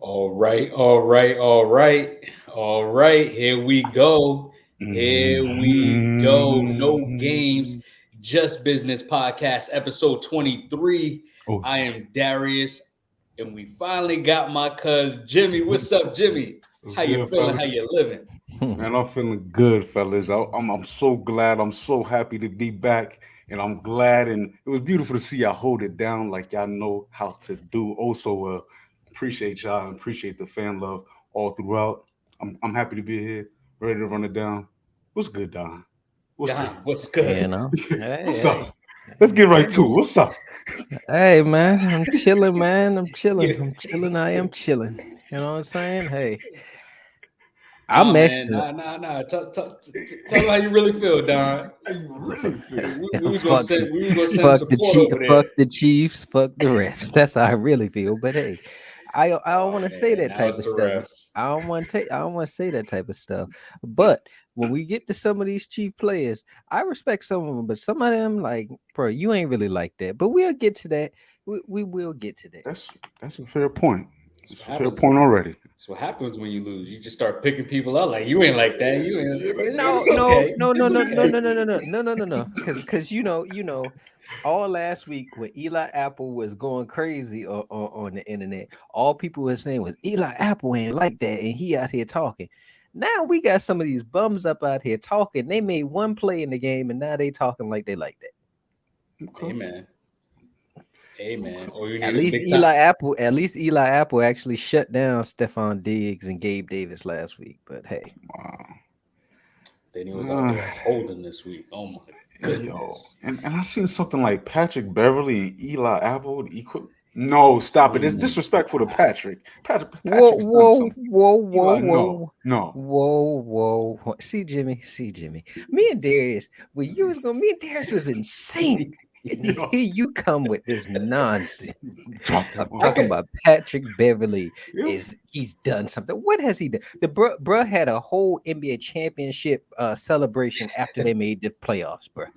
All right, all right, all right, all right. Here we go. Here we go. No games, Mhm. just business podcast, episode 23. Oh, I am Darius, and we finally got my cuz Jimmy. What's up, Jimmy? what's How you good, feeling? How fellas? you living? Man, I'm feeling good, fellas. I'm so glad. I'm so happy to be back, and I'm glad. And it was beautiful to see y'all hold it down like y'all know how to do. Also, appreciate y'all and appreciate the fan love all throughout. I'm happy to be here, ready to run it down. What's good, Don? What's good? Don, what's good? What's Hey, up? Let's get right to it. hey, What's up? hey, man, I'm chilling, man. I'm chilling. Yeah. I'm chilling. I am chilling. You know what I'm saying? Hey, Nah, I'm man. actually Nah. Tell them how you really feel, Don. How you really feel? We was gonna fuck send the we was gonna send support over fuck there. the Chiefs, fuck the refs. That's how I really feel. But hey, I don't Oh want to say man, that now type it's of the stuff. refs. I don't want to say that type of stuff. But when we get to some of these Chief players, I respect some of them, but some of them, like, bro, you ain't really like that. But we'll get to that. We will get to that. That's that's a fair point. That's It's what a fair happens. point already. That's what happens when you lose. You just start picking people out like you ain't like that. You ain't. But No, it's no, okay. no, no, It's no, no, okay. no, no, no, no, no, no, no, no. Because all last week when Eli Apple was going crazy on the internet, all people were saying was Eli Apple ain't like that, and he out here talking. Now we got some of these bums up out here talking. They made one play in the game, and now they talking like they like that. Okay. Amen. Amen. Okay. Or you need a big time. At least Eli Apple actually shut down Stephon Diggs and Gabe Davis last week. But hey, Wow. Then he was out Uh, there holding this week. Oh my yo, goodness. and I seen something like Patrick Beverly and Eli Apple equal. No, stop it. Oh It's my disrespectful to God. Patrick. Patrick whoa, has done whoa, something. whoa, whoa, Eli, no, whoa, no. whoa. See, Jimmy. Me and Darius, me and Darius was in sync. And then Yo, here you come with this nonsense drop that of one. I talking could. about Patrick Beverly Yep. he's done something. What has he done? The bruh had a whole NBA championship celebration after they made the playoffs, bruh.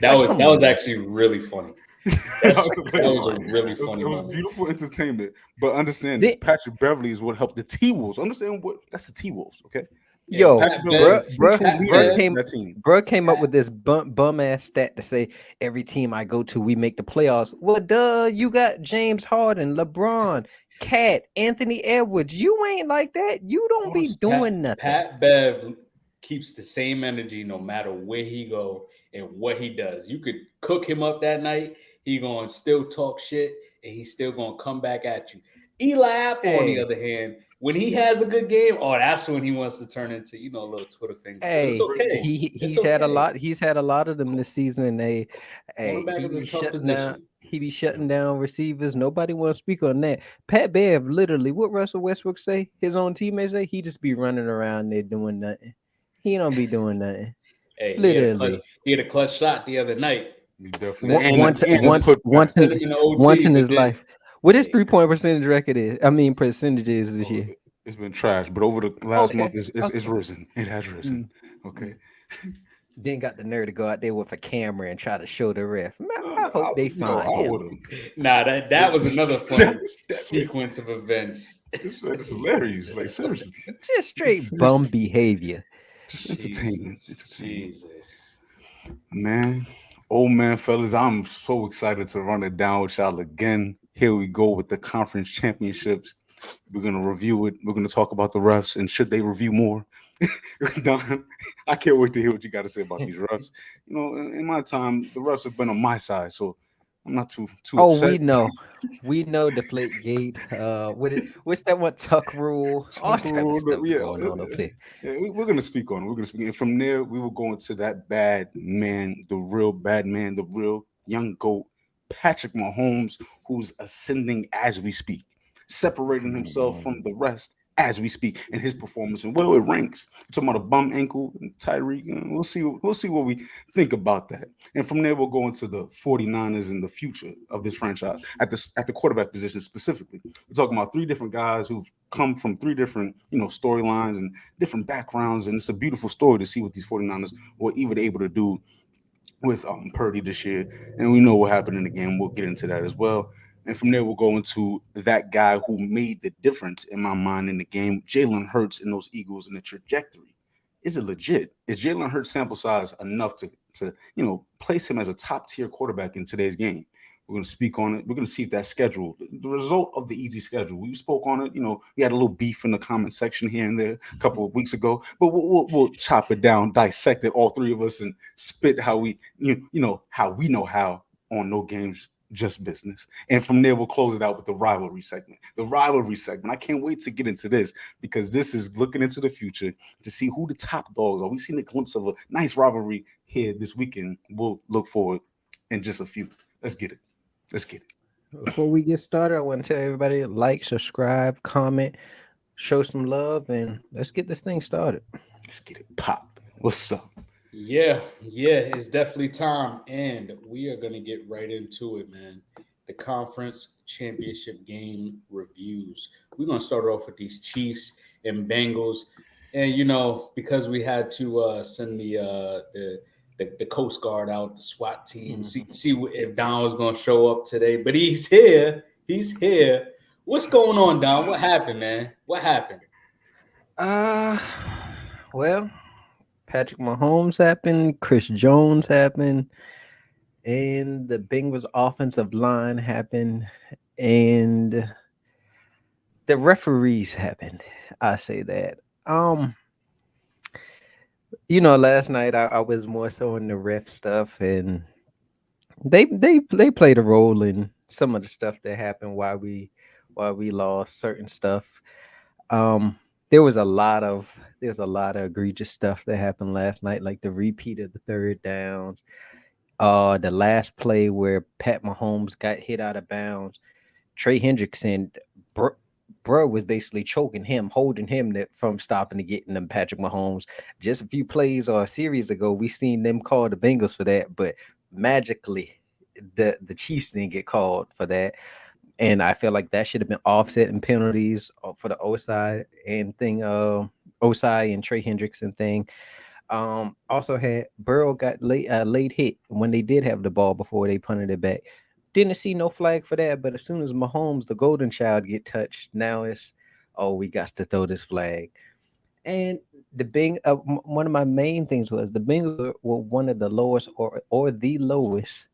That Like, was come that was on, man. actually really funny. That That's was that Come hilarious. was a on really now. funny It was moment. beautiful entertainment. But understand this: Then, Patrick Beverly is what helped the T Wolves. Understand what that's the T Wolves, okay? Yeah, yo, Patrick Beverly was a central Pat leader Bev, in that team. came up Pat. with this bum ass stat to say every team I go to, we make the playoffs. Well, duh, you got James Harden, LeBron, Cat, Anthony Edwards. You ain't like that. You don't Hold on. be doing nothing. Pat Bev keeps the same energy no matter where he go and what he does. You could cook him up that night, he gonna still talk shit and he's still gonna come back at you. Eli Apple, on the Hey, other hand, when he has a good game, oh, that's when he wants to turn into a little Twitter finger. But it's hey, Really? okay. It's he's had a okay. lot. He's had a lot of them this season, and Cornerback he is a be tough shutting down. position. He be shutting down receivers. Nobody want to speak on that. Pat Bev, literally, what Russell Westbrook say? His own teammates say he just be running around there doing nothing. He don't be doing nothing. Hey, Literally, he had a clutch shot the other night. You definitely Sent him in the and put back. sent him in the once OT, in but his then life. What his hey, 3-point percentage record is? I mean, percentage is this Oh, year. it's been trash, but over the last month, Okay, it's okay. risen. It has risen. Mm, Okay. mm. Then got the nerve to go out there with a camera and try to show the ref. Man, I I, hope they yo, find I him. would have. nah, that was another fun sequence of events. This man is hilarious. Like Jesus, seriously, Just straight just, bum behavior. just entertainment, Jesus, entertainment. Jesus. Man, oh man, fellas, I'm so excited to run it down with y'all again. Here we go with the conference championships. We're gonna review it. We're gonna talk about the refs and should they review more. Don, I can't wait to hear what you got to say about these refs. You know, in my time, the refs have been on my side, so I'm not too Oh, upset. we know. We know Deflate Gate. What's that one? Tuck rule. All type of Tucker, stuff yeah, going on up there. yeah, we're gonna speak on it. We're gonna speak, and from there we will go into that bad man, the real bad man, the real young goat, Patrick Mahomes, who's ascending as we speak, separating himself from the rest as we speak, and his performance and where it ranks. We're talking about a bum ankle, and Tyreek. We'll see. We'll see what we think about that, and from there we'll go into the 49ers and the future of this franchise at the quarterback position specifically. We're talking about three different guys who've come from three different, storylines and different backgrounds. And it's a beautiful story to see what these 49ers were even able to do with Purdy this year. And we know what happened in the game. We'll get into that as well. And from there, we'll go into that guy who made the difference in my mind in the game, Jalen Hurts and those Eagles and the trajectory. Is it legit? Is Jalen Hurts sample size enough to place him as a top tier quarterback in today's game? We're going to speak on it. We're going to see if that schedule, the result of the easy schedule. We spoke on it. We had a little beef in the comment section here and there a couple of weeks ago, but we'll chop it down, dissect it, all three of us, and spit how we how we know how on No Games Just Business. And from there, we'll close it out with the rivalry segment. The rivalry segment. I can't wait to get into this because this is looking into the future to see who the top dogs are. We've seen a glimpse of a nice rivalry here this weekend. We'll look forward in just a few. Let's get it. Let's get it. Before we get started, I want to tell everybody to like, subscribe, comment, show some love, and let's get this thing started. Let's get it pop. What's up? Yeah, it's definitely time, and we are gonna get right into it, man. The conference championship game reviews. We're gonna start off with these Chiefs and Bengals, and because we had to send the Coast Guard out, the SWAT team, see if Don was gonna show up today, but he's here. He's here. What's going on, Don? What happened, man? What happened? Uh, well, Patrick Mahomes happened, Chris Jones happened, and the Bengals offensive line happened, and the referees happened. I say that. Last night I was more so in the ref stuff, and they played a role in some of the stuff that happened why we lost certain stuff. Um, there's a lot of egregious stuff that happened last night, like the repeat of the third downs. The last play where Pat Mahomes got hit out of bounds. Trey Hendrickson, bro was basically choking him, holding him from stopping to getting them Patrick Mahomes. Just a few plays or a series ago, we seen them call the Bengals for that, but magically, the Chiefs didn't get called for that. And I feel like that should have been offset in penalties for the Osai and thing, Osai and Trey Hendrickson thing. Also had Burrow got late hit when they did have the ball before they punted it back. Didn't see no flag for that, but as soon as Mahomes, the golden child, get touched, now it's, oh, we got to throw this flag. And one of my main things was the Bengals were one of the lowest or the lowest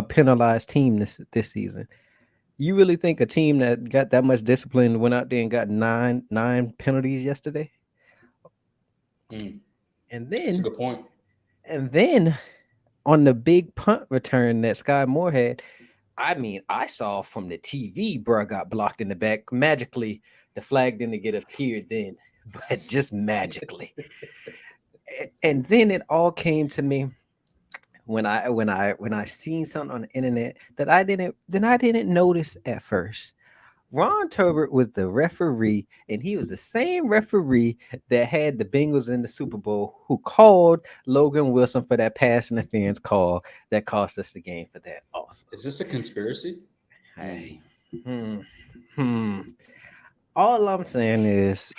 penalized team this season. You really think a team that got that much discipline went out there and got nine penalties yesterday? Mm, And that's a then good point. and then on the big punt return that Sky Moore had, I mean, I saw from the TV, bro, got blocked in the back. Magically, the flag didn't get appeared then, but just magically. And then it all came to me when I seen something on the internet that I didn't notice at first. Ron Turbert was the referee, and he was the same referee that had the Bengals in the Super Bowl, who called Logan Wilson for that pass interference call that cost us the game for that. Also, Is this a conspiracy? hey, hmm, hmm. All I'm saying is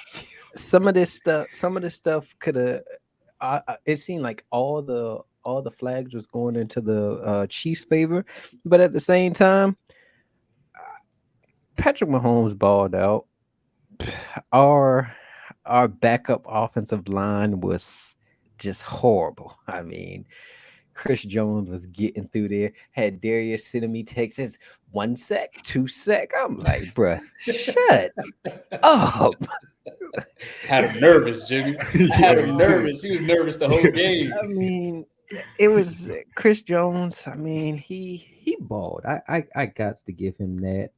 some of this stuff could have. It seemed like all the flags was going into the Chiefs' favor, but at the same time, Patrick Mahomes balled out. Our our backup offensive line was just horrible. I mean, Chris Jones was getting through there. Had Darius sending me texts, 1 sec, 2 sec. I'm like, bruh, shut up. Had him nervous, Jimmy. I Yeah, had you him did. nervous. He was nervous the whole game. I mean, it was Chris Jones. I mean, he balled. I got to give him that.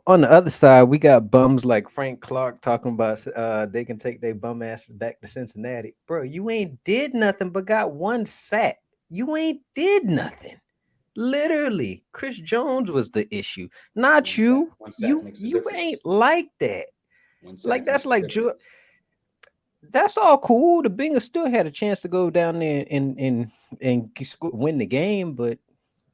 On the other side, we got bums like Frank Clark talking about they can take their bum asses back to Cincinnati. Bro, you ain't did nothing but got 1 sack. You ain't did nothing. Literally, Chris Jones was the issue, not One sack. you. One sack You makes a you difference. ain't like that. One Like sack that's makes a like difference. that's all cool. The Bengals still had a chance to go down there and win the game, but Did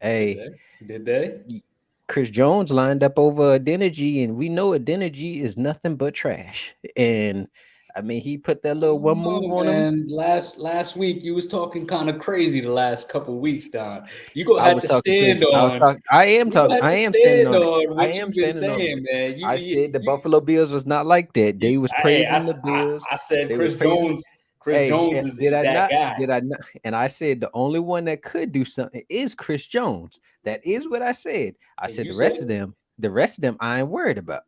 hey, they? Did they? y- Chris Jones lined up over Adeniji, and we know Adeniji is nothing but trash. And I mean, he put that little one move Oh on him. man, last week you was talking kind of crazy. The last couple weeks, Don, you gonna I have was to talking stand crazy. I was on. talking. I am You gonna talking. have I to am standing stand on it. on I what am you've been standing on it. saying, man. I said the Buffalo Bills was not like that. They was Hey, praising the Bills. I said They was Chris praising. Jones. Chris Hey, Jones did is I that not? guy. Did I not? And I said the only one that could do something is Chris Jones. That is what I said. I And said you said, the rest of them, I ain't worried about,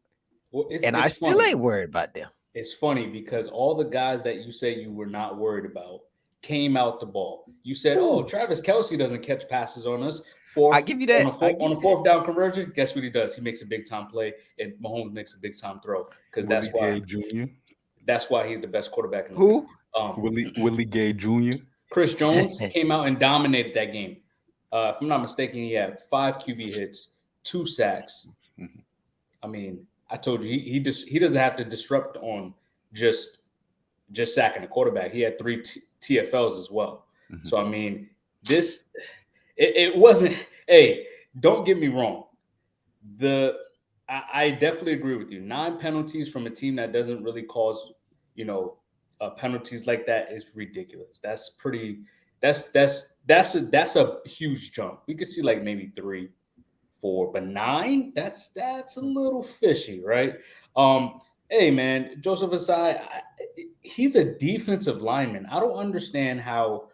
well, and I it's still funny. ain't worried about them. It's funny because all the guys that you say you were not worried about came out the ball. You said, "Oh, Who? Travis Kelsey doesn't catch passes on us." I give you that. I give On you a that. fourth down conversion, guess what he does? He makes a big time play, and Mahomes makes a big time throw because Willie Gay Jr. that's why he's the best quarterback in the league. Who? Willie Gay Jr. Chris Jones came out and dominated that game. If I'm not mistaken, he had 5 QB hits, 2 sacks. Mhm. I mean, I told you he doesn't have to disrupt on just sacking the quarterback. He had 3 TFLs as well. Mhm. So I mean, this it wasn't. Hey, don't get me wrong. The I definitely agree with you. 9 penalties from a team that doesn't really cause you know penalties like that is ridiculous. That's pretty. That's a huge jump. We could see like maybe 3, 4, but 9. That's a little fishy, right? Um, hey man, Joseph Asai, he's a defensive lineman. I don't understand how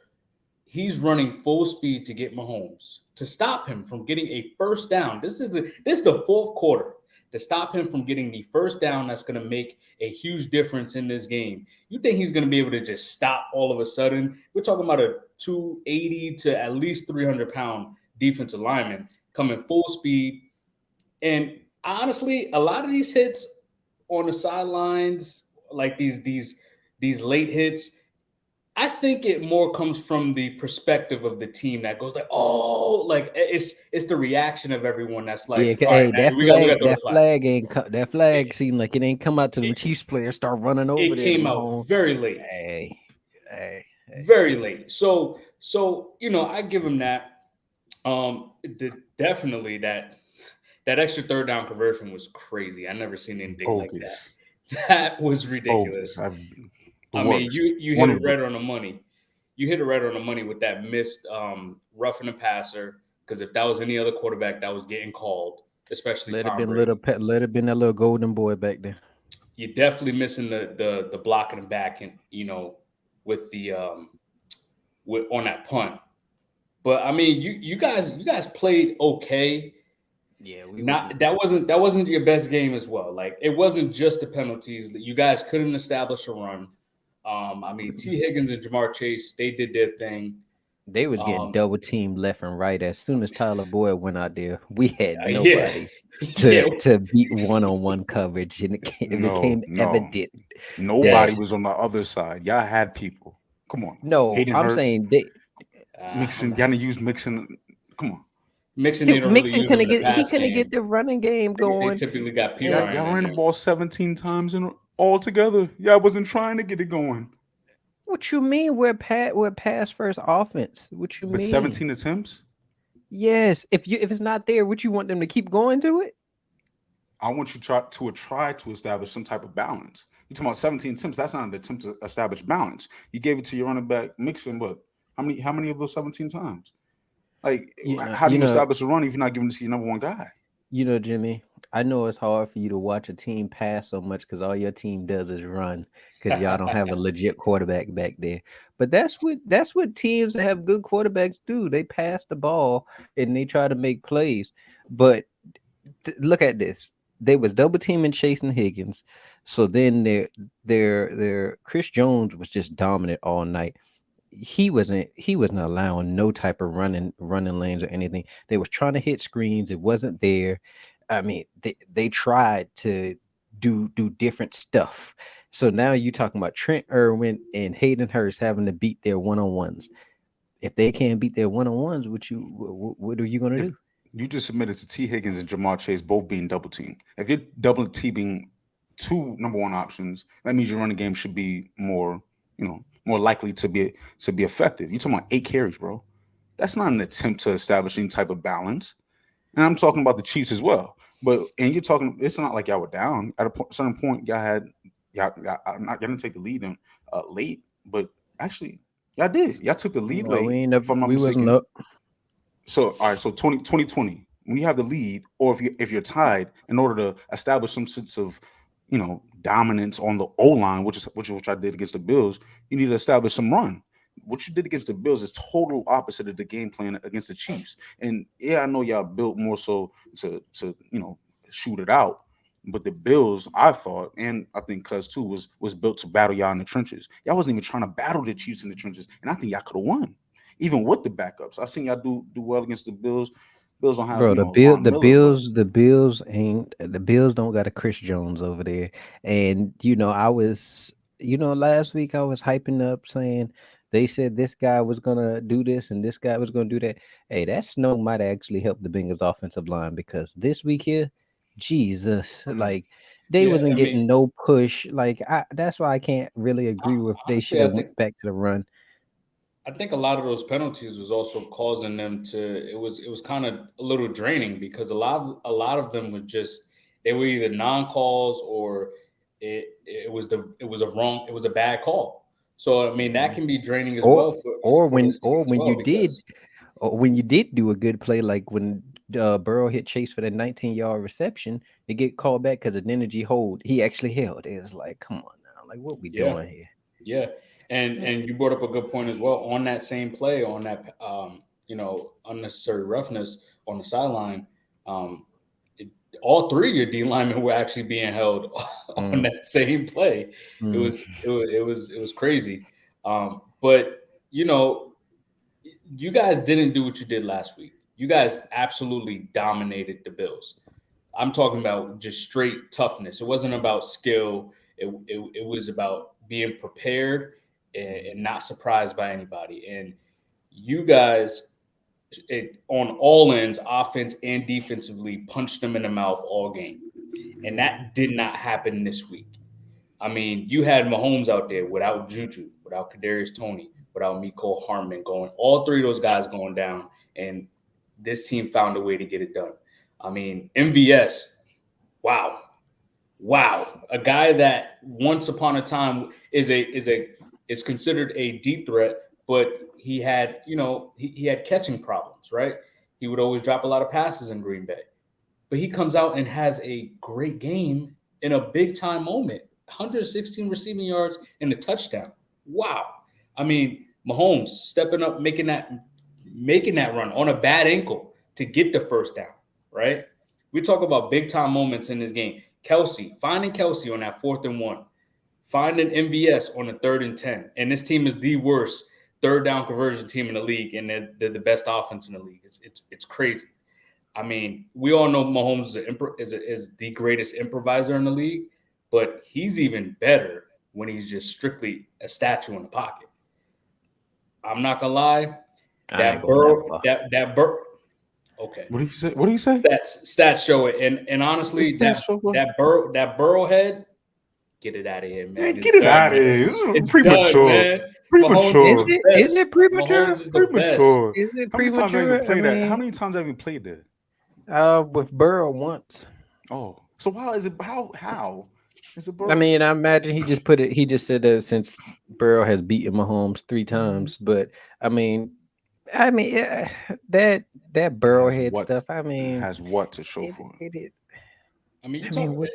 he's running full speed to get Mahomes to stop him from getting a first down. This is the fourth quarter to stop him from getting the first down that's going to make a huge difference in this game. You think he's going to be able to just stop all of a sudden? We're talking about a 280 to at least 300-pound defensive lineman coming full speed. And honestly, a lot of these hits on the sidelines, like these late hits, I think it more comes from the perspective of the team that goes like, oh, like it's the reaction of everyone that's like, Yeah, all right, hey, man, we got to throw the flag. that flag It, seemed like it ain't come out to the it, Chiefs players start running over it there to came out Mahomes. very late, Hey, hey, hey. very late. So I give him that. Definitely that extra third down conversion was crazy. I never seen anything like that. Bogus. That was Bogus. ridiculous. The I mean, worst. you hit One it of the right on the money. You hit it right on the money with that missed roughing the passer. Because if that was any other quarterback that was getting called, especially Tom Brady, Let it been that little golden boy back there. you're definitely missing the blocking and back and with the with on that punt. But I mean, you guys played okay. Yeah, we wasn't. Not that wasn't your best game as well. Like it wasn't just the penalties that you guys couldn't establish a run. I mean, T. Higgins and Jamar Chase, they did their thing. They was getting Um, double teamed left and right. As soon as Tyler Boyd went out there, we had yeah, nobody yeah, to beat one-on-one coverage, and it no, became no. evident that Nobody was on the other side. Y'all had people. Come on. no, Hayden I'm Hurts, saying they Mixon. Y'all didn't use Mixon. Come on. Mixon, they don't really Mixon use them couldn't in the get he pass couldn't get game. the running game They going. typically got P And Ryan Y'all in ran the there. ball 17 times and all together. Y'all wasn't trying to get it going. what you mean we're pass first offense? What you But mean? 17 attempts? Yes, if it's not there, what you want them to keep going to it? I want you try to establish some type of balance. You talking about 17 attempts? That's not an attempt to establish balance. You gave it to your running back Mixon, but how many of those 17 times? Like, You know, how do you you know, establish a run if you're not giving it to your number one guy? Jimmy. I know it's hard for you to watch a team pass so much because all your team does is run because y'all don't have a legit quarterback back there. But that's what teams that have good quarterbacks do. They pass the ball and they try to make plays. But look at this. They was double teaming chasing Higgins. So then their Chris Jones was just dominant all night. He wasn't allowing no type of running lanes or anything. They was trying to hit screens. It wasn't there. I mean, they tried to do different stuff. So now you talking about Trent Irwin and Hayden Hurst having to beat their one-on-ones. If they can't beat their one-on-ones, what are you gonna If do? you just admitted to T. Higgins and Jamar Chase both being double teamed, if you're double teaming two number one options, that means your running game should be more likely to be effective. You talking about 8 carries, bro? That's not an attempt to establish any type of balance. And I'm talking about the Chiefs as well. But and you're talking, it's not like y'all were down at a certain point. Y'all y'all didn't take the lead in late, but actually y'all did. Y'all took the lead No, late, we ain't never, if I'm not we wasn't mistaken. up. So all right, so 2020, when you have the lead, or if you're tied, in order to establish some sense of dominance on the O line, which I did against the Bills, you need to establish some run. What you did against the Bills is total opposite of the game plan against the Chiefs. And yeah, I know y'all built more so to shoot it out. But the Bills, I thought, and I think Cuz too, was built to battle y'all in the trenches. Y'all wasn't even trying to battle the Chiefs in the trenches, and I think y'all could have won even with the backups. I seen y'all do well against the Bills. Bills don't have Bro, Von Miller, but the Bills don't got a Chris Jones over there. And I was last week I was hyping up saying they said this guy was gonna do this and this guy was gonna do that. Hey, that snow might actually help the Bengals offensive line because this week here, Jesus, like they Yeah, wasn't I mean, getting no push. Like that's why I can't really agree with they should honestly, have went back to the run. I think a lot of those penalties was also causing them to. It was kind of a little draining because a lot of them were just they were either non calls or it was a bad call. So I mean that can be draining as Or well or for when this team or as when you well did because or when you did do a good play, like when Burrow hit Chase for that 19-yard reception, it get called back because of energy hold. He actually held. It's like, come on now, like what we yeah. doing here? Yeah, and you brought up a good point as well on that same play on that unnecessary roughness on the sideline. Um, it, all three of your D linemen were actually being held on Mm, that same play. It mm. was it was crazy. But you know, you guys didn't do what you did last week. You guys absolutely dominated the Bills. I'm talking about just straight toughness. It wasn't about skill. It was about being prepared and not surprised by anybody. And you guys, on all ends, offense and defensively, punched them in the mouth all game. And that did not happen this week. I mean, you had Mahomes out there without Juju, without Kadarius Toney, without Miko Harmon going, all three of those guys going down, and this team found a way to get it done. I mean, MVS, wow, wow, a guy that once upon a time is considered a deep threat, but he had catching problems, right? He would always drop a lot of passes in Green Bay, but he comes out and has a great game in a big time moment. 116 receiving yards and a touchdown. Wow. I mean, Mahomes stepping up, making that run on a bad ankle to get the first down, right? We talk about big time moments in this game. Finding Kelsey on that 4th and 1, finding MVS on the 3rd and 10. And this team is the worst third down conversion team in the league, and they're the best offense in the league. It's crazy. I mean, we all know Mahomes is the greatest improviser in the league, but he's even better when he's just strictly a statue in the pocket. I'm not gonna lie, I ain't that going that Burrow, far. that Burrow. Okay, what do you say? What do you say? stats show it, and What's honestly, that that show? that Burrow head, get it out of here, Man, man. It's get it done, out of man. here. This is It's done, premature. man. Mahomes is Is the Premature. it? Isn't best. it premature? Mahomes is the best. Premature. Is it How many times have I even premature? I played that? How mean, many times have I even played that? with Burrow once. Oh, so how is it? How is it, I bro? mean, I imagine he just put it. He just said that since Burrow has beaten Mahomes 3 times, but I mean, yeah, that It Burrow has head what? stuff. I It mean, has what to show it for it? it. it I mean, I mean, what?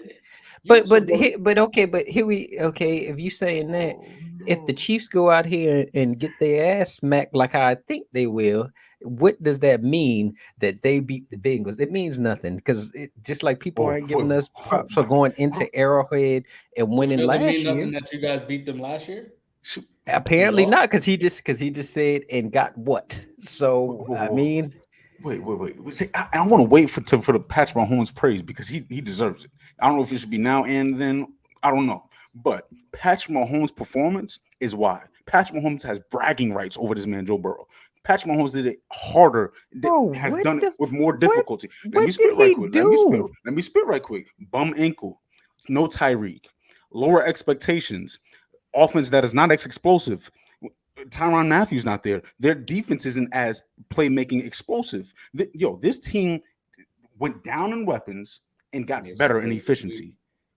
you also brought up. But here we okay. If you saying that, Oh if the no. Chiefs go out here and get their ass smacked like I think they will, what does that mean that they beat the Bengals? It means nothing because just like people Oh, aren't wait, giving us oh props for my. going Bro, into Arrowhead and So it winning doesn't mean last nothing year. that you guys beat them last year. shoot. You Apparently lost. not because he just said and got what. Whoa, So whoa, I whoa. mean, Wait. See, I want to wait for the Patrick Mahomes praise because he deserves it. I don't know if it should be now and then. I don't know, but Patrick Mahomes' performance is why Patrick Mahomes has bragging rights over this man Joe Burrow. Patrick Mahomes did it harder, bro, has what done it the with more what difficulty. Let me what did spit right he quick. do? Let me spit right quick. Bum ankle. No Tyreek. Lower expectations. Offense that is not as explosive. Tyrann Matthews not there. Their defense isn't as playmaking explosive. This team went down in weapons and got Yes, better in we efficiency.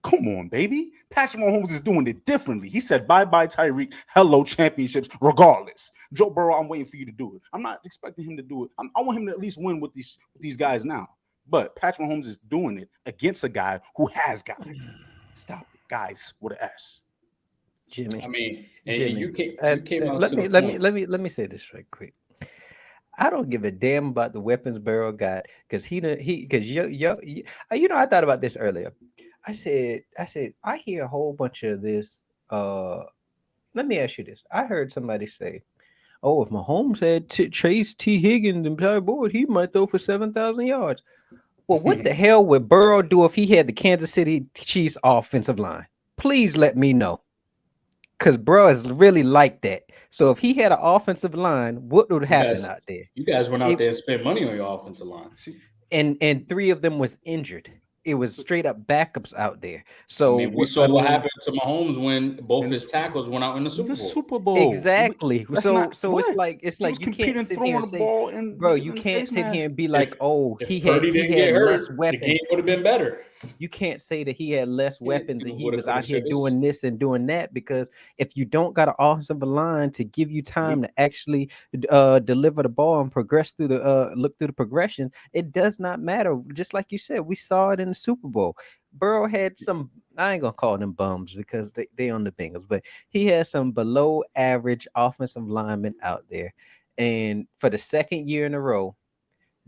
Come on, baby. Patrick Mahomes is doing it differently. He said, bye-bye, Tyreek. Hello, championships, regardless. Joe Burrow, I'm waiting for you to do it. I'm not expecting him to do it. I want him to at least win with these guys now. But Patrick Mahomes is doing it against a guy who has guys. Stop it, guys, with an S. Jimmy. I mean, and Jimmy, you came out let to the me point. let me say this right quick. I don't give a damn about the weapons Burrow got because I thought about this earlier. I said I hear a whole bunch of this. Let me ask you this. I heard somebody say, "Oh, if Mahomes had Chase T Higgins and Ty Boyd, he might throw for 7,000 yards." Well, what the hell would Burrow do if he had the Kansas City Chiefs offensive line? Please let me know. Because bro is really like that. So if he had an offensive line, what would happen out there? You guys went out It, there and spent money on your offensive line. and three of them was injured. It was straight up backups out there. I So mean, we I saw what mean, happened to Mahomes when both And his tackles went out in the Super the Bowl. Super Bowl. exactly. That's So not it's what like he was you can't competing, sit here throwing and the say, ball in bro, you in the can't face sit here mask. and be like, oh, If Purdy he didn't get had less hurt, the game weapons. would have been better. You can't say that he had less Can't weapons do and he woulda, was coulda, out here shouldas. doing this and doing that, because if you don't got an offensive line to give you time to actually deliver the ball and progress through the look through the progression, it does not matter. Just like you said, we saw it in the Super Bowl. Burrow had some, I ain't gonna call them bums because they on the Bengals, but he had some below average offensive linemen out there. And for the second year in a row,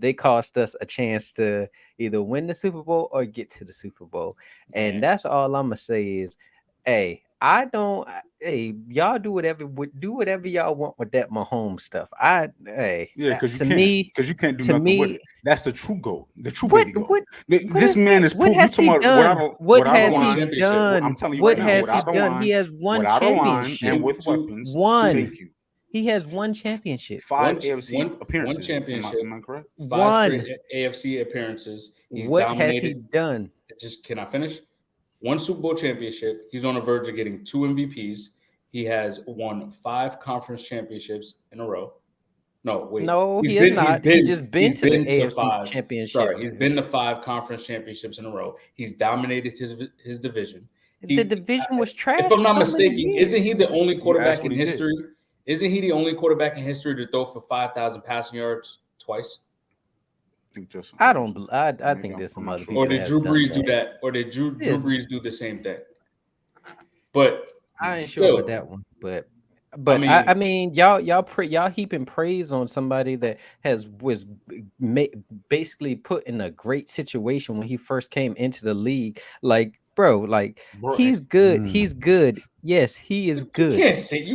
they cost us a chance to either win the Super Bowl or get to the Super Bowl. And Man, that's all I'm gonna say is, hey, hey, y'all do whatever y'all want with that Mahomes stuff. Yeah, To me, because you can't do to nothing with me, it. That's the true goat, the true what baby goat. what what This is man that? is What proof. You has he talking about done? What without a has one he line? championship. I'm done? telling you right What now, has he without the done? He line, has one without a line, and championship. with weapons to One. make you He has one championship. five AFC One appearances. championship, Am I correct? 5 straight One. AFC appearances. He's What has he dominated. done? Just can I finish? One Super Bowl championship. He's on the verge of getting 2 MVPs. He has won 5 conference championships in a row. No, wait. No, he has not. He just been He's to the been to AFC five. Championship. Sorry, he's been to 5 conference championships in a row. He's dominated his division. The He, division was if trash I'm for not so many mistaken, isn't he years. the only You asked quarterback what in he did. history? Isn't he the only quarterback in history to throw for 5,000 passing yards twice? I think just I don't. I maybe think there's I'm some not other sure. Or people that did has Drew done Brees do that. that? Or did Drew Yes, Brees do the same thing? But I ain't sure about still, that one, but I I mean, mean y'all heaping praise on somebody that was basically put in a great situation when he first came into the league. Like, bro, like Bro, He's good. Yes, he is you good.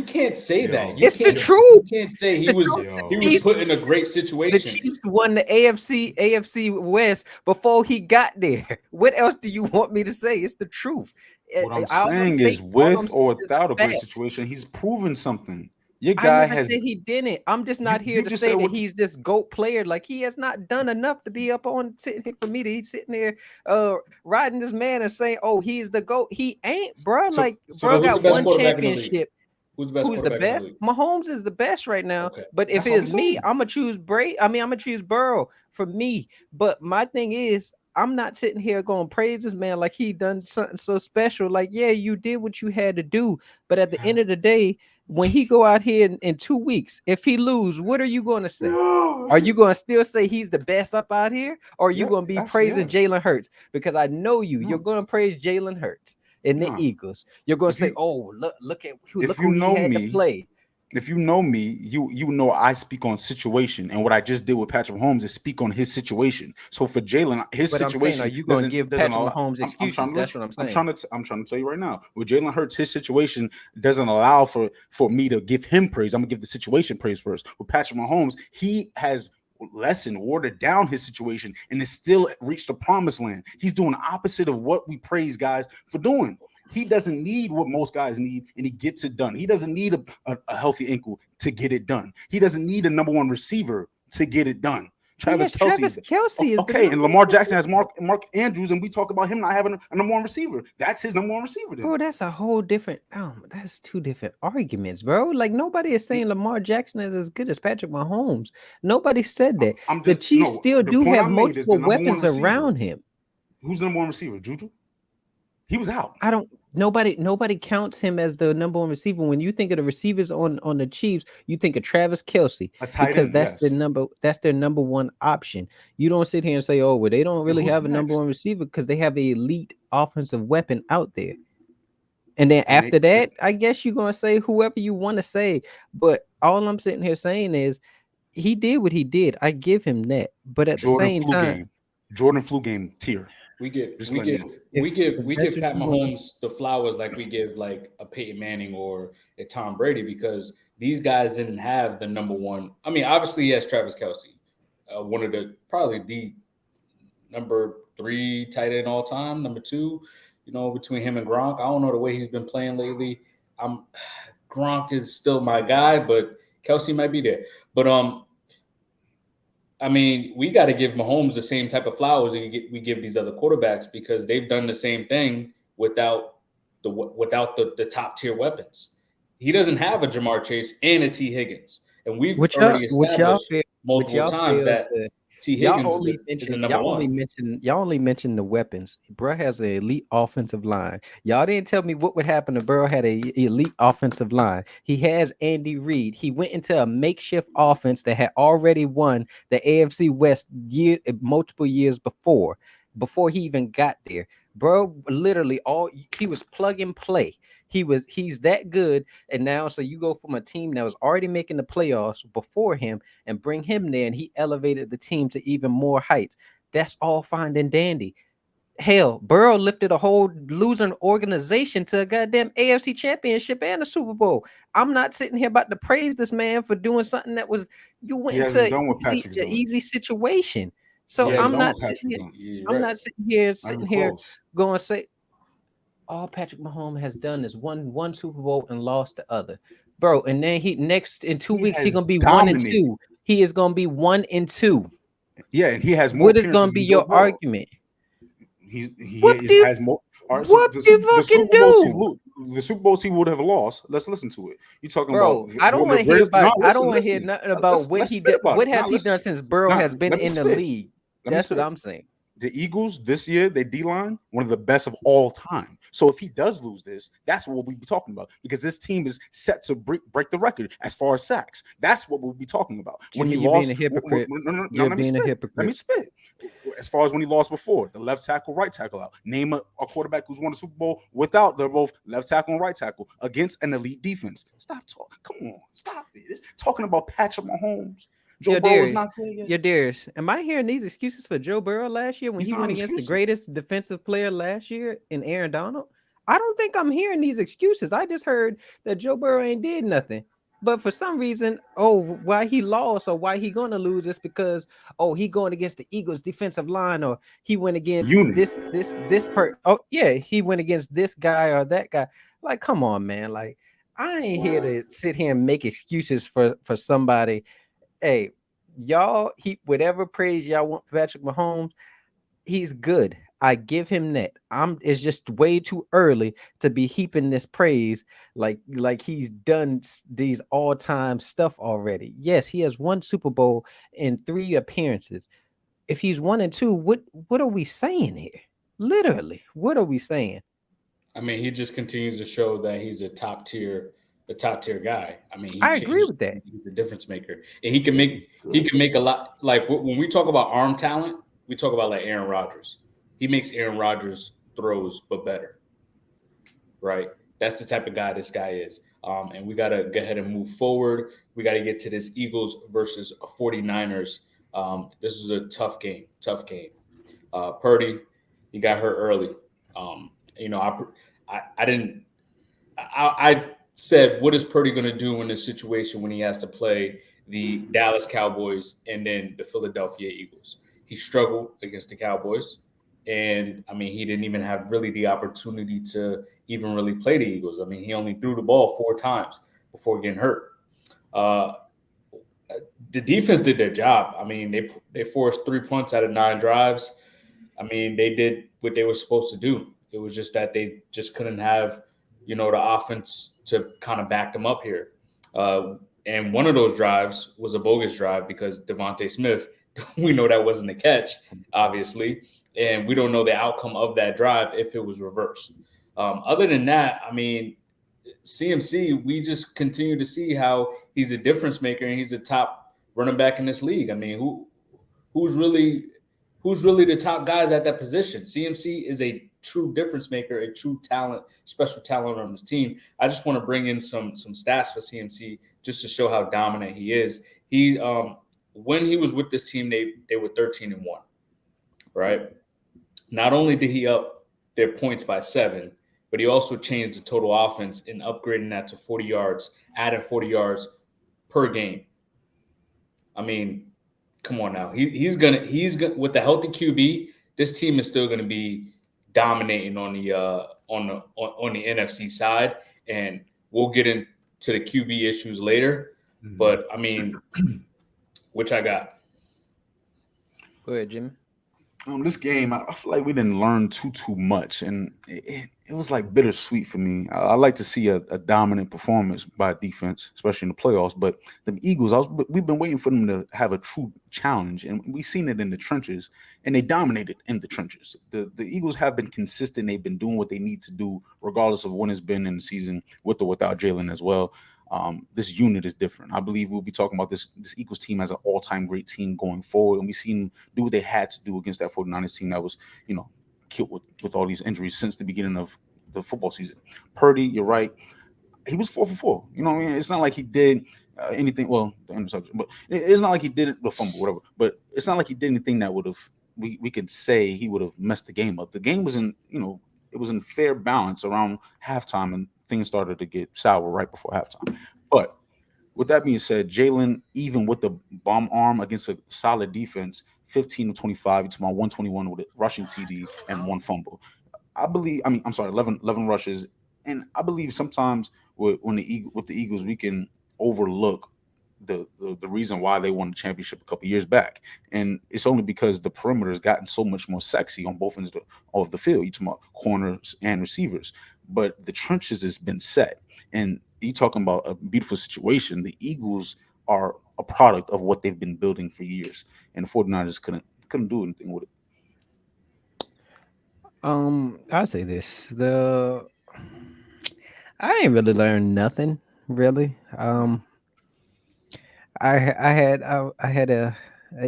can't say that. yo, You It's the can't truth. you can't say It's he the was truth. yo. The he was Chiefs, put in a great the situation. Chiefs won the AFC West before he got there. What else do you want me to say? It's the truth. What I'm saying is, All I'm with saying or is the without a great facts. situation, he's proven something. Your I guy never has. said he didn't. I'm just not here You to just say said that what? he's this GOAT player. Like, he has not done enough to be up on sitting here for me to he's sitting there riding this man and saying, oh, he's the GOAT. He ain't, bro. So Like, so bro So who's the got best one quarterback in the league? championship. Who's the best Who's the quarterback in the best? league? Mahomes is the best right now. Okay. But if that's all it's we me, saying. I'm gonna choose Brady. I mean, I'm gonna choose Burrow for me. But my thing is, I'm not sitting here going praise this man like he done something so special. Like, yeah, you did what you had to do. But at the end of the day, when he go out here in 2 weeks, if he lose, what are you going to say? Are you going to still say he's the best up out here? Or are you Yeah, going to be actually, praising yes. Jalen Hurts? Because I know you're No, going to praise Jalen Hurts and the no. Eagles. You're going to If say, you oh, look at if who you he know had to me, play. if you know me, you know I speak on situation, and what I just did with Patrick Mahomes is speak on his situation. So for Jalen, his But I'm saying, are situation you going to doesn't give doesn't Patrick allow. Mahomes I'm trying excuses? to That's what I'm saying. I'm trying to tell you right now. With Jalen Hurts, his situation doesn't allow for me to give him praise. I'm gonna give the situation praise first. With Patrick Mahomes, he has lessened, watered down his situation, and has still reached the promised land. He's doing the opposite of what we praise guys for doing. He doesn't need what most guys need, and he gets it done. He doesn't need a healthy ankle to get it done. He doesn't need a number one receiver to get it done. He Travis has Kelsey is Travis Kelsey is the okay, and number Lamar one Jackson has receiver. Mark Andrews, and we talk about him not having a number one receiver. That's his number one receiver. Then Bro, that's a whole different. That's two different arguments, bro. Like, nobody is saying Lamar Jackson is as good as Patrick Mahomes. Nobody said that. I'm The just Chiefs no. still The do point have I made is the multiple number one weapons receiver. around him. Who's the number one receiver? Juju. He was out. I don't. Nobody counts him as the number one receiver. When you think of the receivers on the Chiefs, you think of Travis Kelsey A tight because end, yes. that's their number one option. You don't sit here and say, oh, well, they don't And really who's have a number one next? receiver because they have an elite offensive weapon out there. And then And after that, I guess you're gonna say whoever you want to say. But all I'm sitting here saying is he did what he did. I give him that. But at the Jordan same flu time, game. Jordan flu game tier. We give Just we letting you give know. we give if we that's give what Pat you want, Mahomes the flowers like we give like a Peyton Manning or a Tom Brady because these guys didn't have the number one. I mean, obviously, yes, Travis Kelsey, one of the probably the number three tight end all time, number two, between him and Gronk. I don't know the way he's been playing lately. I'm Gronk is still my guy, but Kelsey might be there. But I mean, we got to give Mahomes the same type of flowers we give these other quarterbacks because they've done the same thing without the top tier weapons. He doesn't have a Jamar Chase and a T Higgins, and we've which y'all already which y'all established fail, which multiple y'all times fail that to T y'all Higgins only is a mention number one. y'all only mention the weapons. Bruh has an elite offensive line. Y'all didn't tell me what would happen if Burrow had a elite offensive line. He has Andy Reid. He went into a makeshift offense that had already won the AFC West multiple years before he even got there. Bro, literally all he was plug and play. He's that good. And now so you go from a team that was already making the playoffs before him and bring him there, and he elevated the team to even more heights. That's all fine and dandy. Hell, Burrow lifted a whole losing organization to a goddamn AFC championship and a Super Bowl. I'm not sitting here about to praise this man for doing something that was you He went hasn't into done what easy, Patrick's the done. easy situation. He So Yeah, hasn't I'm done not what sitting Patrick's here. done. you're I'm right. not sitting here Not even sitting here close. going to say all Patrick Mahomes has done is won one Super Bowl and lost the other, bro. And then he next in two He weeks he has gonna be 1-2. dominated. He is gonna be 1-2. Yeah, and he has more What is gonna appearances be than Joe your Burrow. argument? He Whoop de has more. All right, so whoop de The fucking Super Bowls do, the Super Bowls he would have lost. Let's listen to it. You talking about bro. I don't one of want the to hear greatest? about. No, I don't listen, want to hear listen. nothing about what Let's he spit did. about What it. has Now he listen. done since Burrow Now has been let me in the spit. league? Let me That's what spit. I'm saying. The Eagles this year, they D line, one of the best of all time. So if he does lose this, that's what we'll be talking about because this team is set to break the record as far as sacks. That's what we'll be talking about. When Jimmy, he you being lost, a hypocrite. no, You're let me being a spit. Let me hypocrite. spit. As far as when he lost before, the left tackle, right tackle out. Name a quarterback who's won a Super Bowl without they're both left tackle and right tackle against an elite defense. Stop talking. Come on, stop it. It's talking about Patrick Mahomes. Joe Yo, Burrow is Darius, not there yet. yo, Darius, am I hearing these excuses for Joe Burrow last year when These he went aren't against the excuses. greatest defensive player last year in Aaron Donald? I don't think I'm hearing these excuses. I just heard that Joe Burrow ain't did nothing. But for some reason, oh, why he lost or why he gonna lose is because he going against the Eagles defensive line or he went against Unit. he went against this guy or that guy. Like, come on, man. Like, I ain't here to sit here and make excuses for somebody. Hey, y'all heap whatever praise y'all want for Patrick Mahomes. He's good. I give him that. It's just way too early to be heaping this praise like he's done these all-time stuff already. Yes, he has one Super Bowl in 3 appearances. If he's 1-2, what are we saying here? Literally, what are we saying? I mean, he just continues to show that he's a top tier guy. I mean, I agree with that. he's a difference maker, and He said he's he good. can make a lot. Like when we talk about arm talent, we talk about like Aaron Rodgers. He makes Aaron Rodgers throws, but better, right? That's the type of guy this guy is. And we got to go ahead and move forward. We got to get to this Eagles versus 49ers. This was a tough game, tough game. Purdy, he got hurt early. Um, I didn't. I said, what is Purdy going to do in this situation when he has to play the Dallas Cowboys and then the Philadelphia Eagles? He struggled against the Cowboys, and I mean, he didn't even have really the opportunity to even really play the Eagles. I mean, he only threw the ball 4 times before getting hurt. Uh, the defense did their job. I mean, they forced 3 punts out of 9 drives. I mean, they did what they were supposed to do. It was just that they just couldn't have, the offense to kind of back them up here. Uh, and one of those drives was a bogus drive because Devontae Smith, we know that wasn't a catch, obviously. and we don't know the outcome of that drive if it was reversed. Other than that, I mean, CMC, we just continue to see how he's a difference maker and he's a top running back in this league. I mean, who's really who's really the top guys at that position? CMC is a true difference maker, a true talent, special talent on this team. I just want to bring in some stats for CMC just to show how dominant he is. He when he was with this team, they were 13-1, right? Not only did he up their points by 7, but he also changed the total offense in upgrading that to 40 yards, adding 40 yards per game. I mean, come on now. He's gonna with the healthy QB, this team is still gonna be dominating on the NFC side, and we'll get into the QB issues later. Mhm. But I mean, which I got. Go ahead, Jimmy. This game, I feel like we didn't learn too much, and it was like bittersweet for me. I like to see a dominant performance by defense, especially in the playoffs. But the Eagles, we've been waiting for them to have a true challenge, and we've seen it in the trenches, and they dominated in the trenches. The Eagles have been consistent; they've been doing what they need to do, regardless of when it's been in the season, with or without Jalen as well. This unit is different. I believe we'll be talking about this Eagles team as an all-time great team going forward, and we've seen do what they had to do against that 49ers team that was, killed with all these injuries since the beginning of the football season. Purdy, you're right. He was 4 for 4. You know what I mean? It's not like he did anything. Well, the interception, but it's not like he did it the fumble, whatever. But it's not like he did anything that would have we could say he would have messed the game up. The game was it was in fair balance around halftime, and things started to get sour right before halftime. But with that being said, Jalen, even with the bomb arm against a solid defense, 15 to 25 to my 121 with a rushing TD and one fumble. I'm sorry, 11 rushes. And I believe sometimes with the Eagles, we can overlook the reason why they won the championship a couple years back. And it's only because the perimeter has gotten so much more sexy on both ends of the field. You talking about corners and receivers. But the trenches has been set. And you talking about a beautiful situation. The Eagles are a product of what they've been building for years. And the 49ers couldn't do anything with it. I say this: I ain't really learned nothing really. I had a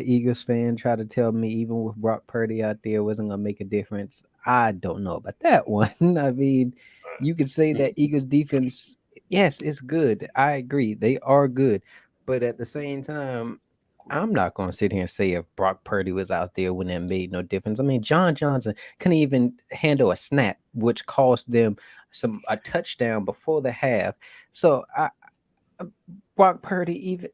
Eagles fan try to tell me even with Brock Purdy out there wasn't gonna make a difference. I don't know about that one. I mean, you could say that Eagles defense, yes, it's good. I agree, they are good, but at the same time, I'm not gonna sit here and say if Brock Purdy was out there when it made no difference. I mean, John Johnson couldn't even handle a snap, which cost them a touchdown before the half. So uh, Brock Purdy even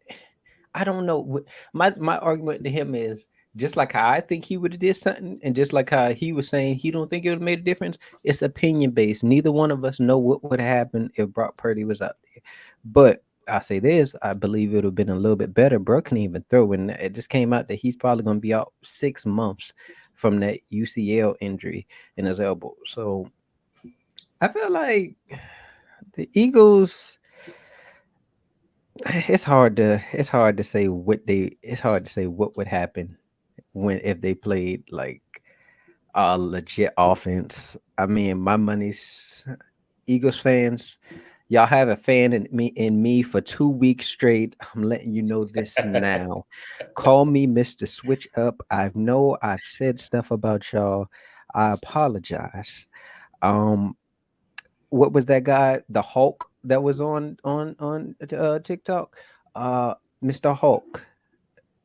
I don't know what my argument to him is just like how I think he would have did something, and just like how he was saying he don't think it would have made a difference. It's opinion based. Neither one of us know what would happen if Brock Purdy was out there. But I say this, I believe it would have been a little bit better. Bro can even throw, and it just came out that he's probably going to be out 6 months from that UCL injury in his elbow. So I feel like the Eagles it's hard to say it's hard to say what would happen when if they played like a legit offense. I mean, my money's Eagles fans. Y'all have a fan in me for 2 weeks straight. I'm letting you know this now. Call me Mr. Switch Up. I know I've said stuff about y'all. I apologize. Um, what was that guy, the Hulk that was on TikTok? Mr. Hulk,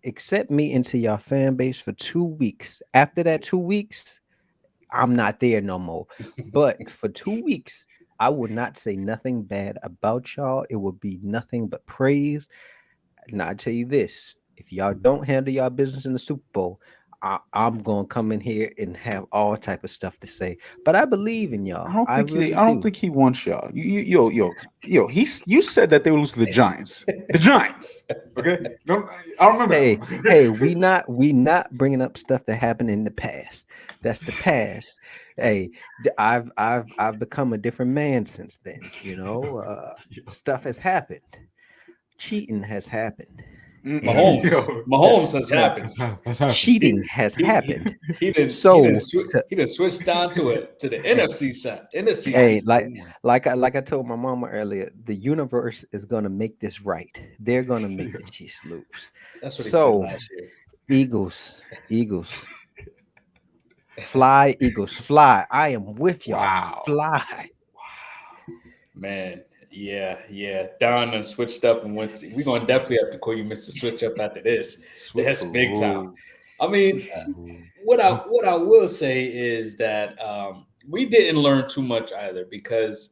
accept me into your fan base for 2 weeks. After that 2 weeks, I'm not there no more. But for 2 weeks, I would not say nothing bad about y'all. It would be nothing but praise. Now I tell you this: if y'all don't handle y'all business in the Super Bowl, I'm gonna come in here and have all type of stuff to say. But I believe in y'all. I really I don't do. think he wants y'all. Yo. You said that they would lose to the Giants. The Giants. Okay. No, I remember Hey, that one. hey, we not bringing up stuff that happened in the past. That's the past. Hey, I've become a different man since then. Stuff has happened. Cheating has happened. Mahomes has happened. That's happened. Cheating has He happened. he didn't So, he didn't switch down to the NFC side, NFC hey, team. like I told my mama earlier, the universe is gonna make this right. They're gonna make the Chiefs lose. That's what he said So, last year. Eagles, fly, Eagles, fly. I am with y'all. Wow. Fly. Man, yeah. Don and switched up and went. We're gonna definitely have to call you Mr. Switch Up after this. That's big time. I mean, what I will say is that we didn't learn too much either because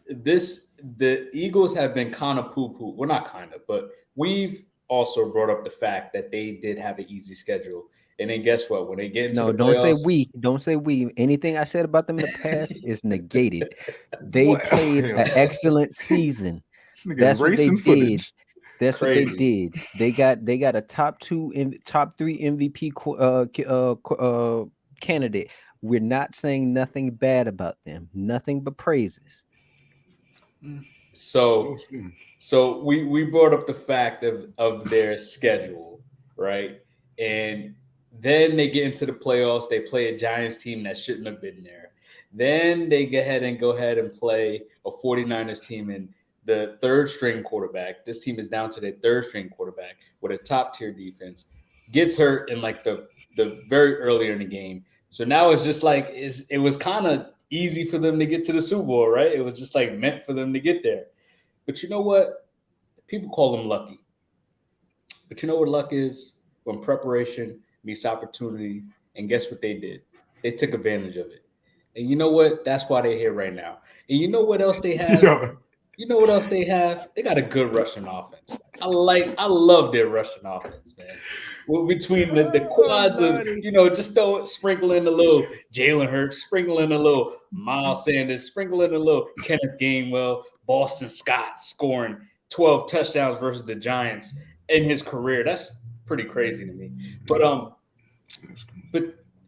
the Eagles have been kind of poo-poo. Well, not kind of, but we've also brought up the fact that they did have an easy schedule. And then guess what? When they get into No, the don't say playoffs, we. Don't say we. Anything I said about them in the past is negated. They What? played an excellent season. This nigga That's what they racing did. footage. That's what they crazy. did. They got a top 3 MVP candidate. We're not saying nothing bad about them. Nothing but praises. So we brought up the fact of their schedule, right? And then they get into the playoffs. They play a Giants team that shouldn't have been there. Then they go ahead and play a 49ers team and the third string quarterback. This team is down to their third string quarterback with a top tier defense. Gets hurt in like the very earlier in the game. So now it's just like it was kind of easy for them to get to the Super Bowl, right? It was just like meant for them to get there. But you know what? People call them lucky. But you know what luck is? When preparation meets opportunity. And guess what they did? They took advantage of it. And you know what? That's why they're here right now. And you know what else they have? Yeah. You know what else they have? They got a good rushing offense. I love their rushing offense, man. Well, between the quads of, just sprinkle in a little Jalen Hurts, sprinkle in a little Miles Sanders, sprinkle in a little Kenneth Gainwell, Boston Scott scoring 12 touchdowns versus the Giants in his career. That's pretty crazy to me. But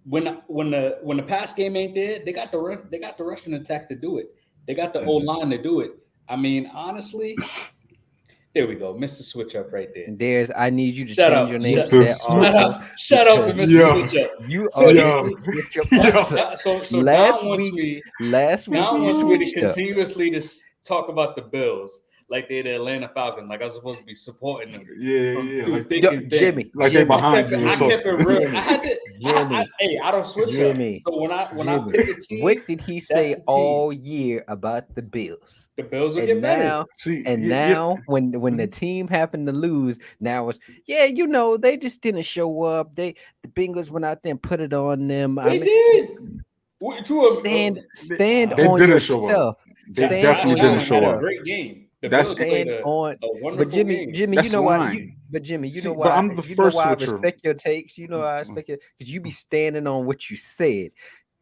when the pass game ain't there, they got the rushing attack to do it. They got the old line to do it. I mean, honestly, there we go, Mr. Switch Up right there. I need you to Shut change up. your name Shut to that also. Shut up, because Mr. Switch Up. You So are this Mr. is- Switch Up Yeah. also. So Last Don wants week- me. Last week Don you wants me to switched up. continuously to talk about the Bills like they're the Atlanta Falcons, like I was supposed to be supporting them. Yeah. Through Like, thick and thin. Jimmy, like they Jimmy, behind you. I So kept it real. Jimmy, I had to. Jimmy, I don't switch Jimmy, up. So when I Jimmy, pick a team, what did he that's say the team. all year about the Bills? The Bills will And get better. now, see, when the team happened to lose, now it's they just didn't show up. The Bengals went out there and put it on them. They did. Stand They on didn't your show up. stuff. They Stand definitely on didn't your show had up. a great game. The That's- Bills played Stand a on. wonderful But Jimmy, game. you That's know why? lying. But Jimmy, you See, know but why? I'm the You know first why I switcher. respect your takes. You know why I respect it because you be standing on what you said.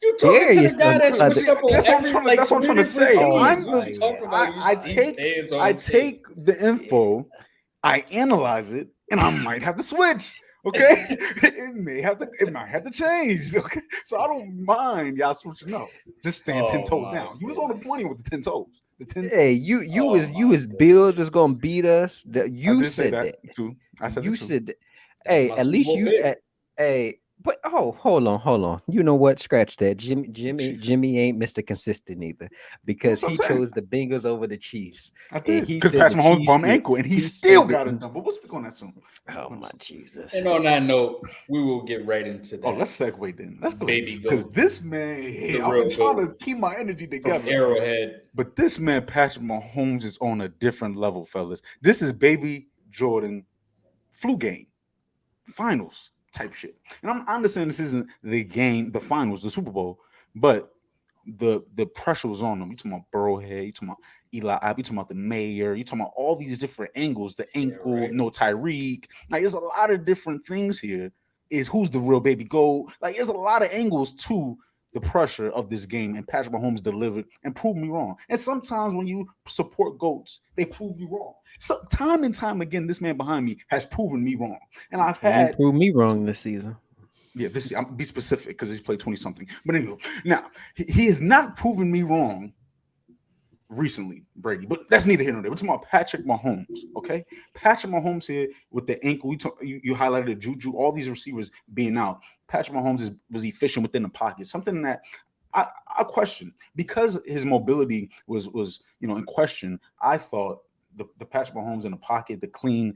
You talking There to is the guy some that other- switched up on That's what I'm every trying to- like that's what I'm three trying to different say. teams. I'm What you talking about? I take the info, I analyze it, and I might have to switch. Okay, it might have to change. Okay, so I don't mind y'all switching up. Just stand 10 Oh, toes my down. You was on the goodness. plenty with the 10 toes. The 10. Hey, you Oh, was my Bills goodness. was gonna beat us. I You did say said that. too. I said You it too. said that. That was Hey, my at Super least Bowl you. pick. Hey, but hold on. You know what? Scratch that. Jimmy ain't Mr. Consistent either because That's what he I'm saying. chose the Bengals over the Chiefs. I And did he because said Patrick the Mahomes Chiefs bum did- ankle, and he he still said got that- it done. But we'll speak on that soon. Oh my Jesus. And on that note, we will get right into that. Oh, let's segue then. Let's go Baby because goat. this man, hey, The I've real been trying goat. to keep my energy From together. Arrowhead. But this man, Patrick Mahomes, is on a different level, fellas. This is baby Jordan flu game, finals type shit. And I understand this isn't the game, the finals, the Super Bowl, but the pressure was on them. You talking about Burrowhead, you talking about Eli Apple, you talking about the mayor, you talking about all these different angles, the ankle, right. no Tyreek. Like there's a lot of different things here. Is who's the real baby goat? Like there's a lot of angles to the pressure of this game, and Patrick Mahomes delivered and proved me wrong. And sometimes when you support goats, they prove you wrong. So time and time again, this man behind me has proven me wrong. And I've You had proved me wrong this season. yeah, I'm be specific because he's played 20 something. But anyway, now he has not proven me wrong recently, Brady. But that's neither here nor there. We're talking about Patrick Mahomes, okay? Patrick Mahomes here with the ankle. You highlighted Juju, all these receivers being out. Patrick Mahomes was efficient within the pocket, something that I question because his mobility was in question. I thought the Patrick Mahomes in the pocket, the clean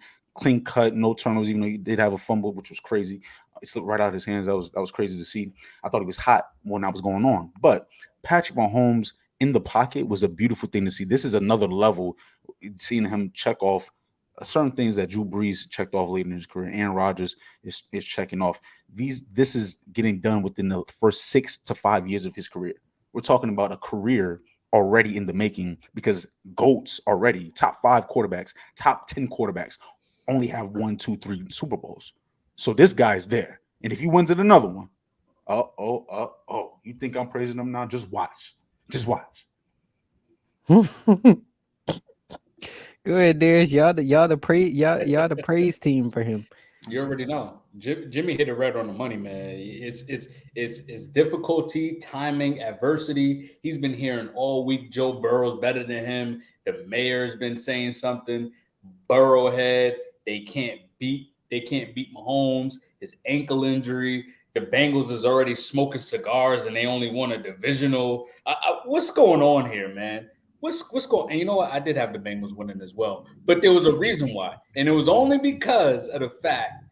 cut, no turnovers, even though he did have a fumble, which was crazy. It slipped right out of his hands. That was crazy to see. I thought he was hot when that was going on. But Patrick Mahomes in the pocket was a beautiful thing to see. This is another level, seeing him check off certain things that Drew Brees checked off late in his career. Aaron Rodgers is checking off. This is getting done within the first 6 to 5 years of his career. We're talking about a career already in the making because GOATs already, top 5 quarterbacks, top 10 quarterbacks, only have 1, 2, 3 Super Bowls. So this guy's there. And if he wins at another one, you think I'm praising him now? Just watch. Just watch. Go ahead, Darius. Y'all the praise team for him. You already know. Jimmy hit it right on the money, man. It's difficulty, timing, adversity. He's been hearing all week Joe Burrow's better than him. The mayor's been saying something. Burrowhead, they can't beat Mahomes. His ankle injury. The Bengals is already smoking cigars and they only won a divisional. What's going on here, man? What's going? And you know what? I did have the Bengals winning as well, but there was a reason why, and it was only because of the fact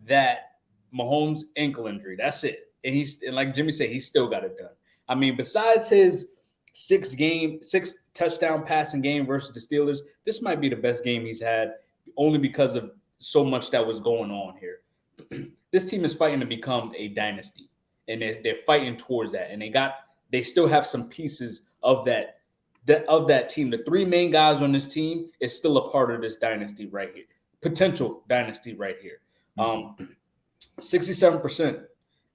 that Mahomes' ankle injury. That's it. And like Jimmy said, he still got it done. I mean, besides his 6 touchdown passing game versus the Steelers, this might be the best game he's had, only because of so much that was going on here. This team is fighting to become a dynasty, and they're fighting towards that. And they still have some pieces of that team. The 3 main guys on this team is still a part of this dynasty right here, potential dynasty right here. 67%,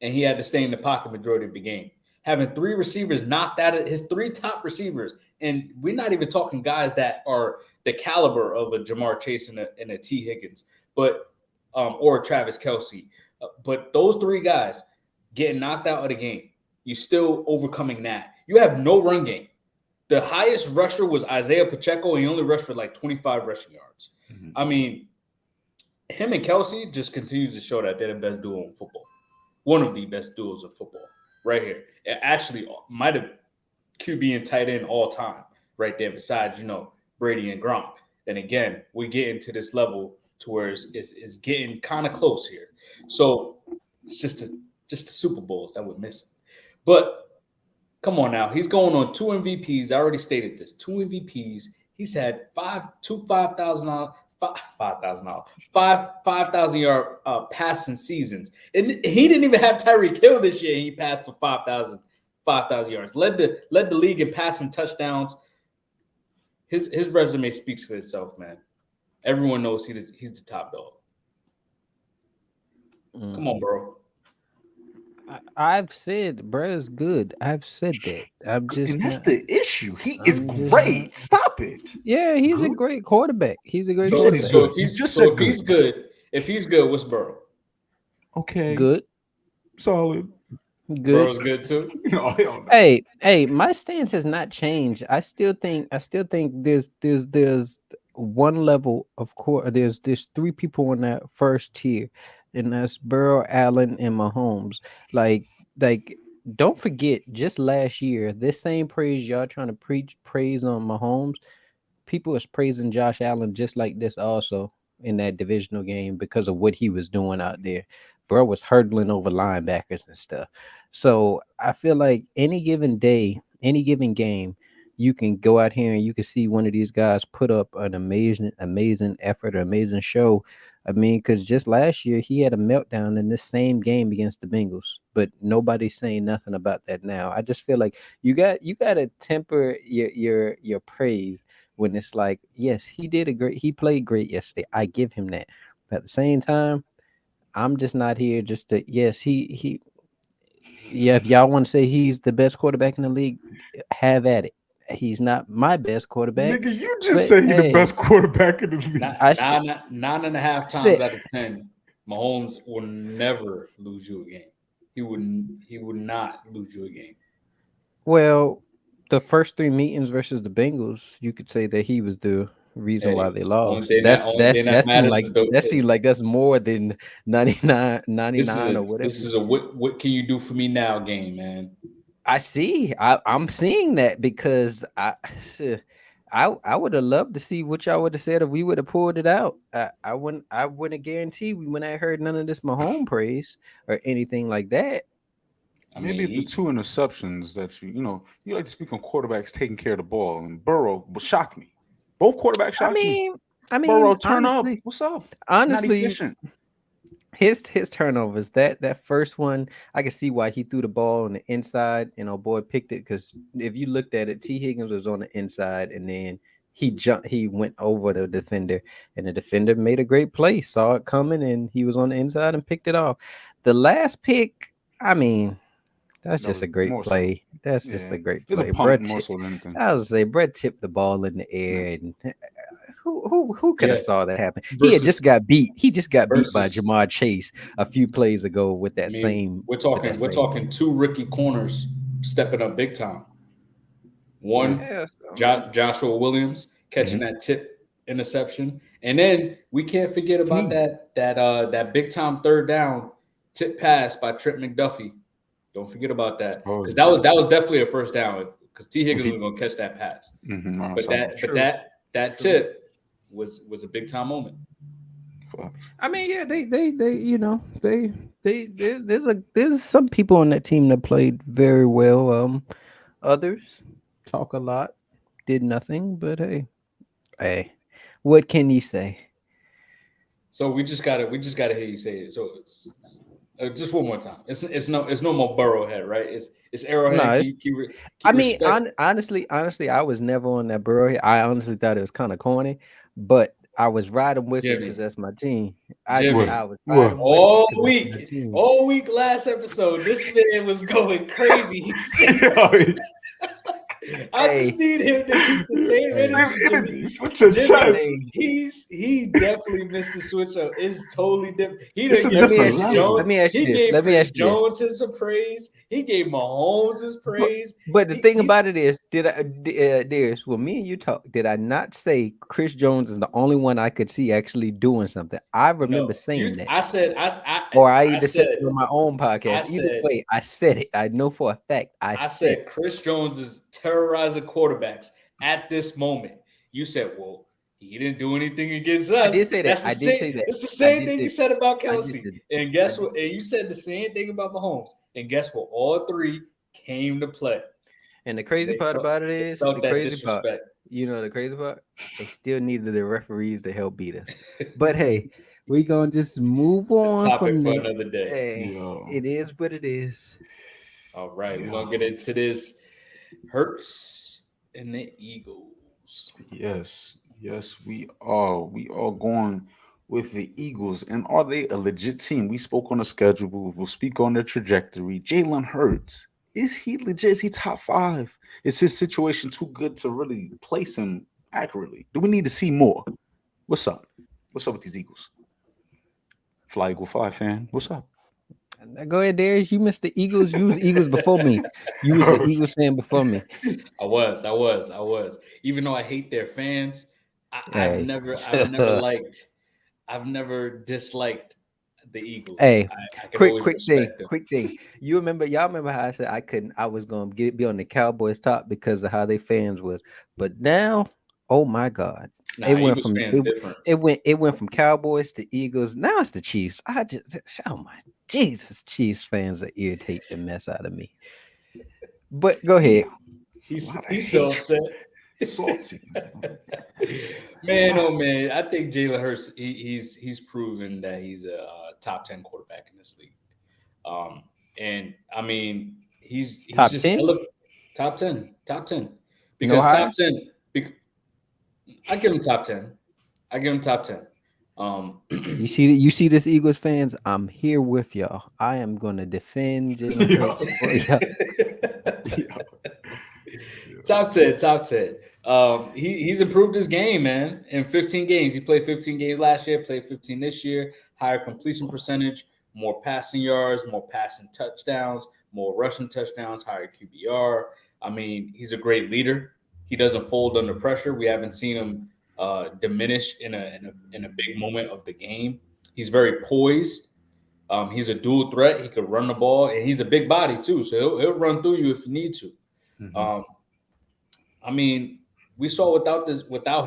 and he had to stay in the pocket majority of the game. Having 3 receivers knocked out of his 3 top receivers, and we're not even talking guys that are the caliber of a Jamar Chase and a T. Higgins, but or a Travis Kelce. But those 3 guys getting knocked out of the game, you still overcoming that. You have no run game. The highest rusher was Isaiah Pacheco, and he only rushed for like 25 rushing yards. Mm-hmm. I mean, him and Kelce just continues to show that they're the best duo in football. One of the best duos in football right here. It actually might have QB and tight end all time right there besides, Brady and Gronk. And again, we get into this level to where it's getting kind of close here. So it's just the Super Bowls that we're missing. But come on now. He's going on 2 MVPs. I already stated this. 2 MVPs. He's had 5,000 yard passing seasons. And he didn't even have Tyreek Hill this year. He passed for 5,000 yards. Led the league in passing touchdowns. His resume speaks for itself, man. Everyone knows he's the top dog. Come on, bro. I've said bro's good. I've said that. I'm just and that's the issue. He is great. Stop it. Yeah, he's a great quarterback. He's a great quarterback. So if he's good, what's Burrow? Okay. Good. Solid. Good. Burrow's good too. No. Hey, my stance has not changed. I still think there's one level of course. There's 3 people in that first tier, and that's Burrow, Allen, and Mahomes. Like don't forget, just last year, this same praise y'all trying to praise on Mahomes, people was praising Josh Allen just like this also in that divisional game because of what he was doing out there. Bro was hurdling over linebackers and stuff. So I feel like any given day, any given game, you can go out here and you can see one of these guys put up an amazing effort, an amazing show. I mean, because just last year he had a meltdown in this same game against the Bengals, but nobody's saying nothing about that now. I just feel like you got to temper your praise when it's like, yes, he played great yesterday. I give him that. But at the same time, I'm just not here just to, yes, he if y'all want to say he's the best quarterback in the league, have at it. He's not my best quarterback. Nigga, you just say he's the best quarterback in the league. 9.5 times out of 10, Mahomes will never lose you a game. He would not lose you a game. Well, The first three meetings versus the Bengals, you could say that he was the reason why Hey, they lost. That's only that's thing that that seemed matters like is the that seemed like that's more than 99, this is 99 a or whatever. what can you do for me now game, man. I see. I'm seeing that because I would have loved to see what y'all would have said if we would have pulled it out. I wouldn't guarantee we wouldn't have heard none of this Mahomes praise or anything like that. I Maybe mean, if the two interceptions that you like to speak on quarterbacks taking care of the ball, and Burrow shocked me. Both quarterbacks I shocked me. mean, I Burrow, mean, turn up. honestly, What's up? Not honestly, efficient. his turnovers, that first one, I can see why he threw the ball on the inside and our boy picked it, because if you looked at it, T Higgins was on the inside and then he went over the defender and the defender made a great play, saw it coming, and he was on the inside and picked it off. The last pick, I mean, that's That just was a great more so. play. That's just Yeah, a great it's a play. punt more so than anything. I was say Brett tipped the ball in the Yeah. air, and who could yeah, have saw that happen? He had just versus got beat. He just got beat by versus Jamar Chase a few plays ago with I that mean, same we're talking two rookie corners stepping up big time. Yeah. One, Yeah, so, Joshua Williams catching Hmm. that tip interception, and then we can't forget about See, that big time third down tip pass by Trent McDuffie. Don't forget about that oh because yeah. that was definitely a first down because T If Higgins was he, going to catch that pass. But sorry. true, that true. tip was a big time moment. I mean, yeah, they there's some people on that team that played very well. Others talk a lot, did nothing, but hey, what can you say? So we just gotta hear you say it. So just one more time. It's no more Burrowhead, right? It's No, Arrowhead. it's. I Keep mean, respect. honestly, I was never on that Burrow. I honestly thought it was kind of corny, but I was riding with it because Jimmy, that's my team. What? Jimmy. I was What? riding with it because that's my team. All week last episode, this man was going crazy. He said, I just Hey, need him to keep the same hey, Same energy, Jimmy. energy. Switch your Jimmy, chest. hey. he definitely missed the switch up. It's totally different. He It's didn't a give Let me different ask Chris you this. Jones. Let level. me ask you He this. gave Let me Chris ask you this. Jones his praise. He gave Mahomes his But praise. but the thing He's about it is, Darius, when me and you talk, did I not say Chris Jones is the only one I could see actually doing something? I remember no. You. saying that. I said. Or I I either said said. it on my own I podcast. Either said. way, I said it. I know for a fact I I said said it. Chris Jones is terrorizing quarterbacks at this moment. You said, well, he didn't do anything against I us. did say that. That's the I did same. say that. It's the I same did thing you say said about I did Kelsey. say that. And I guess did what? say And that. you said the same thing about Mahomes. And guess what? All three came to play. And the crazy They part felt, about it they is felt the that crazy part. disrespect. The crazy part? They still needed the referees to help beat us. But hey, we gonna just move It's a on topic from for that. another day. Hey, Yo, it is what it is. All right, we're yo, gonna get into this Hurts and the Eagles. yes, we are. We are going with the Eagles, and are they a legit team? We spoke on the schedule. We'll speak on their trajectory. Jalen Hurts, is he legit? Is he top five? Is his situation too good to really place him accurately? Do we need to see more? What's up? What's up with these Eagles? Fly Eagle 5 fan. What's up? Go ahead, Darius. You missed the Eagles. You was Eagles before me. You was the Eagles fan before me. I was. Even though I hate their fans, Hey, I've never disliked the Eagles. hey, I can always respect them. quick thing. Y'all remember how I said I couldn't, I was gonna be on the Cowboys top because of how they fans was, but now, oh my God, it Nah, went Eagles from fans different. it went from Cowboys to Eagles. Now it's the Chiefs. I just, oh my Jesus, Chiefs fans that irritate the mess out of me. But go Damn, ahead. it's a lot of He's so hatred. upset. Salty. Man, God. oh man, I think Jalen Hurts he's proven that he's a top 10 quarterback in this league. And I mean he's Top just 10? top 10 No because top higher? 10 I give him top 10. I give him top 10. You see this Eagles fans? I'm here with y'all. I am gonna defend Jalen Yo, Hurts for y'all. yo, Top 10, top 10. He's improved his game, man. In 15 games, he played 15 games last year, played 15 this year. Higher completion percentage, more passing yards, more passing touchdowns, more rushing touchdowns, higher QBR. I mean, he's a great leader. He doesn't fold under pressure. We haven't seen him diminish in a big moment of the game. He's very poised. He's a dual threat. He could run the ball, and he's a big body too, so he'll run through you if you need to. Mhm. Um, I mean, we saw without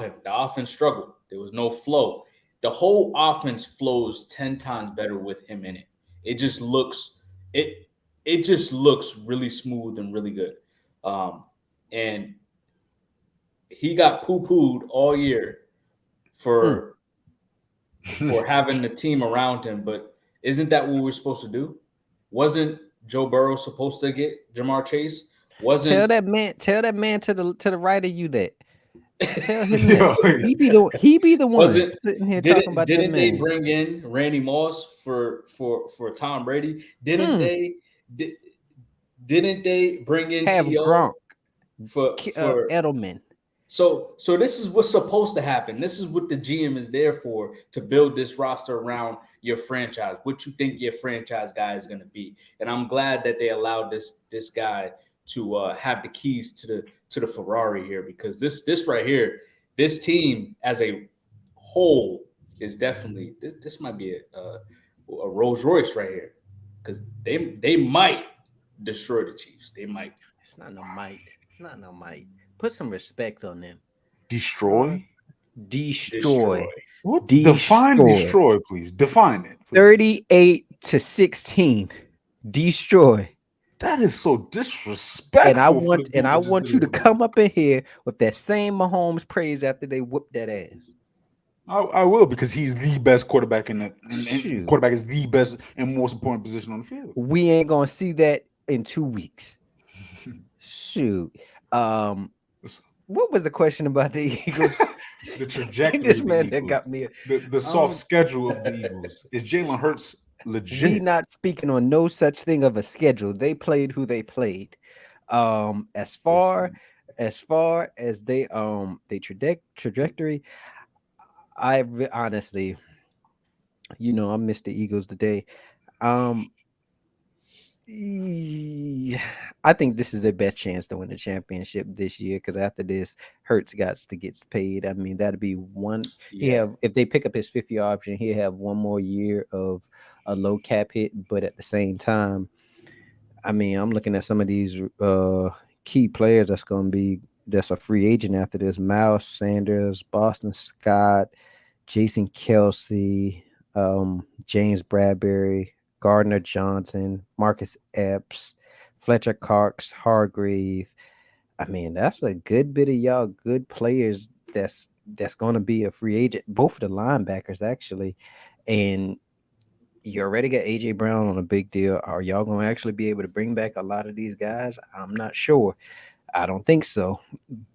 him, the offense struggled. There was no flow. The whole offense flows 10 times better with him in it. It just looks it it just looks really smooth and really good. Um, and he got poo pooed all year Mm. for having the team around him, but isn't that what we're supposed to do? Wasn't Joe Burrow supposed to get Jamar Chase? Wasn't Tell that man to the right of you that. Tell him that Yo, he be the one wasn't sitting here talking didn't about that didn't they man. bring in Randy Moss for Tom Brady? Didn't Mm. they did, didn't they bring in Have T.O. Gronk, for Edelman. so this is what's supposed to happen. This is what the GM is there for, to build this roster around your franchise, what you think your franchise guy is going to be. And I'm glad that they allowed this guy to have the keys to the Ferrari here, because this right here, this team as a whole is definitely this might be a Rolls Royce right here, because they might destroy the Chiefs. They might. It's not no might. It's not no might. Put some respect on them. Uh, destroy. Destroy. destroy. What? Define Destroy. destroy, please. Define it, please. 38-16. Destroy. That is so And I disrespectful for the want and dude I that just want did you it to with me. come up in here with that same Mahomes praise after they whoop that ass. I will, because he's the best quarterback and Shoot. quarterback is the best and most important position on the field. We ain't gonna see that in 2 weeks. Shoot. Um, what was the question about the Eagles? The trajectory This of the man that Eagles, got me. the soft Um, schedule of the Eagles. Is Jalen Hurts we legit? not speaking on no such thing of a schedule. They played who they played. As far Listen, as they trajectory, honestly, I missed the Eagles today. Um, I think this is their best chance to win the championship this year, because after this, Hurts got to get paid. I mean, that'd be one. He Yeah. have If they pick up his 50 option, he'll have one more year of a low cap hit. But at the same time, I mean, I'm looking at some of these key players that's a free agent after this: Miles Sanders, Boston Scott, Jason Kelsey, James Bradbury, Gardner Johnson, Marcus Epps, Fletcher Cox, Hargrave. I mean, that's a good bit of y'all good players that's going to be a free agent. Both of the linebackers actually, and you already got AJ Brown on a big deal. Are y'all going to actually be able to bring back a lot of these guys? I'm not sure. I don't think so.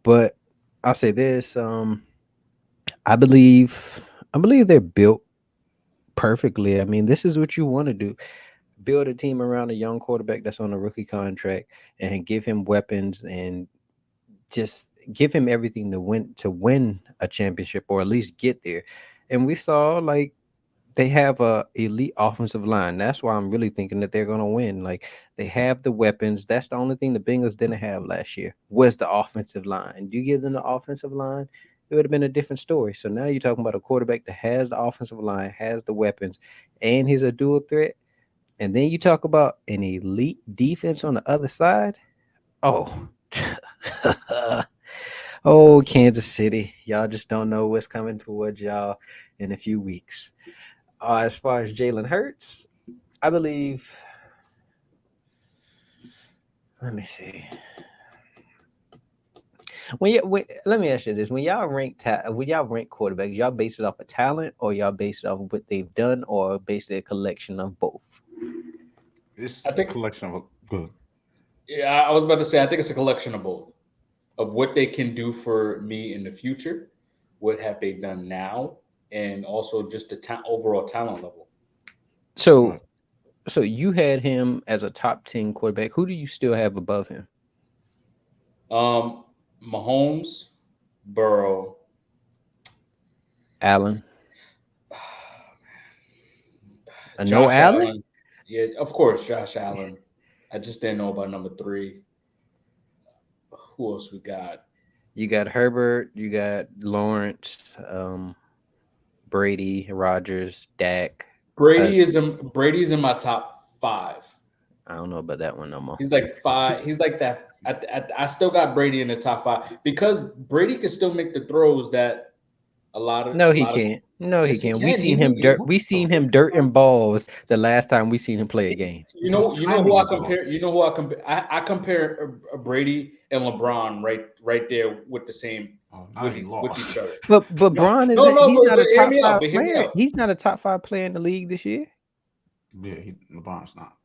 But I'll say this: I believe they're built perfectly. I mean, this is what you want to do: build a team around a young quarterback that's on a rookie contract, and give him weapons, and just give him everything to win a championship, or at least get there. And we saw, like, they have a elite offensive line. That's why I'm really thinking that they're gonna win. Like, they have the weapons. That's the only thing the Bengals didn't have last year, was the offensive line. Do you give them the offensive line, it would have been a different story. So now you're talking about a quarterback that has the offensive line, has the weapons, and he's a dual threat. And then you talk about an elite defense on the other side. Oh, oh, Kansas City, y'all just don't know what's coming towards y'all in a few weeks. As far as Jalen Hurts, I believe. Let me see. Let me ask you this: when y'all rank quarterbacks, y'all base it off of talent, or y'all base it off of what they've done, or base it a collection of both? it's I a think, collection of good. yeah, I was about to say, I think it's a collection of both, of what they can do for me in the future, what have they done now, and also just the overall talent level. So, you had him as a top 10 quarterback. Who do you still have above him? Um, Mahomes, Burrow, Allen. No Josh Allen. Allen. Yeah, of course, Josh Allen. I just didn't know about number three. Who else we got? You got Herbert, you got Lawrence, Brady, Rogers, Dak, Cousins. Brady's in my top five. I don't know about that one no more. He's like five. He's like that. I still got Brady in the top five because Brady can still make the throws that No, a he lot of. can't. No, he Yes, he can't. We can. seen him dirt. We seen him dirt and balls the last time we seen him play a game. His You know who timing I is off. compare. You know who I compare. I compare Brady and LeBron right there with the same Oh, now he with each lost. other. But No, Braun no, isn't. no. He's not But a hear top me out. five But hear me player. out. He's not a top five player in the league this year. Yeah, LeBron's not.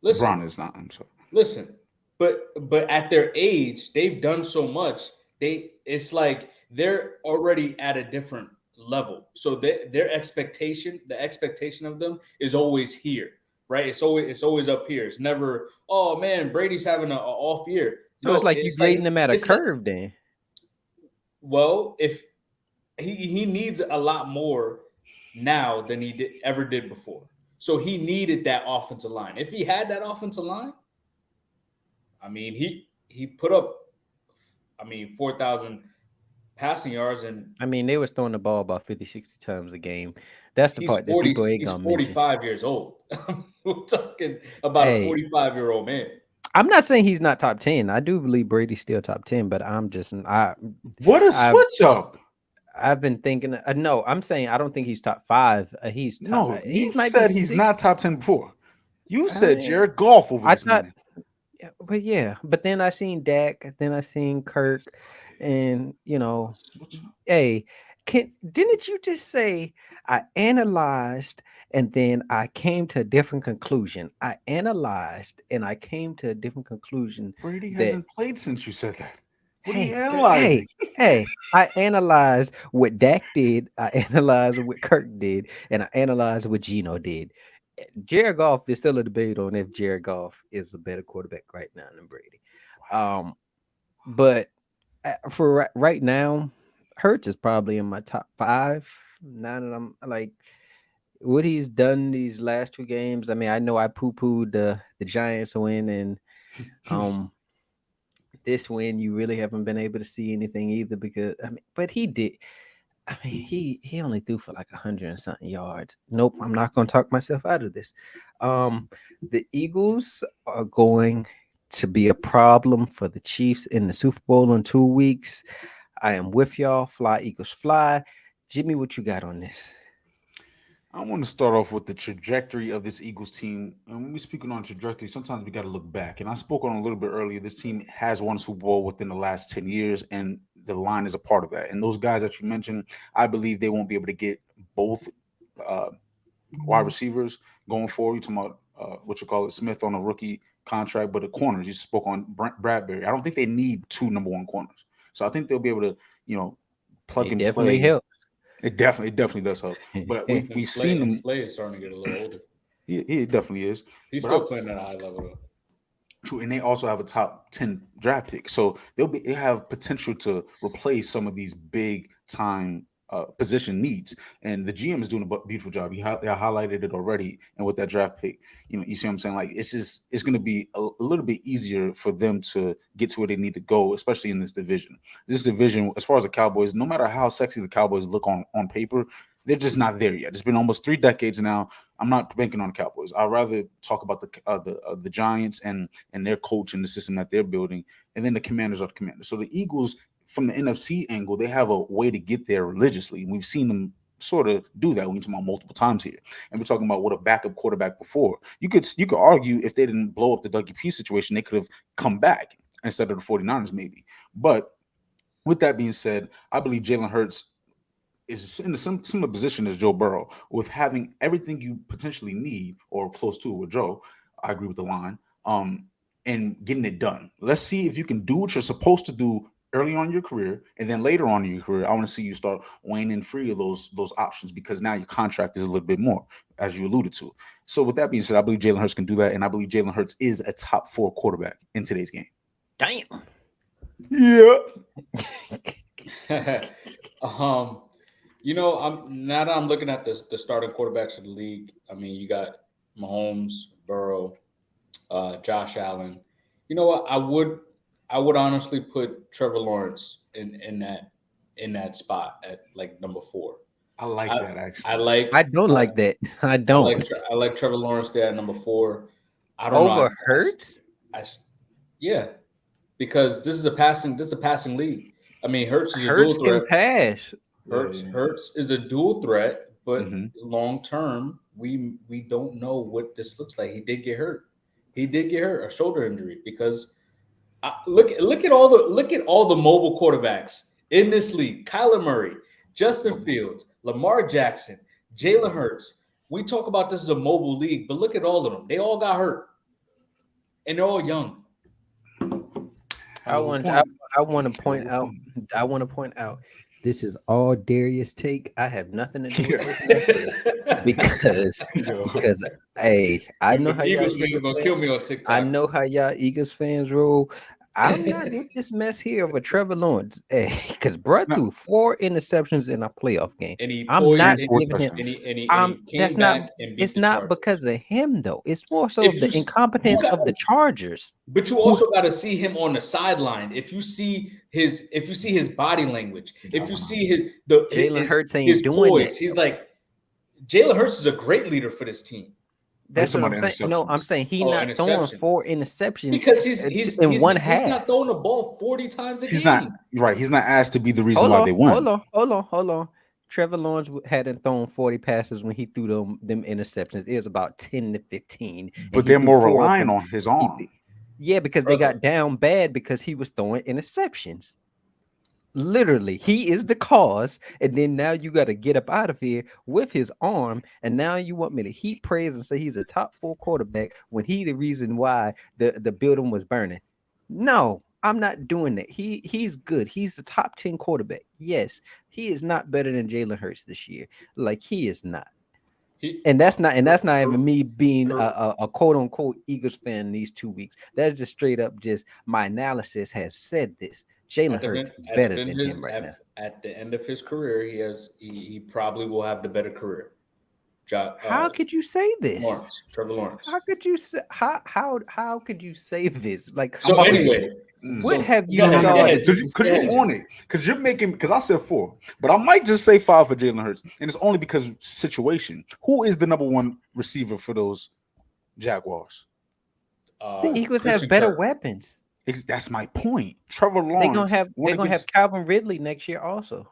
Listen, LeBron is not. I'm sorry. listen. But at their age, they've done so much. It's like they're already at a different level. So their expectation, the expectation of them is always here, right? It's always up here. It's never, oh man, Brady's having a off year. So it's No, like you it's grading like them at a it's like curve. Then well, if he needs a lot more now than ever did before. So he needed that offensive line. If he had that offensive line, I mean, he put up, I mean, 4,000 passing yards, and I mean they was throwing the ball about 50, 60 times a game. That's the part that people ain't he's gonna mention. 45 years old. We're talking about a Hey, 45-year-old man. I'm not saying he's not top 10. I do believe Brady's still top 10, but What a I've switch up! I've been thinking. No, I'm saying I don't think he's top five. He's top. No, He you've might be said he's not six. top 10 before. You said I, Jared Goff over I this thought, man. yeah, but yeah. But then I seen Dak. Then I seen Kirk, and Switch up. hey, didn't you just say I analyzed and then I came to a different conclusion? I analyzed and I came to a different conclusion Brady that hasn't played since you said that. What are you hey, analyzing? I analyzed what Dak did, I analyzed what Kirk did, and I analyzed what Gino did. Jared Goff, there's still a debate on if Jared Goff is a better quarterback right now than Brady. Um, but for right now, Hurts is probably in my top five. Now that I'm like what he's done these last two games. I mean, I know I poo pooed the Giants win, and um this win you really haven't been able to see anything either because I mean, but he did. I mean, he only threw for like 100 and something yards. Nope, I'm not going to talk myself out of this. The Eagles are going to be a problem for the Chiefs in the Super Bowl in 2 weeks. I am with y'all. Fly Eagles fly. Jimmy, what you got on this? I want to start off with the trajectory of this Eagles team. And when we're speaking on trajectory, sometimes we got to look back. And I spoke on a little bit earlier. This team has won a Super Bowl within the last 10 years, and the line is a part of that. And those guys that you mentioned, I believe they won't be able to get both uh, wide receivers going forward. You talking about what you call it, Smith on a rookie contract, but the corners you spoke on Bradbury. I don't think they need two number one corners, so I think they'll be able to, you know, plug It and definitely play. helps. It definitely does help. But we've seen And them. Slay is starting to get a little older. He definitely is. He's But I, still playing at a high level though. true, and they also have a top 10 draft pick, so they have potential to replace some of these big time position needs. And the GM is doing a beautiful job. They highlighted it already, and with that draft pick, you see what I'm saying. Like it's going to be a little bit easier for them to get to where they need to go, especially in this division. This division, as far as the Cowboys, no matter how sexy the Cowboys look on paper, they're just not there yet. It's been almost 3 decades now. I'm not banking on the Cowboys. I'd rather talk about the Giants and their coach and the system that they're building, and then the Commanders are the Commanders. So the Eagles, from the NFC angle, they have a way to get there religiously, and we've seen them sort of do that. We talk about multiple times here, and we're talking about what a backup quarterback before. You could argue if they didn't blow up the Dougie P situation, they could have come back instead of the 49ers maybe. But with that being said, I believe Jalen Hurts is in a similar position as Joe Burrow with having everything you potentially need or close to it with Joe. I agree with the line. And getting it done. Let's see if you can do what you're supposed to do early on in your career, and then later on in your career, I want to see you start waning free of those options because now your contract is a little bit more, as you alluded to. So with that being said, I believe Jalen Hurts can do that, and I believe Jalen Hurts is a top 4 quarterback in today's game. Damn. Yeah. um, I'm now that I'm looking at the starting quarterbacks of the league. I mean, you got Mahomes, Burrow, Josh Allen. You know what? I would honestly put Trevor Lawrence in that spot at like number 4. I like I that I actually. like I don't I, like that. I don't. I like Trevor Lawrence there at number 4. I don't know. Over Hurts? I yeah, because this is a passing league. I mean, Hurts is a Hurts dual can threat. pass. Yeah, yeah. Hurts is a dual threat, but Hmm. long term, we don't know what this looks like. He did get hurt. He did get hurt, a shoulder injury. Because look at all the mobile quarterbacks in this league: Kyler Murray, Justin Fields, Lamar Jackson, Jalen Hurts. We talk about this as a mobile league, but look at all of them. They all got hurt, and they're all young. I Hell of a want to, I, point. I want to Hell of point a out. point. I want to point out. This is all Darius take. I have nothing to do with Yeah. this mess here because Yo. because hey, I know Them how y'all Eagles fans Eagles gonna fans. kill me on I TikTok. know how y'all Eagles fans roll. I'm not with this mess here of a Trevor Lawrence. Hey, because bro Now, threw 4 interceptions in a playoff game. And he I'm and not poisoned four giving him. touchdowns. and he That's came not. back and beat It's the not Chargers. because of him though. It's more so of If you the s- you incompetence got of the Chargers. But you Who also got to see him on the sideline. If you see his body language, if you see Jalen Hurts his ain't doing that poise, he's though. like Jalen Hurts is a great leader for this team. I'm That's talking what about I'm the saying. No, I'm interceptions. saying he Oh, not throwing interceptions. 4 interceptions Because in one he's not half. throwing the ball 40 times a He's not game. right. He's not asked to be the reason Hold why on, they hold won. on, hold on, hold on. Trevor Lawrence hadn't thrown 40 passes when he threw them interceptions. It was about 10 to 15, and But he they're threw more 4 of relying them. on his He, arm. yeah, because they Brother, got down bad because he was throwing interceptions. Literally, he is the cause, and then now you got to get up out of here with his arm, and now you want me to heap praise and say he's a top 4 quarterback when he the reason why the building was burning. No, I'm not doing that. He's good. He's the top 10 quarterback. Yes, he is not better than Jalen Hurts this year. Like he is not. he And that's not cor- even me being cor- a quote unquote Eagles fan these 2 weeks. That's just straight up just my analysis has said this. Jalen Hurts is better than him right now. at the end of his career, he probably will have the better career. How could you say this? Trevor Lawrence. How could you say how could you say this? Like I'm So about to. what anyway, what so have you No, no, no, go saw no. ahead, that Because you you, Jimmy. on it. Because you're making. Because I said 4, but I might just say 5 for Jalen Hurts, and it's only because situation. Who is the number 1 receiver for those Jaguars? the Who? Eagles have Christian better Kirk. weapons. That's my point. Trevor They're gonna Lawrence have went they're gonna have against Calvin Ridley next year also.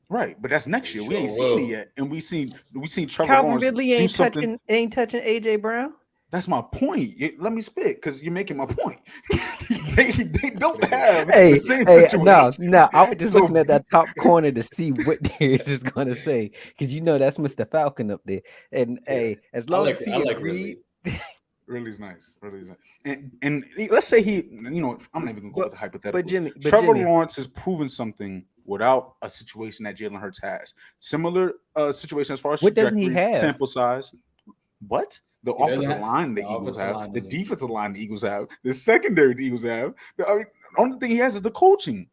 right, but that's next He year. We sure ain't seen it will. yet, and we seen Trevor Calvin Lawrence Ridley do ain't something. touching AJ Brown. That's my point. Let me spit because you're making my point. they don't have the Hey, same hey, situation. no, I was just So looking at that top corner to see what Darius is gonna say, because that's Mr. Falcon up there. And Yeah, hey, as long as I he like agreed, Ridley. Really's nice. Really's nice. And let's say I'm not even gonna go but with the but hypotheticals. Jimmy, but Trevor Jimmy, Lawrence has proven something without a situation that Jalen Hurts has. Similar situation as far as what doesn't he trajectory, have? sample size. What? The He doesn't offensive have line the the Eagles offensive have, line the doesn't. defensive line the Eagles have, the secondary the Eagles have. I mean, the only thing he has is the coaching.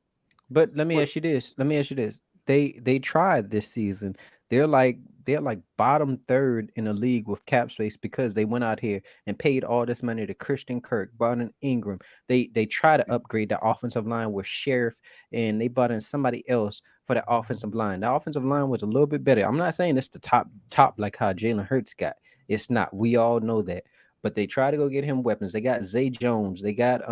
But let me But ask you this. Let me ask you this. They tried this season. They're like bottom third in the league with cap space because they went out here and paid all this money to Christian Kirk, brought in Ingram. They try to upgrade the offensive line with Sheriff, and they brought in somebody else for the offensive line. The offensive line was a little bit better. I'm not saying it's the top like how Jalen Hurts got. It's not. We all know that. But they try to go get him weapons. They got Zay Jones. They got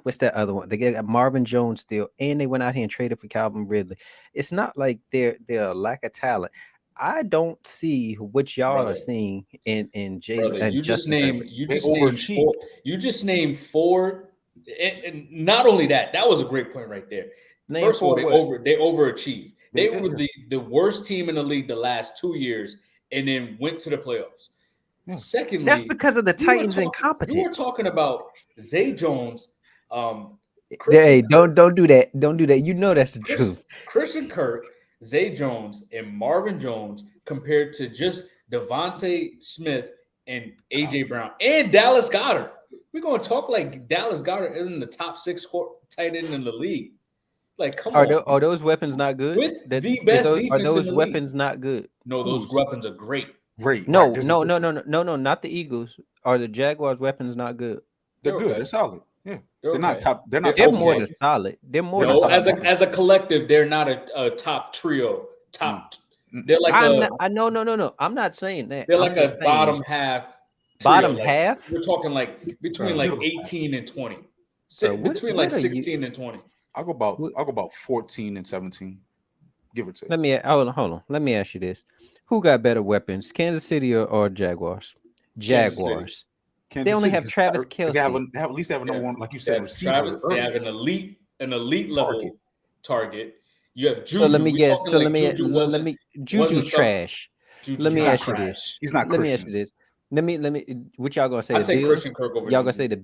what's that other one? They got Marvin Jones still, and they went out here and traded for Calvin Ridley. It's not like they're a lack of talent. I don't see what y'all are Brother, seeing in Jalen brother, and Justin Herbert. they overachieved. you just named four, and not only that, that was a great point right there. Name First of all, for what? they overachieved. They They were did. the worst team in the league the last 2 years, and then went to the playoffs. Yeah. That's Secondly, because of the Titans' you were incompetence. talking about Zay Jones, Christian Hey, Kirk, don't do that. Don't do that. You know that's the Chris, truth. Christian Kirk, Zay Jones, and Marvin Jones compared to just Devontae Smith and AJ Brown and Dallas Goddard. We're going to talk like Dallas Goddard is in the top 6 tight end in the league. Like, come on. Are those weapons not good? With the best Are defense in those the league. weapons not good? No, those Who's weapons are great. great? Right. No, There's a no, no, difference. no, no, no, no, not the Eagles. Are the Jaguars' weapons not good? They're They're good. okay. They're solid. Yeah, They're they're not okay. top. They're not They're top okay. more 10. than solid. They're more They're than not No, top solid. 10. as a collective, they're not a top trio. No. Top. They're like I'm a not. I no. I'm not saying that. they're I'm like just a saying bottom half trio. bottom Like half, we're talking like between bro. like Middle. 18 and 20. Bro, Between like what are you? 16 and 20. What, I'll go about 14 and 17, give or take. let me hold on. Let me ask you this: who got better weapons, Kansas City or Jaguars? Kansas City. Jaguars. They Kansas only City have Travis because they have, Kelsey. at least they have a number Yeah. one, like you They said, have Travis. receiver They have early. an elite Target. level target. You have So let Juju. me We guess. talking So like Juju let me. Juju's wasn't some trash. Let Juju's He's me not not ask you Christian. this. trash. He's not Let me ask you Christian. this. Let me. What y'all gonna say? I The take Bills. Christian Kirk over Y'all gonna say Juju.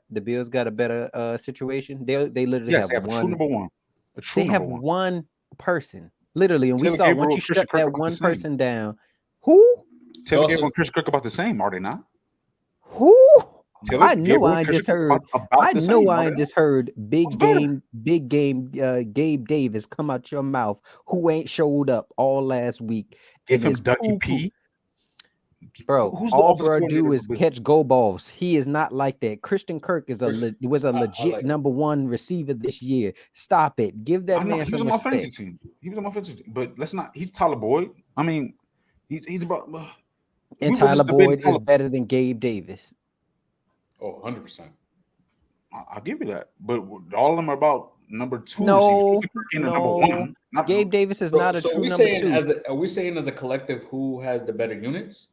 the Bills got a better situation. They literally Yes, have they have a true one. number one. A true They have number one. one person literally, and we Taylor saw once Gabriel, you Christian shut Kirk that about the one same. person down. Who? Taylor Also, Gabriel and Christian Kirk about the same, are they not? Who? Taylor I know Gabriel I and ain't Christian just Kirk heard. about I the know same, I are they ain't not? just heard Who's better? big game, Gabe Davis come out your mouth, who ain't showed up all last week Give and him is Ducky poo poo. P. Bro, Who's the all offensive bro do coordinator is with catch go balls. He is not like that. Christian Kirk is Christian, was a I legit like it. number one receiver this year. Stop it. Give that I know man he was some on my offensive respect. team. He was on my offensive team, but let's not. He's Tyler Boyd. I mean, he's about. And We were Tyler just debating Boyd is Tyler. better than Gabe Davis. Oh, 100%. I'll give you that, but all of them are about number two receivers. No, Christian Kirk ain't a number no. one. Not Gabe Davis is So, not a so true number two. are we saying as a collective who has the better units?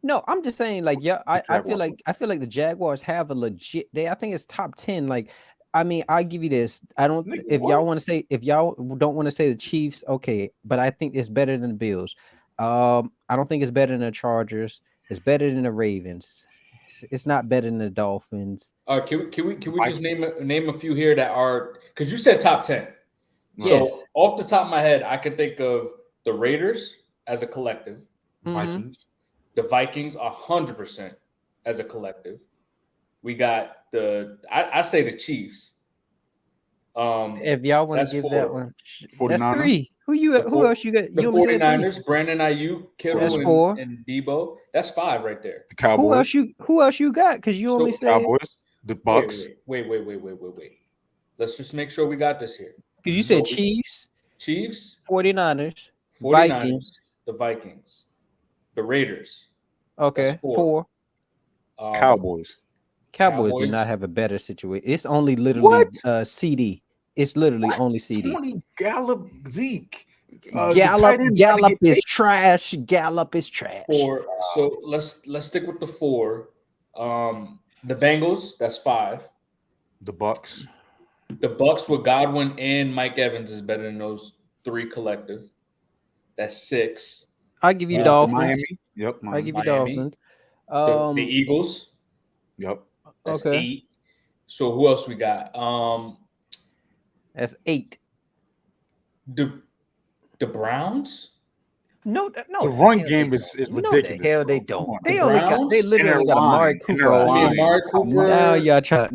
No, I'm just saying, like, yeah, the Jaguars. I feel like the Jaguars have a legit I think it's top 10. Like, I mean, I'll give you this. I don't Nigga, if what? y'all want to say if y'all don't want to say the Chiefs, okay, but I think it's better than the Bills. I don't think it's better than the Chargers. It's better than the Ravens. It's not better than the Dolphins. Can we just name a few here that are because you said top 10. Yes. So off the top of my head, I can think of the Raiders as a collective, Vikings. the Vikings 100% as a collective. We got I say the Chiefs. If y'all want to That's give that 4. one, 49ers. that's 3. Who else you got? The You only said 3. 49ers, Brandon Ayuk, Kittle, That's Four. 4. and Debo. That's 5 right there. The Cowboys. Who else you got? Because you only So said Cowboys. The Bucks. wait. Let's just make sure we got this here. because you So said Chiefs, Chiefs, 49ers, 49ers, Vikings. the Vikings, the Raiders. That's Okay, 4. 4. Cowboys. Cowboys do not Cowboys. have a better situation. It's only literally What? CD. It's literally What? only CD. 20 Gallup Zeke. The tight ends about to Gallup get is taken. trash. Gallup is trash. 4. So let's stick with the 4. The Bengals, that's 5. The Bucks. The Bucks with Godwin and Mike Evans is better than those 3 collective. That's 6. I'll give you The Dolphins. Miami. Yep. I'll give you Miami. Dolphins. The Eagles, Yep. that's Okay. 8. So who else we got? That's 8. The Browns, No, The the run hell game they is don't. ridiculous. No, the hell bro. they Come don't. on. They the only got. Browns, They In their literally got Amari line. In Cooper their out I mean there. line. Amari Come on. Now Cooper, y'all trying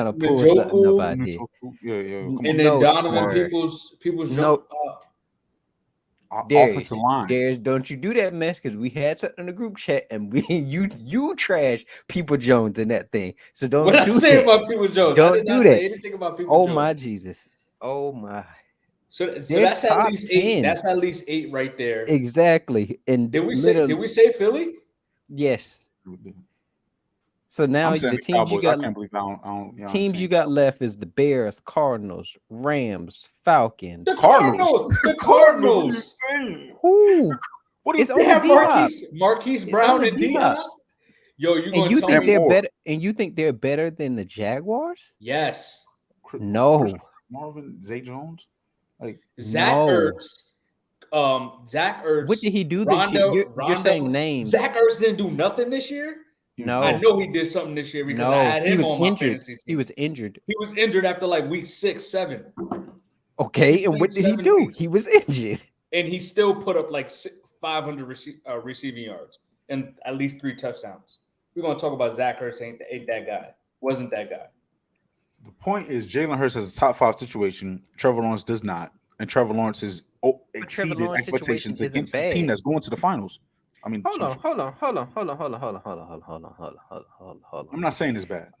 to pull something up out here. Yeah. Come and on. then No, Donovan sir. people's No, jump. Offensive line. Darius, don't you do that mess because we had something in the group chat and we you trash People Jones in that thing. So What don't did I do say that. about People Jones? I Don't did do not that. say anything about People Oh Jones. my Jesus. Oh my. So They're that's at top least 10. 8. That's at least 8 right there. Exactly. And Did literally, we say Philly? yes. So now I'm saying the the teams you Cowboys. I got can't believe I don't teams you got left is the Bears, Cardinals, Rams, Falcons. The Cardinals. Cardinals. The What are you Cardinals. saying? Who? What do you It's They only have D-Hop. Marquise It's Brown only and D-Hop. D-Hop. Yo, you And gonna you tell think me? they're more? better? And you think they're better than the Jaguars? Yes. No. Marvin, Zay Jones, like Zach No. Ertz. Zach Ertz. What did he do this year? You're saying names. Zach Ertz didn't do nothing this year. No. I know he did something this year because I No. had He him was on my injured. fantasy team. He was injured. He was injured after like week 6, 7. Okay. He And what played did he 7 do? weeks. He was injured. And he still put up like 500 receiving yards and at least 3 touchdowns. We're gonna talk about Zach Ertz. Ain't that guy? Wasn't that guy? the point is Jalen Hurts has a top 5 situation. Trevor Lawrence does not, and Trevor Lawrence has exceeded Lawrence's situation expectations isn't against the team bad. that's going to the finals. I mean, Hold on. I'm not saying it's bad.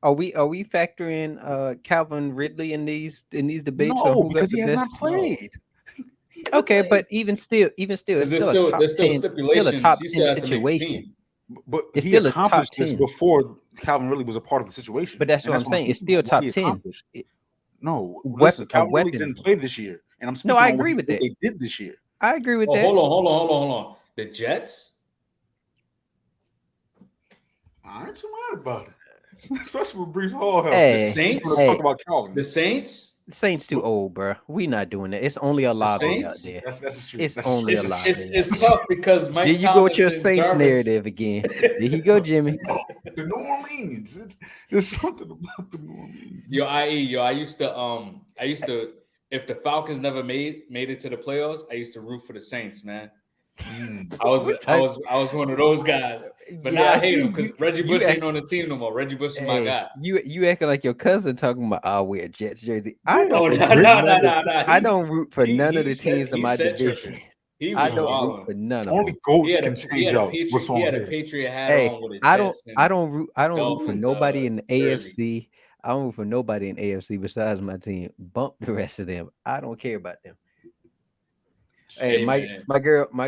Are we factoring Calvin Ridley in these debates on No, who got because the he has not best? No, played. He hasn't Okay, played. but even still, because it's still a top there's still 10, still a stipulations. top He 10 still has to make the situation. team. But It's he still a top accomplished this 10. before Calvin really was a part of the situation, But that's and what that's I'm what I'm saying. It's speaking still about. What top he 10. accomplished. No, listen, Weapon a Calvin really weapon. didn't play this year, and I'm No, speaking I on agree with what that. they did this year. I agree with Oh, that. hold on. The Jets. I ain't too mad about it, especially with Brees Hall The healthy. Hey, If we're gonna talk Saints. hey, about The Calvin. Saints. Saints too But old, bro. We not doing that. It's only a The lobby out Saints. there. that's the street. It's That's the only street. a That's the lobby out It's street. there. tough because Mike Did you go with Thomas your and Saints Jarvis. narrative again? There you go, Jimmy. The New Orleans. There's something about the New Yo, Orleans. IE, yo, I used to, if the Falcons never made it to the playoffs, I used to root for the Saints, man. Mm. What type? I was one of those guys, but now Yeah, I I hate see him because you. Reggie You Bush act. ain't on the team no more. Reggie Bush is my Hey, guy. you acting like your cousin talking about I'll wear a Jets jersey. I Yeah, Oh don't no, root for Reggie. none of. I He don't root for none of he the said teams in he my said division. tripping. He I was don't root wilding. for none of Only them. goats can change out what's He on had a here. Patriot hat Hey, on with a I don't Jets I and don't root I don't root for Dolphins nobody in the jersey. AFC. I don't root for nobody in AFC besides my team. Bump the rest of them. I don't care about them. Hey, Hey my man, my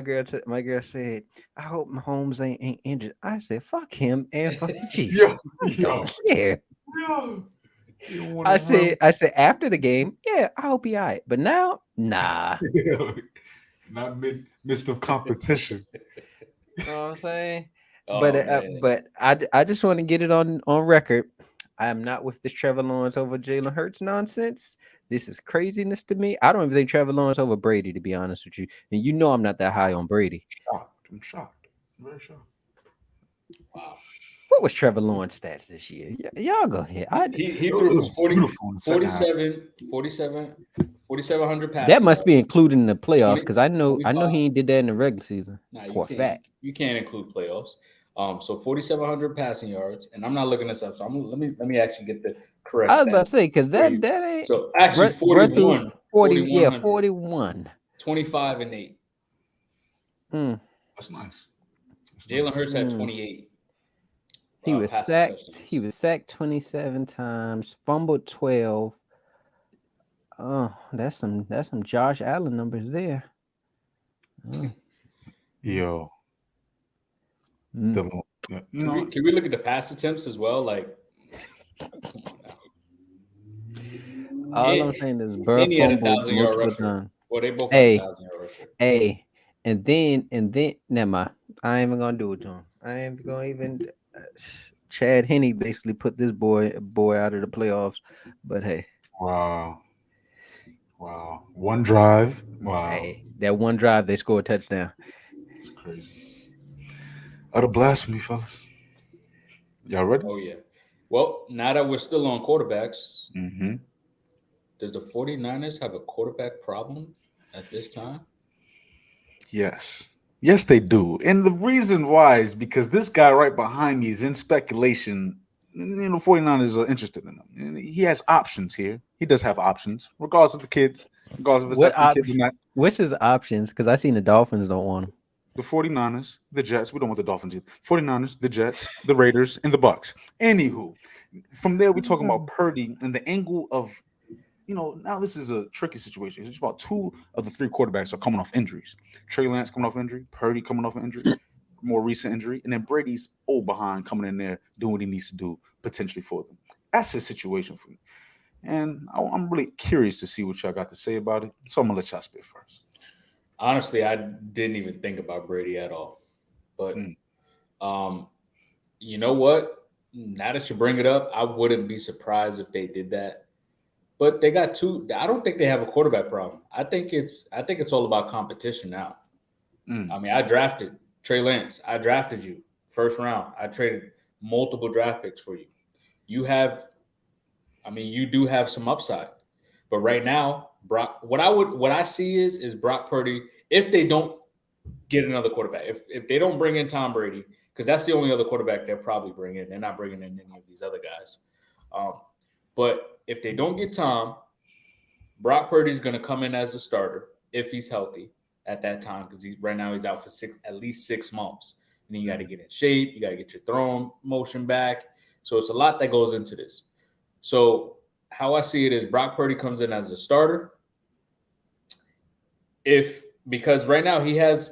girl said, "I hope Mahomes ain't injured." I said, "Fuck him and fuck the Chiefs. Yo, I don't yo, care." yo. You don't want I to said, I said after the game, yeah, I hope he all right. But now, nah. run. Not midst of competition. You know what I'm saying? But oh man, I just want to get it on record. I am not with this Trevor Lawrence over Jalen Hurts nonsense. This is craziness to me. I don't even think Trevor Lawrence over Brady, to be honest with you. And you know I'm not that high on Brady. Shocked. I'm shocked. Very shocked. wow. What was Trevor Lawrence stats this year? Y'all go ahead. He It threw for was beautiful in the second half. 4,700 That passing must be yards, included in the playoffs 20 because I know 25. he ain't did that in the regular season Nah, for a fact. you can't include playoffs. So 4,700 passing yards, and I'm not looking this up. So let me actually get the I correct was about to stats say because for that you. that ain't So actually run through 40, yeah, 4,100, 41. 25 and 8. Mm, That's nice. That's Jalen nice. Hurts had mm. 28 He was passing sacked. He touchdowns. was sacked 27 times, fumbled 12. Oh, that's some Josh Allen numbers there. Oh, mm, Yo, mm. the you know Can we look at the pass attempts as well? Like, come on now. All And, I'm saying is Burr and he had a fumbled 1,000 yard multiple rusher. times. Well, they both had a Hey, 1,000 yard rusher. hey, and then never mind. I ain't even gonna do it to him. I ain't even gonna even. Chad Henney basically put this boy out of the playoffs. But hey, wow, wow. One drive. Wow. that one drive they scored a touchdown. It's crazy. Utter blasphemy, fellas. Y'all ready? Oh yeah. Well, now that we're still on quarterbacks, Mm-hmm. does the 49ers have a quarterback problem at this time? Yes. Yes, they do. And the reason why is because this guy right behind me is in speculation. 49ers are interested in him. And he has options here. He does have options, regardless of the kids, regardless of his What effing op? kids or not. What's his options? Because I seen the Dolphins don't want him. The 49ers, the Jets. We don't want the Dolphins either. 49ers, the Jets, the Raiders, and the Bucks. Anywho, from there, we're talking about Purdy and the angle of, now this is a tricky situation. It's about two of the three quarterbacks are coming off injuries. Trey Lance coming off injury, Purdy coming off injury, more recent injury, and then Brady's old behind coming in there doing what he needs to do potentially for them. That's the situation for me. And I'm really curious to see what y'all got to say about it. So I'm gonna let y'all spit first. Honestly, I didn't even think about Brady at all. But Mm, um, you know what? Now that you bring it up, I wouldn't be surprised if they did that. But they got two. I don't think they have a quarterback problem. I think it's all about competition now. mm, I mean, I drafted Trey Lance. I drafted you first round. I traded multiple draft picks for you. You have, I mean, you do have some upside. But right now, Brock, what I see is Brock Purdy. If they don't get another quarterback, if they don't bring in Tom Brady, because that's the only other quarterback they'll probably bring in. They're not bringing in any of these other guys. Um, but if they don't get Tom, Brock Purdy's going to come in as a starter if he's healthy at that time because right now he's out for at least 6 months. And then you got to mm. get in shape. You got to get your throwing motion back. So it's a lot that goes into this. So how I see it is Brock Purdy comes in as a starter. If because right now he has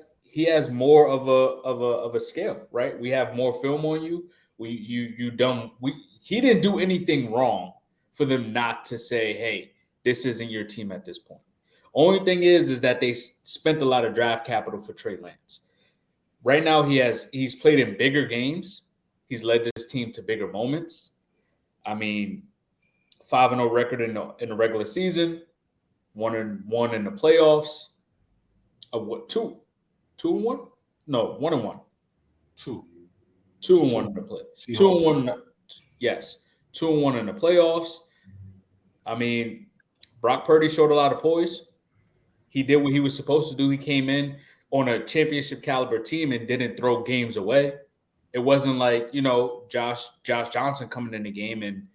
more of a scale, right? We have more film on you. You don't we he didn't do anything wrong for them not to say, hey, this isn't your team at this point. Only thing is that they spent a lot of draft capital for Trey Lance. Right now he's played in bigger games. He's led this team to bigger moments. I mean, 5-0 record in the regular season, 1-1 in the playoffs. What 2-1? No, 1-1. Two. 2-1 in the play. Seahawks. 2-1. Yes, 2-1 in the playoffs. I mean, Brock Purdy showed a lot of poise. He did what he was supposed to do. He came in on a championship caliber team and didn't throw games away. It wasn't like, Josh Johnson coming in the game and,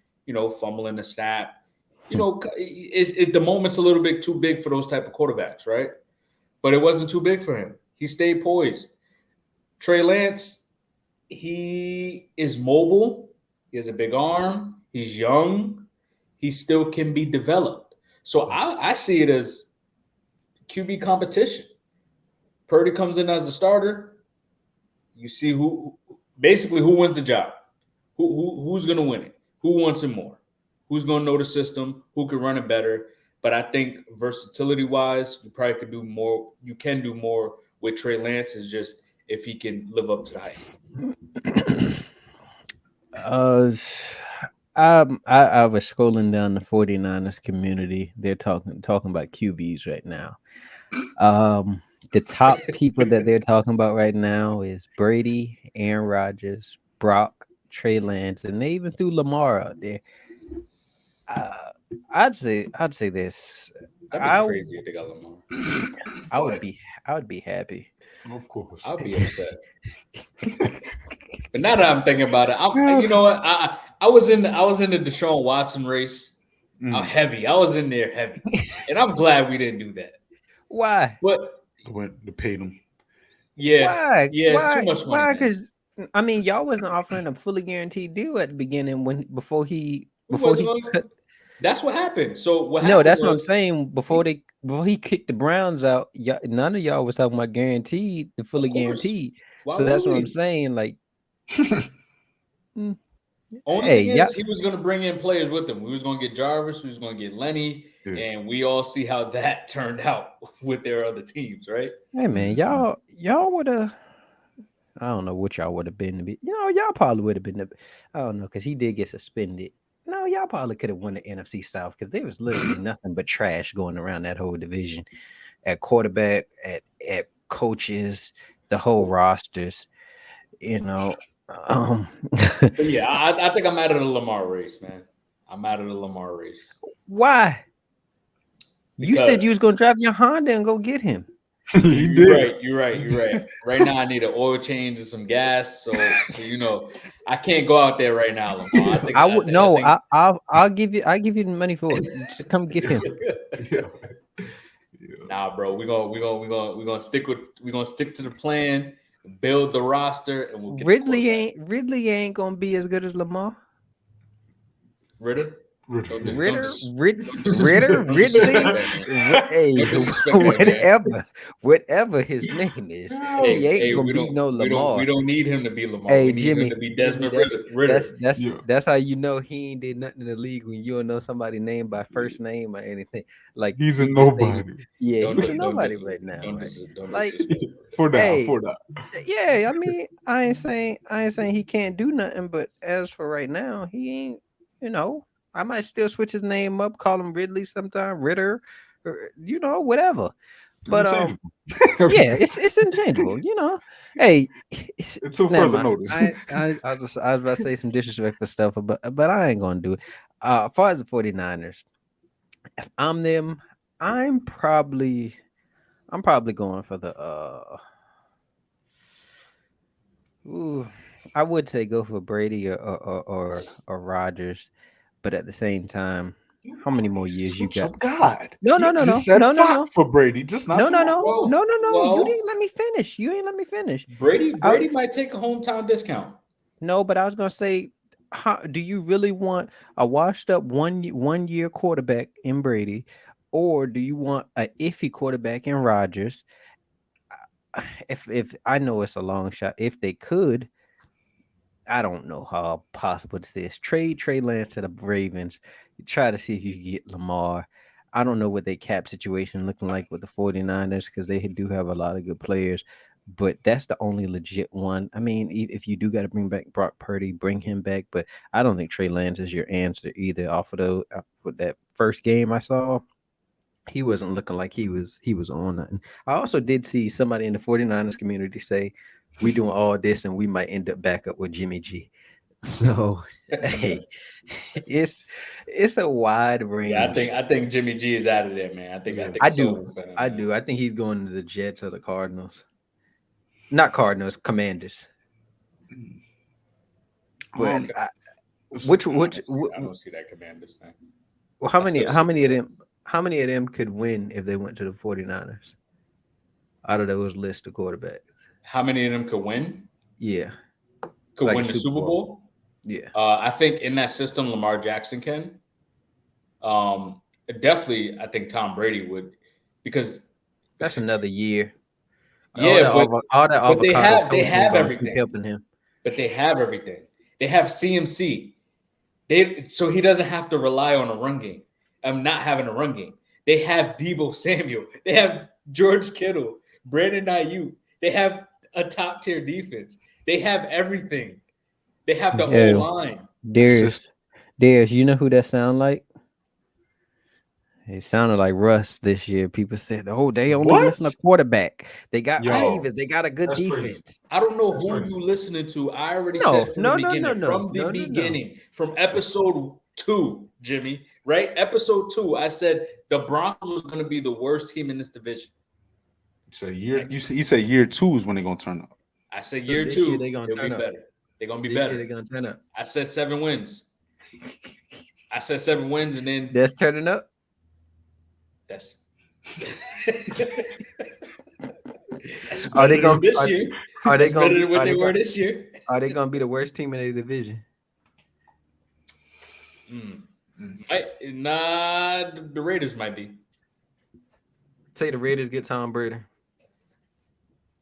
fumbling the snap. The moment's a little bit too big for those type of quarterbacks, right? But it wasn't too big for him. He stayed poised. Trey Lance, he is mobile. He has a big arm. He's young. He still can be developed. So I see it as QB competition. Purdy comes in as a starter. You see who wins the job. Who's going to win it? Who wants it more? Who's going to know the system? Who can run it better? But I think versatility-wise, you probably could do more. You can do more with Trey Lance. Is just if he can live up to the hype. I was scrolling down the 49ers community. They're talking about QBs right now. The top people that they're talking about right now is Brady, Aaron Rodgers, Brock, Trey Lance, and they even threw Lamar out there. I'd say this. That'd be crazy if they got Lamar. I would be happy. Of course. I'd be upset. But now that I'm thinking about it, you know what? I was in the Deshaun Watson race. I'm heavy. I was in there heavy, and I'm glad we didn't do that. Why? But went to pay them. Yeah. Why? Yeah, why? it's too much money. Why? Because I mean, y'all wasn't offering a fully guaranteed deal at the beginning before he cut. That's what happened. So what? No, that's what I'm saying. Before he kicked the Browns out, none of y'all was talking about guaranteed, the fully guaranteed. So that's what I'm saying. Like, only thing is, he was going to bring in players with him. We was going to get Jarvis. We was going to get Lenny, and we all see how that turned out with their other teams, right? Hey man, y'all would have. I don't know what y'all would have been to be. Y'all probably would have been. I don't know, because he did get suspended. No, y'all probably could have won the NFC South because there was literally nothing but trash going around that whole division, at quarterback, at coaches, the whole rosters. But yeah, I think I'm out of the Lamar race, man. I'm out of the Lamar race. Why? You said you was gonna drive your Honda and go get him. You're right. Right now, I need an oil change and some gas, so I can't go out there right now, Lamar. I'll give you the money for it. Just come get him. Nah, bro, we're gonna stick to the plan, build the roster, and we'll get Ridley ain't gonna be as good as Lamar. Ridley. Ridley, whatever his name is, he ain't gonna be no Lamar. We don't need him to be Lamar. Hey, we need Jimmy, him to be Desmond Ridder. That's how you know he ain't did nothing in the league when you don't know somebody name by first name or anything. Like he's a nobody. He's a nobody right now. For that. Yeah, I mean, I ain't saying he can't do nothing, but as for right now, he ain't. I might still switch his name up, call him Ridley sometime, Ritter, or, whatever. But yeah, it's interchangeable. Hey, until further notice. I was about to say some disrespectful stuff, but I ain't gonna do it. As far as the 49ers, if I'm them, I'm probably going for the I would say go for Brady or Rodgers. But at the same time, how many more years you got? God, no. For Brady, just not. No. You didn't let me finish. Brady might take a hometown discount. No, but I was gonna say how do you really want a washed up 1 year quarterback in Brady, or do you want a iffy quarterback in Rodgers? If I know it's a long shot, if they could, I don't know how possible this is. Trade Trey Lance to the Ravens. Try to see if you can get Lamar. I don't know what their cap situation looking like with the 49ers because they do have a lot of good players, but that's the only legit one. I mean, if you do got to bring back Brock Purdy, bring him back, but I don't think Trey Lance is your answer either. Off of with that first game I saw, he wasn't looking like he was on nothing. I also did see somebody in the 49ers community say we doing all this and we might end up back up with Jimmy G. So hey, it's it's a wide Yeah, I range. think I think Jimmy G is out of there, man. I Yeah. think I it's do. over for him, I man. do. I think he's going to the Jets or the Cardinals. Not Cardinals, Commanders. But Um, Okay. which I don't see that Commanders thing. how I many still how see the many of Jets. them how many of them could win if they went to the 49ers out of those list of quarterbacks? How many of them could win? Yeah, Could like a win the Super Super Bowl. Bowl? Yeah, I think in that system, Lamar Jackson can. Um, Definitely, I think Tom Brady would, because that's another year. yeah, All that but avocado they toast ain't have gonna keep everything. helping him. But they have everything. They have CMC. So he doesn't have to rely on a run game. I'm not having a run game. They have Debo Samuel. They have George Kittle, Brandon Ayuk. They have a top tier defense. They have everything. They have the whole Yeah, line. Darius, Darius, you know who that sound like? It sounded like Russ this year. People said, "Oh, they only what? missing a quarterback. They got I receivers. They got a good That's crazy. defense." I don't know That's who you crazy. listening to. I already No, said no, no, no, no, no, no, no. from That's episode 2, Jimmy, right? Episode 2, I said the Broncos was going to be the worst team in this division. it's a year. Right? You say year two is when they're gonna turn up. I said So year this year 2, they gonna they'll be turn up. better. They're going to be This year better. they gonna turn up. I said 7 wins. I said 7 wins, and then That's turning up. that's that's Are they better than gonna this year. are they That's gonna better be than what they were this year. are they gonna be the worst team in the division? Mm. Nah, the Raiders might be. Say the Raiders get Tom Brady.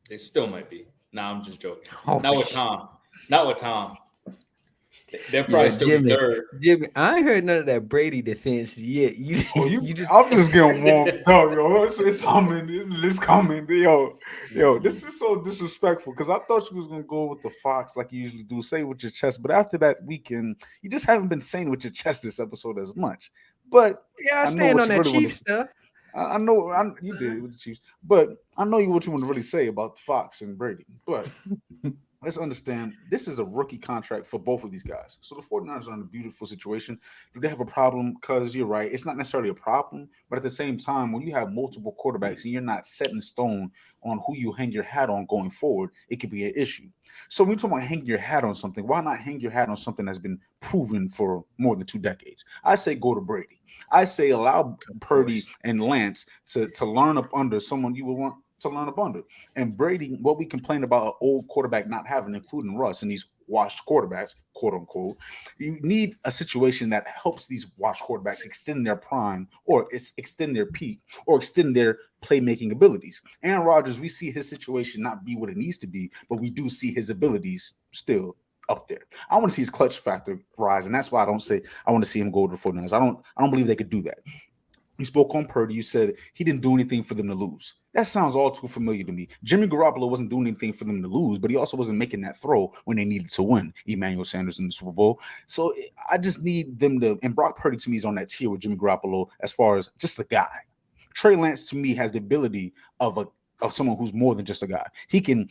They still might be. Nah, I'm just joking. Oh Not with shit. Tom. Not with Tom. They'll Yeah, probably still be third. Jimmy, I ain't heard none of that Brady defense yet. You Oh, you! you just I'm just getting warmed up, yo. It's coming. It's coming, yo. This is so disrespectful because I thought you was gonna go with the Fox like you usually do, say with your chest. But after that weekend, you just haven't been saying with your chest this episode as much. But yeah, I I know stand what on you that really want Chiefs to. stuff. I know you did with the Chiefs, but I know you what you want to really say about Fox and Brady. But let's understand this is a rookie contract for both of these guys. So the 49ers are in a beautiful situation. Do they have a problem? Because you're right, it's not necessarily a problem, but at the same time, when you have multiple quarterbacks and you're not set in stone on who you hang your hat on going forward, it could be an issue. So when you talk about hanging your hat on something, why not hang your hat on something that's been proven for more than 2 decades? I say go to Brady. I say allow Of Purdy course. and Lance to learn up under someone you would want to learn up under. And Brady, what we complain about an old quarterback not having, including Russ and these washed quarterbacks, quote unquote, you need a situation that helps these washed quarterbacks extend their prime or extend their peak or extend their playmaking abilities. Aaron Rodgers, we see his situation not be what it needs to be, but we do see his abilities still up there. I want to see his clutch factor rise, and that's why I don't say I want to see him go to the 49ers. I don't believe they could do that. You spoke on Purdy. You said he didn't do anything for them to lose. That sounds all too familiar to me. Jimmy Garoppolo wasn't doing anything for them to lose, but he also wasn't making that throw when they needed to win. Emmanuel Sanders in the Super Bowl. So I just need them to. And Brock Purdy to me is on that tier with Jimmy Garoppolo as far as just a guy. Trey Lance to me has the ability of someone who's more than just a guy. He can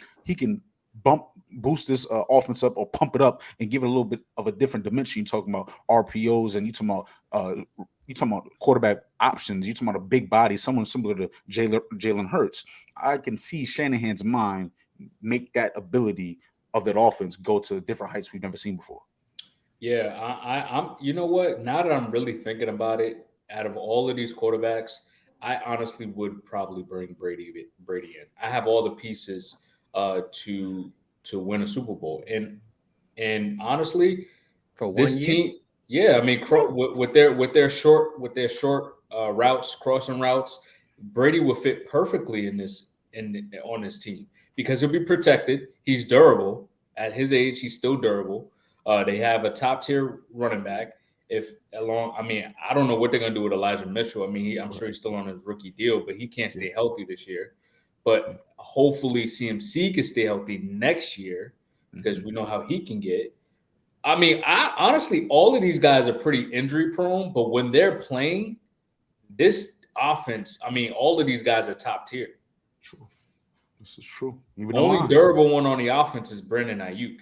bump boost this offense up or pump it up and give it a little bit of a different dimension. You're talking about RPOs and you talking about quarterback options. You talking about a big body, someone similar to Jalen Hurts. I can see Shanahan's mind make that ability of that offense go to different heights we've never seen before. Yeah, I'm. You know what? Now that I'm really thinking about it, out of all of these quarterbacks, I honestly would probably bring Brady in. I have all the pieces to win a Super Bowl, and honestly, for 1 year. This team, yeah, I mean, with their short routes, crossing routes, Brady will fit perfectly on this team because he'll be protected. He's durable at his age. He's still durable. They have a top tier running back. If along, I mean, I don't know what they're gonna do with Elijah Mitchell. I mean, I'm sure he's still on his rookie deal, but he can't Yeah. stay healthy this year. But hopefully, CMC can stay healthy next year because we know how he can get. I mean, I honestly, all of these guys are pretty injury prone, but when they're playing this offense, I mean, all of these guys are top tier. True. This is true. Even the Only line. durable one on the offense is Brandon Ayuk.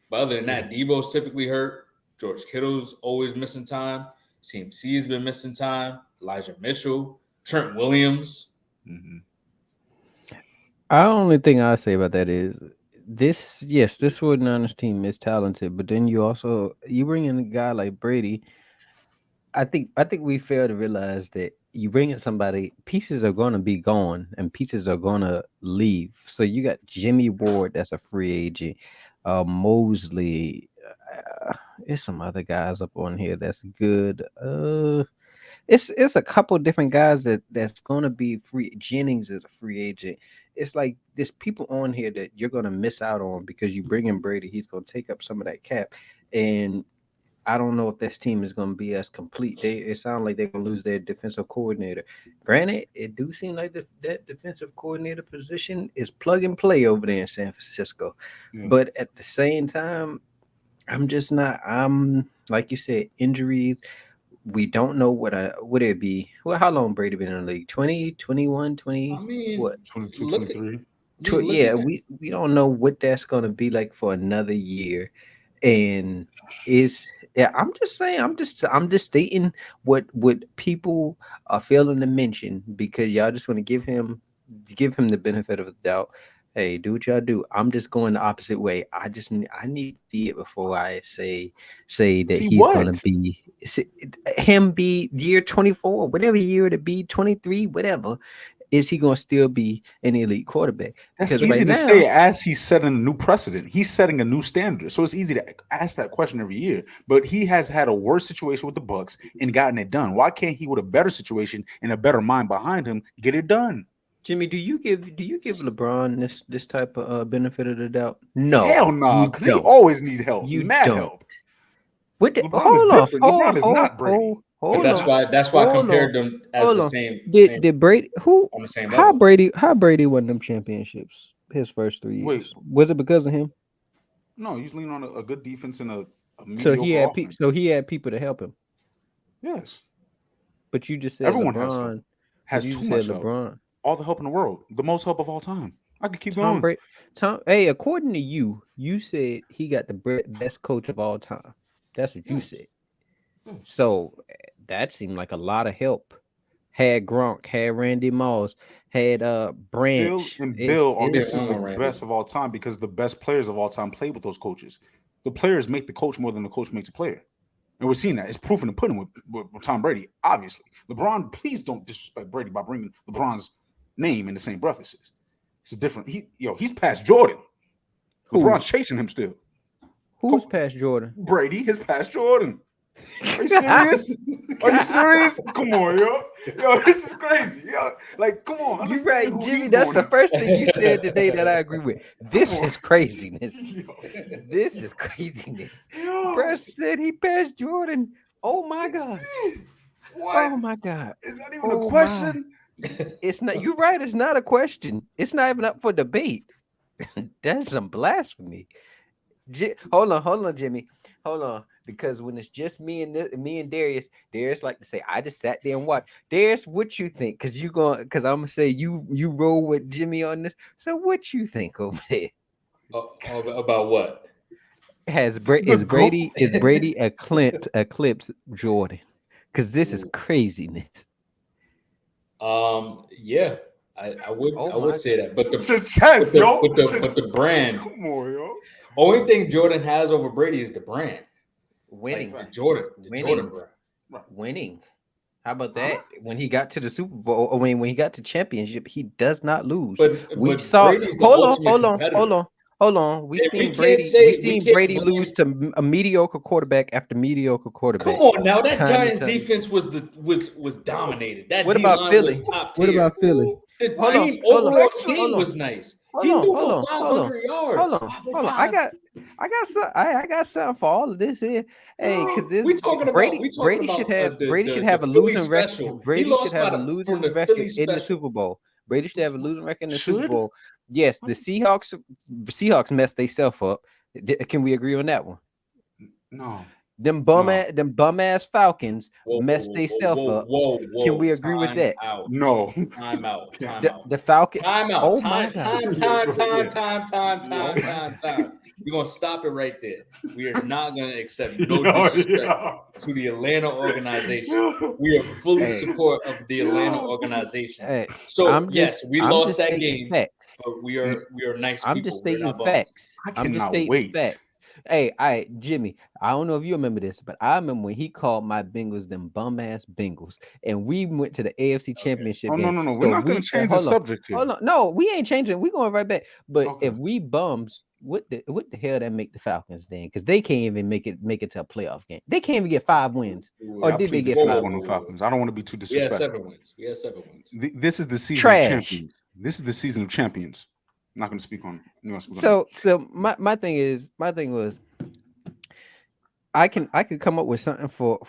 But other than Yeah. that, Debo's typically hurt. George Kittle's always missing time. CMC has been missing time. Elijah Mitchell, Trent Williams. Mm-hmm. The only thing I say about that is this. Yes, this 49ers team is talented, but then you bring in a guy like Brady. I think we fail to realize that you bring in somebody, pieces are going to be gone and pieces are going to leave. So you got Jimmy Ward, that's a free agent. Mosley, there's some other guys up on here that's good. It's a couple different guys that's going to be free. Jennings is a free agent. It's like there's people on here that you're going to miss out on because you bring in Brady. He's going to take up some of that cap, and I don't know if this team is going to be as complete. It sounds like they're going to lose their defensive coordinator. Granted, it do seem like that defensive coordinator position is plug and play over there in San Francisco. Yeah. But at the same time, I'm just not. I'm like you said, injuries. We don't know what it be. Well, how long Brady been in the league? 20, 21, 20, I mean, what? 22, look at 23. Yeah, we don't know what that's going to be like for another year. And is yeah, I'm just saying, I'm just stating what people are failing to mention because y'all just want to give him the benefit of the doubt. Hey, do what y'all do. I'm just going the opposite way. I need to see it before I say that See he's what? gonna be him be year 24, whatever year to be 23, whatever. Is he gonna still be an elite quarterback? That's Because easy right to now, say as he's setting a new precedent. He's setting a new standard. So it's easy to ask that question every year. But he has had a worse situation with the Bucks and gotten it done. Why can't he, with a better situation and a better mind behind him, get it done? Jimmy, do you give LeBron this type of benefit of the doubt? No, Hell nah, you because he don't. always needs help. You Mad don't. help. LeBron is Hold on, different. LeBron is not Brady. but hold that's on, why I hold on, compared them as hold the on. same Did Brady on the same level. how Brady won them championships his first 3 years? Wait, Was it because of him? no, he's leaning on a good defense and a So he mediocre had offense. people to help him. Yes. But you just said Everyone has help. LeBron. But Has you too just said much help. LeBron. All the help in the world. The most help of all time. I could keep Tom going. Brady. Hey, according to you, you said he got the best coach of all time. That's what you Yes. said. Yes. So that seemed like a lot of help. Had Gronk, had Randy Moss, had Phil Branch. and Is Bill are Yeah, is I considered don't the know, Randy. best of all time because the best players of all time play with those coaches. The players make the coach more than the coach makes a player. And we're seeing that. It's proof in the pudding with Tom Brady, obviously. LeBron, please don't disrespect Brady by bringing LeBron's name in the same breath as his. It's a different. He's past Jordan. who? LeBron's chasing him still. Who's past Jordan? Brady is past Jordan. Are you serious? Are you serious? Come on, yo, this is crazy. Yo, like, come on. You Understand right, who Jimmy. he's That's going the to. first thing you said today that I agree with. This Come on. is craziness. Yo, This is craziness. yo. Bruh said he passed Jordan. Oh my God. What? Oh my God. Is that even a Oh my. question? It's not. You're right. It's not a question. It's not even up for debate. That's some blasphemy. Hold on, Jimmy. Hold on, because when it's just me and Darius like to say, I just sat there and watched. Darius, what you think? Because I'm gonna say you roll with Jimmy on this. So what you think over there? About what? Is The goat. Brady eclipse Jordan? Because this is craziness. Yeah, I would Oh I would my say God. that, but The chest, yo. the brand. Come on, yo. Only thing Jordan has over Brady is the brand, Winning, like the winning, Jordan brand. Right. winning. How about Huh? that? When he got to the Super Bowl, or when he got to championship, he does not lose. But We but saw. Brady's the Hold on, ultimate hold on, hold competitor. on, Hold on. We If we seen can't Brady. say We we seen can't Brady blame. lose to a mediocre quarterback after mediocre Come quarterback. on now, that Time and Giants time. defense was dominated. That What D about line was Philly? top What tier. about Philly? The Hold on. team Hold on. overall Hold team on. was nice. Hold He on. threw Hold for on. Hold on. 500 Hold yards. on. Hold on. I got something for all of this here. Hey, because this Brady should have The a Philly losing record. special. He Brady should lost have a from losing the record Philly in the special. Super Bowl. Brady should have a losing record in the Super Should? Bowl. Yes, the Seahawks messed themselves up. Can we agree on that one? No. Them No. bum ass Falcons Whoa, whoa, messed whoa, themselves whoa, up. whoa, Can whoa! we agree with Time that? out. No. Time out. Can't. Time out. The Falcon. Time out. Oh my Time. God. Time. Yeah, Time. go Time. ahead. Time. Time. No. Time. Time. Time. We're gonna stop it right there. We are not gonna accept no Yo, disrespect yo. to the Atlanta organization. Yo. We are fully Hey, support of the Atlanta Yo. organization. hey, So yes, we I'm lost just that stating game, facts. but we are nice I'm just people. We're stating not bums. facts. I I'm just cannot stating wait. facts. Hey, Jimmy, I don't know if you remember this, but I remember when he called my Bengals them bum ass Bengals, and we went to the AFC Okay. Championship Oh no, game. no, no. We're So not gonna we change the hold on, subject here. hold on. No, we ain't changing. We going right back. But Okay. if we bums, what the hell that make the Falcons then? Because they can't even make it to a playoff game. They can't even get 5 wins, or Yeah, I did they plead the get Whoa, fifth whoa, five on the wins? whoa, whoa. Falcons. I don't want to be too We had disrespectful. 7 wins. We had 7 wins. This is the season of Trash. champions. This is the season of champions. I'm not gonna speak on. I'm not speak on So my thing was I could come up with something for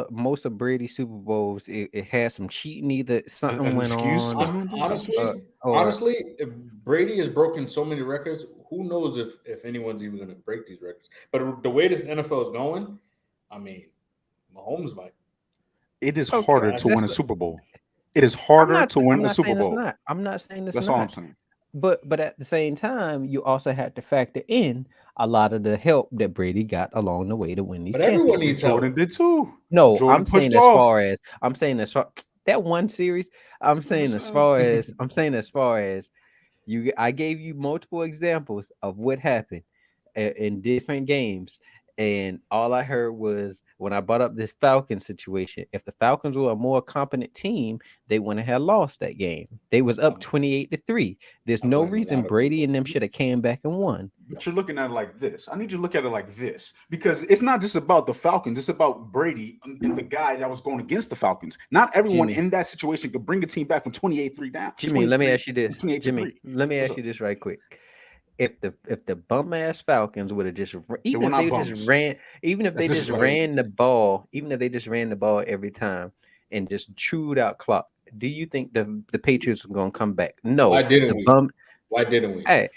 most of Brady's Super Bowls. It had some cheating, either something an went excuse on, behind it. uh, Honestly, or honestly, if Brady has broken so many records, who knows if anyone's even going to break these records? But the way this NFL is going, I mean, Mahomes might. It is okay. harder to That's win a Super Bowl. It is harder to I'm win a not Super saying it's Bowl. not. I'm not saying it's That's all I'm not. saying. But at the same time, you also had to factor in a lot of the help that Brady got along the way to win these But everyone championships. needs help. Jordan did too. No, Jordan pushed off. I'm saying as far that one series, I'm just saying. I'm saying as far as I gave you multiple examples of what happened in different games. And all I heard was when I brought up this Falcons situation, if the Falcons were a more competent team, they wouldn't have lost that game. They was up I'm- 28-3. There's I no blame a reason lot of Brady people. and them should have came back and won. But you're looking at it like this. I need you to look at it like this because it's not just about the Falcons. It's about Brady and the guy that was going against the Falcons. Not everyone Jimmy, in that situation could bring a team back from 28-3 down. Jimmy, let me 23 ask you this. 28-3. Let me What's ask up? you this right quick. If the bum ass Falcons would have just They even were if not they just bums. ran That's disrespectful. even if they just ran the ball every time and just chewed out clock, do you think the Patriots are gonna come back? No, Why didn't the we? bum. Why didn't we? Hey,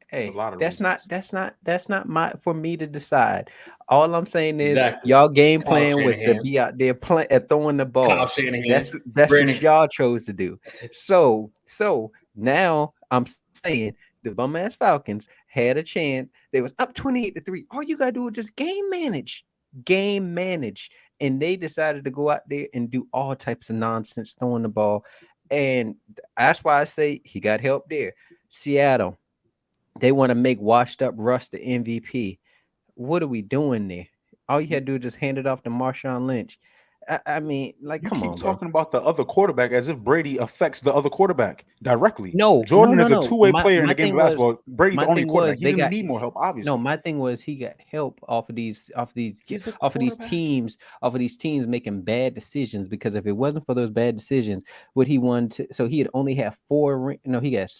There's a hey, lot of that's reasons. not my for me to decide. All I'm saying is Exactly. y'all game Kyle plan was to Shanahan. be out there throwing the Kyle ball. Shanahan. That's what Brandon. y'all chose to do. So now I'm saying the bum ass Falcons had a chance. They was up 28-3. All you gotta do is just game manage, and they decided to go out there and do all types of nonsense throwing the ball, and that's why I say he got help there. Seattle, they want to make washed up Russ the MVP. What are we doing there? All you had to do is just hand it off to Marshawn Lynch. I mean, like, You come keep on, bro. talking about the other quarterback as if Brady affects the other quarterback directly. No, no, Jordan no, is a no. two-way player in the game of basketball. Brady's My the only thing was quarterback. He they didn't got need more help, no. obviously. My thing was he got help He's a off of these quarterback. teams, making bad decisions. Because if it wasn't for those bad decisions, would he won? So he'd only have no, he got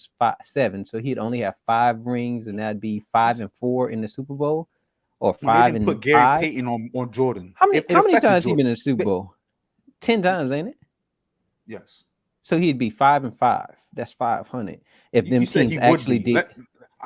7. So he'd only have 5 rings, and that'd be 5-4 in the Super Bowl, or When they five didn't and put Gary five. Payton on Jordan, How many it how many affected times he been Jordan. in the Super Bowl? 10 times, ain't it? Yes. So he'd be 5-5. That's 500. If them You said teams he would actually be. did,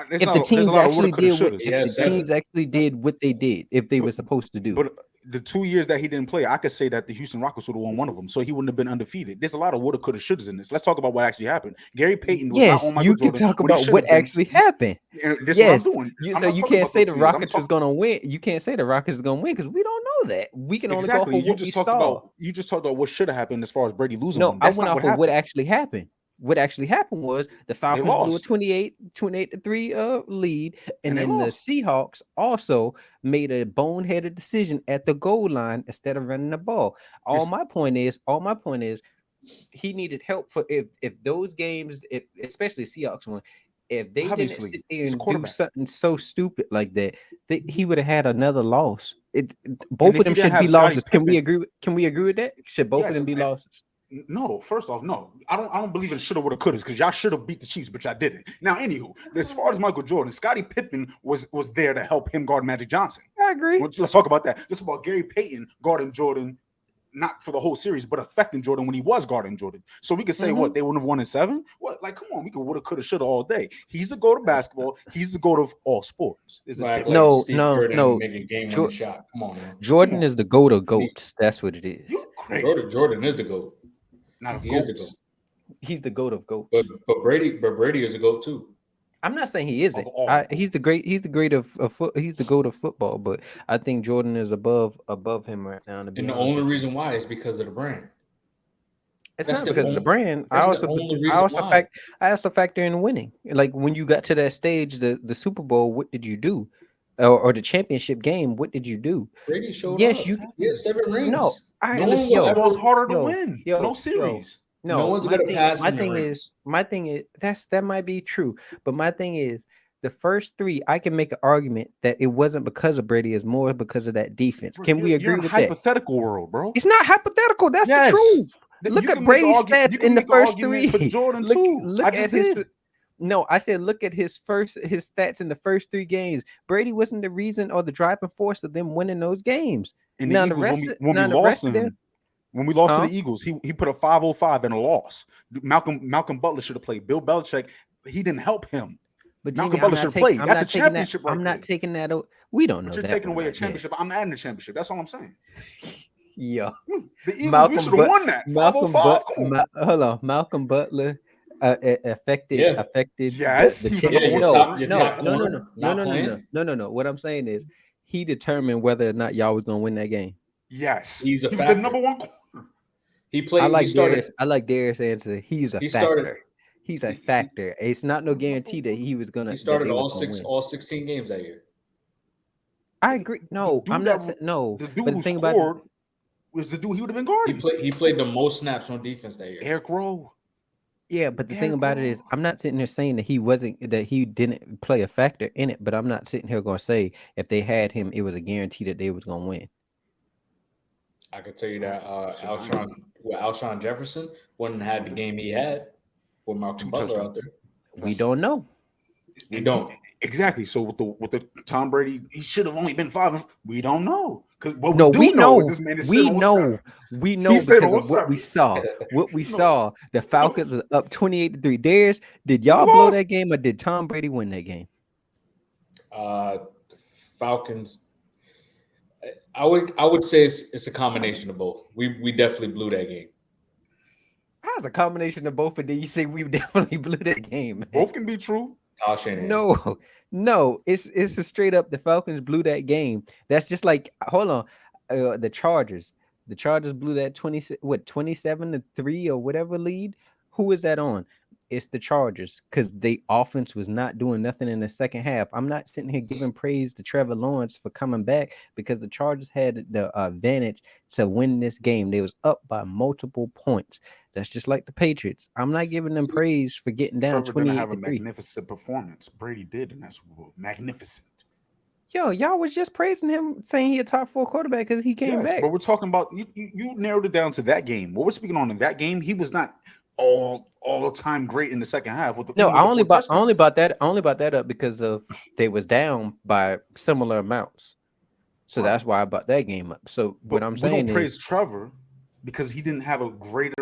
There's a lot of woulda, coulda, shouldas. He has 7. what they did, if they But were supposed to do. but the 2 years that he didn't play, I could say that the Houston Rockets would have won one of them, so he wouldn't have been undefeated. There's a lot of woulda, coulda, shouldas in this. Let's talk about what actually happened. Gary Payton was not Yes, on Michael you can Jordan talk when he about should what have been. actually happened. And this is what I'm Yes, doing. I'm so not you talking can't about say those the 2 years. I'm Rockets is talking gonna win. You can't say the Rockets is gonna win because we don't know that. We can only go off exactly. of what we saw. You just talked about what should have happened as far as Brady losing No, one. I That's went not off what of what happened. actually happened. What actually happened was the They Falcons blew a lost 28-3 lead, and and they then the lost. Seahawks also made a boneheaded decision at the goal line instead of running the ball. All It's my point is he needed help for if those games, if especially Seahawks one, if they didn't Obviously, sit there he's a and do quarterback. something so stupid like that, he would have had another loss. And Both of if them he didn't should be have Scottie losses. Can we Pippen, agree? Can we agree with that? Should both of yes. them be losses? No, first off, no. I don't believe in shoulda, woulda, couldas because y'all should have beat the Chiefs, but y'all didn't. Now, anywho, as far as Michael Jordan, Scottie Pippen was there to help him guard Magic Johnson. I agree. Let's talk about that. Let's about Gary Payton guarding Jordan, not for the whole series, but affecting Jordan when he was guarding Jordan. So we could say what they wouldn't have won in 7. What? Like, come on, we could woulda, coulda, shoulda all day. He's the goat of basketball. He's the goat of all sports. Is it Like No, Steve no, Kerr no. making game Jo- winning shot. Come on, man. Jordan on. is the goat of goats. That's what it is. You're crazy. Jordan is the GOAT. Not of He is the goats. GOAT. He's the goat of goats. But Brady is a GOAT too. I'm not saying he isn't. Of all. He's the great. He's the great of he's the goat of football. But I think Jordan is above him right now. To be And the honest only with you. reason why is because of the brand. It's That's not the because of the only- brand. that's the only reason why. I also factor in winning. Like when you got to that stage, the Super Bowl, what did you do? Or the championship game, what did you do? Brady showed Yes, up. you- He had 7 rings. No, I No And the one Super will Bowl is ever- harder to yo, win. yo, No yo. series. No one's my gonna thing, pass my him the thing rings. is that might be true, but my thing is the first 3. I can make an argument that it wasn't because of Brady, it's more because of that defense. Can we You're agree in with that? hypothetical world, bro. It's not hypothetical. That's Yes. the truth. Then Look you at can make an Brady's argu- stats you can in the make an first argument 3. for Jordan look, too. Look I at just his. did. No, I said look at his stats in the first 3 games. Brady wasn't the reason or the driving force of them winning those games. And the Now the Eagles, rest, when we now the lost rest to of them. him, when we lost to Huh? the Eagles, he put a 505 and a loss. Malcolm Butler should have played. Bill Belichick, he didn't help him. But Malcolm Jimmy, Butler should have played. I'm That's not a taking championship that. right I'm there. not taking that. We don't know But you're that taking one away a right there. championship. I'm adding a championship. That's all I'm saying. Yeah. The Eagles, Malcolm we should have won that. 505. Come on. Hold on, Malcolm Butler affected Yeah. Yes, the he was cha- the number Yeah, one your no, top- corner. your no, top no, no, corner no, no, not no, no, playing. no. What I'm saying is he determined whether or not y'all was gonna win that game. Yes, He's a he was the factor. number one corner. He played. I like he started. Darius. I like Darius answer. He's a He factor. started- He's a he- factor. It's not no guarantee that he was gonna. He started that they all was gonna 6, win. all 16 games that year. I agree. No, dude I'm not. that- saying no. The dude But the who thing about scored was the dude he would have been guarding. He played the most snaps on defense that year. Eric Rowe. yeah, but the thing Eric about it is, Rowe. I'm not sitting there saying that he didn't play a factor in it. But I'm not sitting here gonna say if they had him, it was a guarantee that they was gonna win. I could tell you that So Alshon Jefferson wouldn't have had the game he had with Malcolm 2 Butler touchdowns. out there. We don't know. We don't. Exactly. So with the Tom Brady, he should have only been 5. We don't know because what No, we do know know. is this man is We sitting on know. 7. We know He's sitting because on of what we 7. saw. What we No. saw. The Falcons was up 28-3. Darius, did y'all We blow lost. that game or did Tom Brady win that game? The Falcons. I would say it's a combination of both. We definitely blew that game. How's a combination of both? And then you say we definitely blew that game. Man. Both can be true. Kyle Shanahan. No, it's a straight up. The Falcons blew that game. That's just like hold on, the Chargers. The Chargers blew that 27-3 or whatever lead. Who is that on? It's the Chargers because the offense was not doing nothing in the second half. I'm not sitting here giving praise to Trevor Lawrence for coming back because the Chargers had the advantage to win this game. They was up by multiple points. That's just like the Patriots. I'm not giving them praise for getting down Trevor didn't have a 28-3. magnificent performance. Brady did, and that's magnificent. Yo, y'all was just praising him, saying he a top 4 quarterback because he came back. But we're talking about you narrowed it down to that game. What we're speaking on in that game, he was not all the time great in the second half. No, I only brought that up because of they was down by similar amounts. So Right. that's why I brought that game up. So But what I'm we saying don't praise is Trevor because he didn't have a great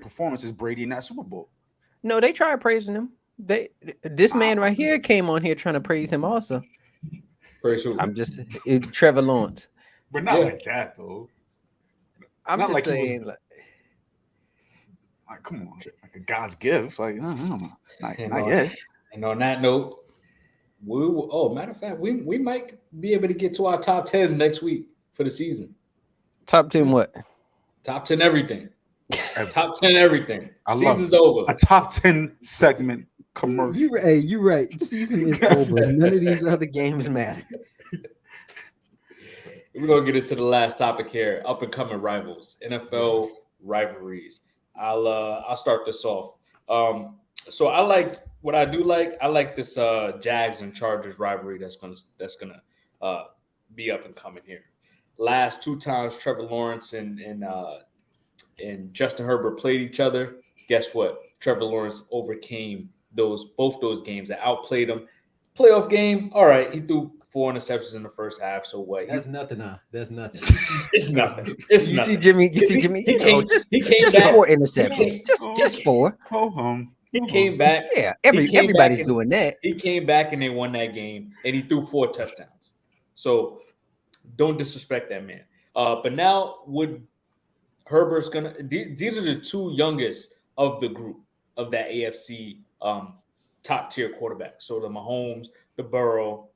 performance as Brady in that Super Bowl. no, they tried praising him. This man right here came on here trying to praise him also. Praise who? I'm just Trevor Lawrence. But not Yeah. like that though. I'm Not just like he was- saying. Like, come on, like a God's gift. Like, I don't know. Not And yet. And on that note, matter of fact, we might be able to get to our top 10s next week for the season. Top 10 what? Top 10 everything. Top 10 everything. I love Season's it. over. A top 10 segment commercial. You're right. Season is over. None of these other games matter. We're gonna get into the last topic here. Up and coming rivals, NFL rivalries. I'll start this off. So I like what I do like, I like this Jags and Chargers rivalry that's gonna uh, be up and coming here. Last two times Trevor Lawrence and Justin Herbert played each other. Guess what? Trevor Lawrence overcame both those games. That outplayed him. Playoff game, all right. He threw 4 interceptions in the first half. So what? That's nothing, huh? That's nothing. It's nothing. It's You see, nothing. Jimmy. You see, He, Jimmy. he You know, came. He came just back. 4 interceptions. He Just 4. Ho hum. came back. Yeah, He came everybody's back and doing that. he came back and they won that game. And he threw 4 touchdowns. So don't disrespect that man. But now would Herbert's gonna. These are the two youngest of the group of that AFC top tier quarterbacks. So the Mahomes, the Burrow,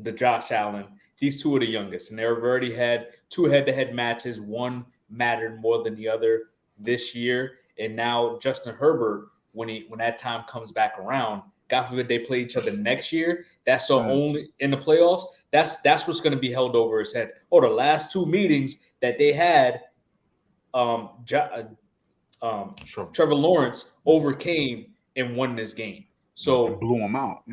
the Josh Allen. These two are the youngest, and they've already had 2 head-to-head matches. One mattered more than the other this year, and now Justin Herbert, when that time comes back around, God forbid they play each other next year. That's the only in the playoffs. That's what's going to be held over his head. Oh, the last 2 meetings that they had, Trevor Lawrence overcame and won this game. So blew him out.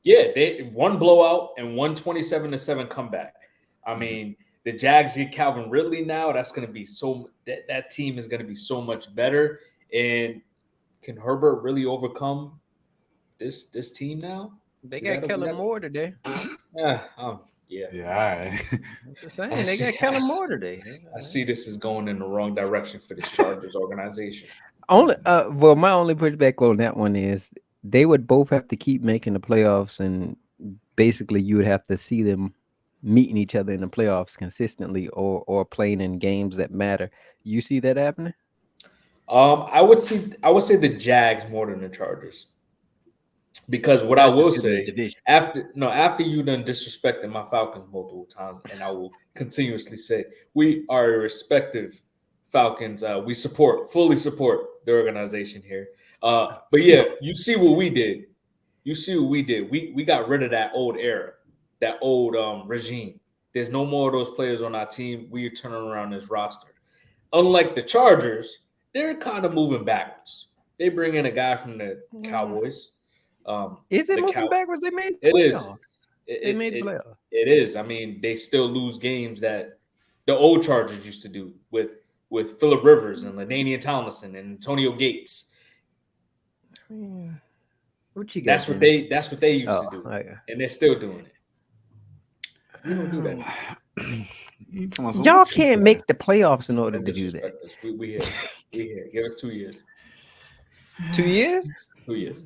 yeah, they one blowout and 127-7 comeback. I mean, the Jags get Calvin Ridley now. That's going to be that team is going to be so much better. And can Herbert really overcome this team now? They got Kellen Moore today. Yeah. All right. I'm just saying, they got Kellen Moore today. I see this is going in the wrong direction for this Chargers organization. Well, my only pushback on that one is they would both have to keep making the playoffs, and basically you would have to see them meeting each other in the playoffs consistently, or playing in games that matter. You see that happening? I would say the Jags more than the Chargers. Because what I will say after you done disrespected my Falcons multiple times, and I will continuously say we are a respective Falcons. We fully support the organization here. But yeah, you see what we did. We got rid of that old era, that old regime. There's no more of those players on our team. We are turning around this roster. Unlike the Chargers, they're kind of moving backwards. They bring in a guy from the Cowboys. Is it moving backwards? They made it playoffs. is. They made playoffs. It is. I mean, they still lose games that the old Chargers used to do with Phillip Rivers and LaDainian Tomlinson and Antonio Gates. What you got? That's what they used to do, and they're still doing it. We don't do that. Y'all can't make the playoffs in order to do that. We here. Give us 2 years. 2 years? 2 years.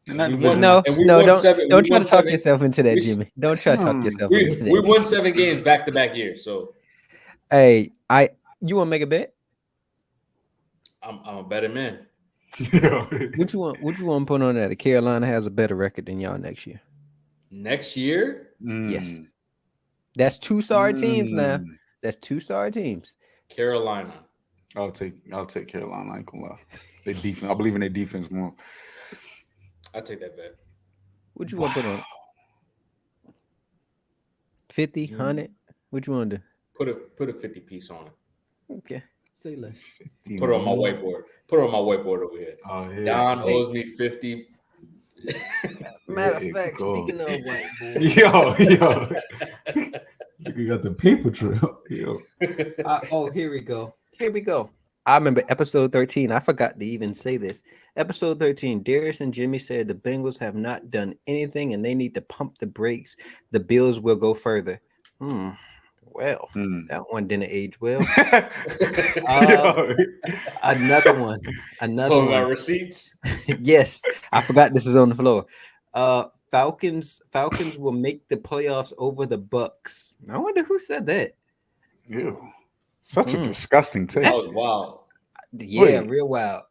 No, don't try to talk yourself into that, Jimmy. Don't try to talk yourself into that. We won 7 games back-to-back years. So, hey, you want to make a bet? I'm a better man. What you want to put on that? Carolina has a better record than y'all next year. Next year? Yes. That's 2 sorry teams now. That's 2 sorry teams. Carolina. I'll take Carolina. I ain't gonna lie. Their defense. I believe in their defense more. I'll take that bet. What you want to put on? 50, 100? What you want to do? Put a 50 piece on it. Okay. Say less. Put it on my whiteboard. Put it on my whiteboard over here. Oh, yeah. Don owes me 50. Matter of fact, speaking of whiteboard. You got the paper trail. Here we go. I remember episode 13. I forgot to even say this. Episode 13, Darius and Jimmy said the Bengals have not done anything and they need to pump the brakes. The Bills will go further. Well, that one didn't age well. Another one. Our receipts. Yes, I forgot this is on the floor. Falcons will make the playoffs over the Bucks. I wonder who said that. Ew. Such a disgusting take. That was wild. Yeah, real wild.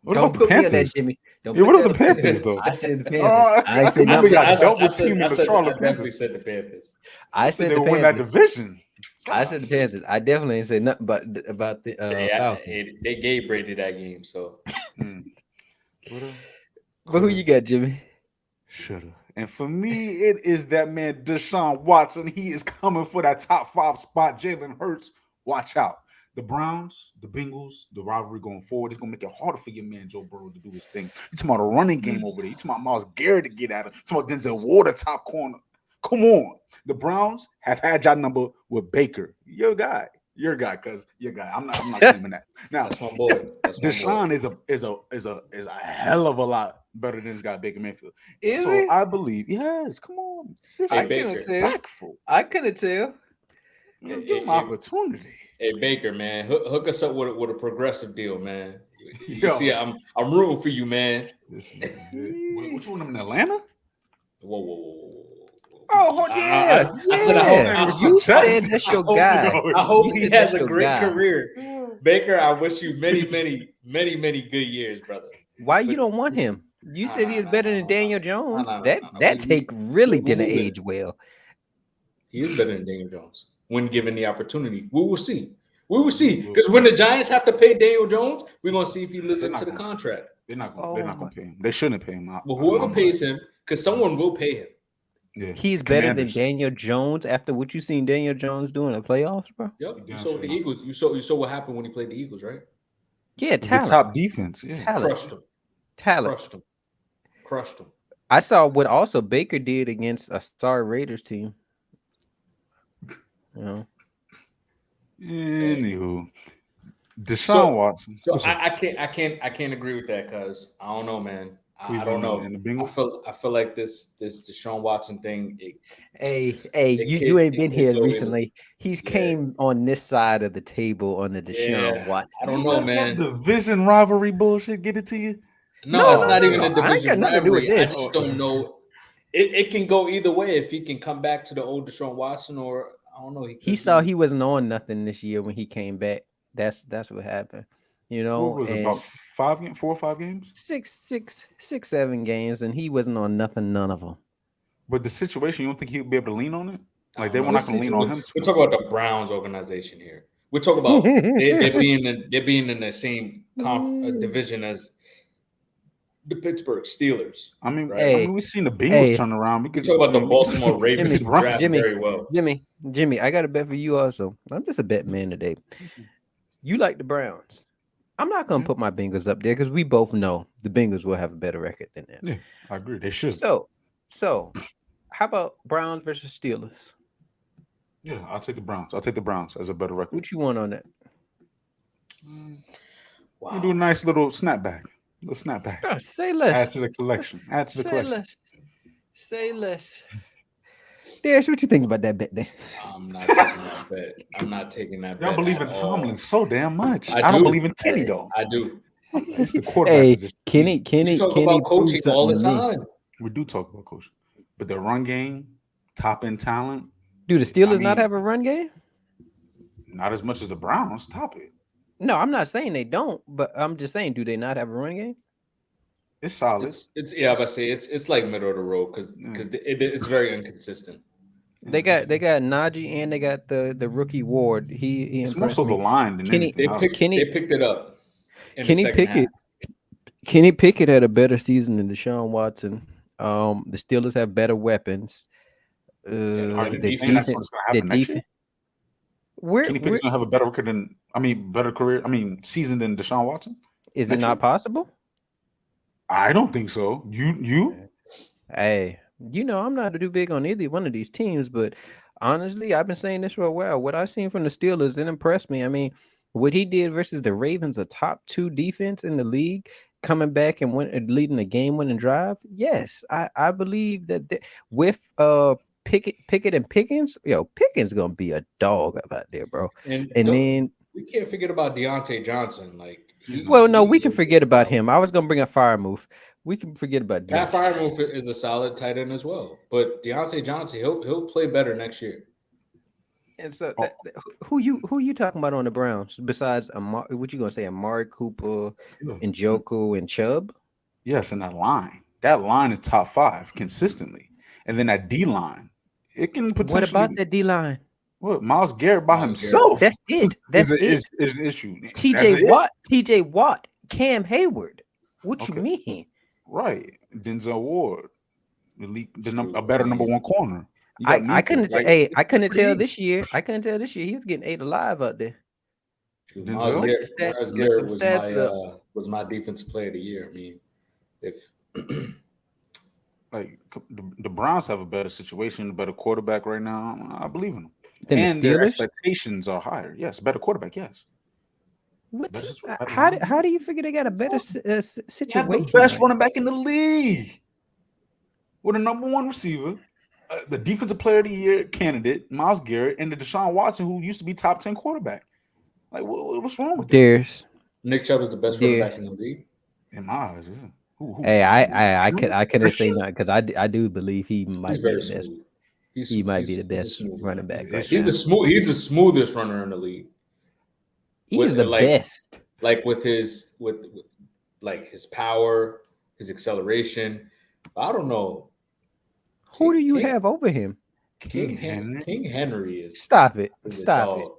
What Don't about the put me on Panthers? that, Jimmy. What are the Panthers, though? I said the Panthers. I said I definitely said the Panthers. I said they the win that Panthers. division. I said the Panthers. I definitely ain't said nothing about the Falcons. They gave Brady that game, so. But who you got, Jimmy? Shoulda. And for me, it is that man Deshaun Watson. He is coming for that top 5 spot. Jalen Hurts, watch out. The Browns, the Bengals, the rivalry going forward, it's gonna make it harder for your man Joe Burrow to do his thing. You talking about a running game over there? You talking about Miles Garrett to get at him? You talking about Denzel Ward top corner? Come on, the Browns have had your number with Baker. Your guy, cuz your guy. I'm not claiming that. Now, That's my boy. That's my boy. Deshaun is a hell of a lot better than this guy Baker Mayfield. Is So he? I believe, yes. Come on, this Hey, is Baker. respectful. I couldn't tell. Give him opportunity. Hey Baker, man, hook us up with a progressive deal, man. You Yo. see, I'm rooting for you, man. Listen, man. What you want him in Atlanta? Whoa. Oh yeah, I said I hope you success. said that's your guy. I hope You he said has that's a your great guy. career. Baker, I wish you many good years, brother. Why you don't want him? You said he is better than Daniel Jones. No. That take really we didn't move it. age well. He is better than Daniel Jones when given the opportunity. We will see. We will see. Because when the Giants have to pay Daniel Jones, we're gonna see if he lives up to the contract. They're not gonna pay him. They shouldn't pay him out. But whoever pays him, because someone will pay him. Yeah. He's better than Daniel Jones after what you seen Daniel Jones do in the playoffs, bro. Yep. You saw the Eagles. You saw what happened when he played the Eagles, right? Yeah, talent. The top defense. Yeah. Talent. Crushed him. I saw what also Baker did against a star Raiders team. You know. Anywho, Deshaun Watson. So I can't agree with that because I don't know, man. I don't know. I feel like this Deshaun Watson thing. You ain't been here recently. He's came on this side of the table on the Deshaun Watson. I don't know, man. Division rivalry bullshit. Get it to you? No, it's not even a division rivalry. I just don't know. It can go either way. If he can come back to the old Deshaun Watson, or I don't know. He saw he wasn't on nothing this year when he came back. That's what happened. You know, what was it, about 4 or 5 games? 7 games, and he wasn't on nothing, none of them. But the situation, you don't think he'll be able to lean on it? Like they were not going to lean on him. We're talking about the Browns organization here. We're talking about they're being in the same division as the Pittsburgh Steelers. I mean, right? we've seen the Bengals turn around. We could talk about the Baltimore Ravens draft very well. Jimmy, I got a bet for you also. I'm just a bet man today. You like the Browns. I'm not going to put my Bengals up there because we both know the Bengals will have a better record than them. Yeah, I agree. They should. So how about Browns versus Steelers? Yeah, I'll take the Browns. I'll take the Browns as a better record. What you want on that? Wow. We do a nice little snapback. Oh, say less. Add to the collection. Say less. Darius, what you think about that bet there? I'm not taking that bet. Y'all bet. Believe in Tomlin so damn much. I don't believe in Kenny though. I do. It's the quarterback position. Kenny talk about coaching all the time. We do talk about coaching, but the run game, top end talent. Do the Steelers not have a run game? Not as much as the Browns. Top it. No, I'm not saying they don't, but I'm just saying, do they not have a run game? It's solid. It's like middle of the road because it's very inconsistent. They got Najee and they got the rookie Ward. It's more so the line than anything else. They picked it up. Kenny Pickett had a better season than Deshaun Watson. The Steelers have better weapons. The defense. Kenny Pickett's gonna have a better record better career. Season than Deshaun Watson. Is it not possible? I don't think so. You? Hey, I'm not too big on either one of these teams, but honestly, I've been saying this for a while. What I've seen from the Steelers, it impressed me. I mean, what he did versus the Ravens, a top 2 defense in the league, coming back and leading a game-winning drive. Yes, I believe that with Pickett and Pickens, Pickens gonna be a dog out there, bro. And then we can't forget about Deontay Johnson. We can forget about him. I was gonna bring a fire move. We can forget about that. Fire move is a solid tight end as well. But Deontay Johnson, he'll play better next year. And so, who you talking about on the Browns besides what you gonna say? Amari Cooper, and Njoku and Chubb? Yes, and that line is top 5 consistently, and then that D line, it can potentially. What about that D line? What, Miles Garrett by himself? That's it. That's is an issue. TJ Watt, Cam Hayward. What you mean? Right, Denzel Ward, a better number 1 corner. I couldn't tell this year. He was getting 8 alive out there. Shoot, Denzel? Miles Look Garrett them stats up. was my defensive player of the year. I mean, if Like the Browns have a better situation, a better quarterback right now. I believe in them, Then the and their Steelers. expectations are higher. Yes, better quarterback. Yes, What? better, better How running back. how do you figure they got a better You have the situation best right running back in the league with a number one receiver, the defensive player of the year candidate, Miles Garrett, and the Deshaun Watson, who used to be top 10 quarterback. Like, what's wrong with that? There's Nick Chubb is the best running there's back in the league, In my eyes, yeah. Hey, Who? Henry? I couldn't say Christian? nothing because I do believe he he's might be very the best. smooth. He might be the He's a best smooth running runner. back It's right now. true. He's the smoothest runner in the league. He's the best. Like with like his power, his acceleration. I don't know. Who do King you King have over him? King Henry. King Henry Stop it. is a Stop it. dog.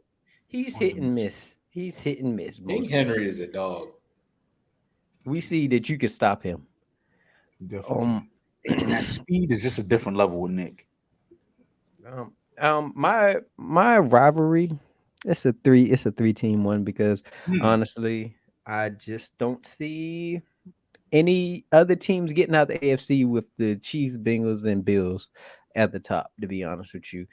He's hit and miss. He's hit and miss King most Henry games. is a dog. We see that you can stop him. Definitely. And that speed is just a different level with Nick. My rivalry, it's a 3-team one because Hmm. honestly, I just don't see any other teams getting out the AFC with the Chiefs, Bengals, and Bills at the top, to be honest with you.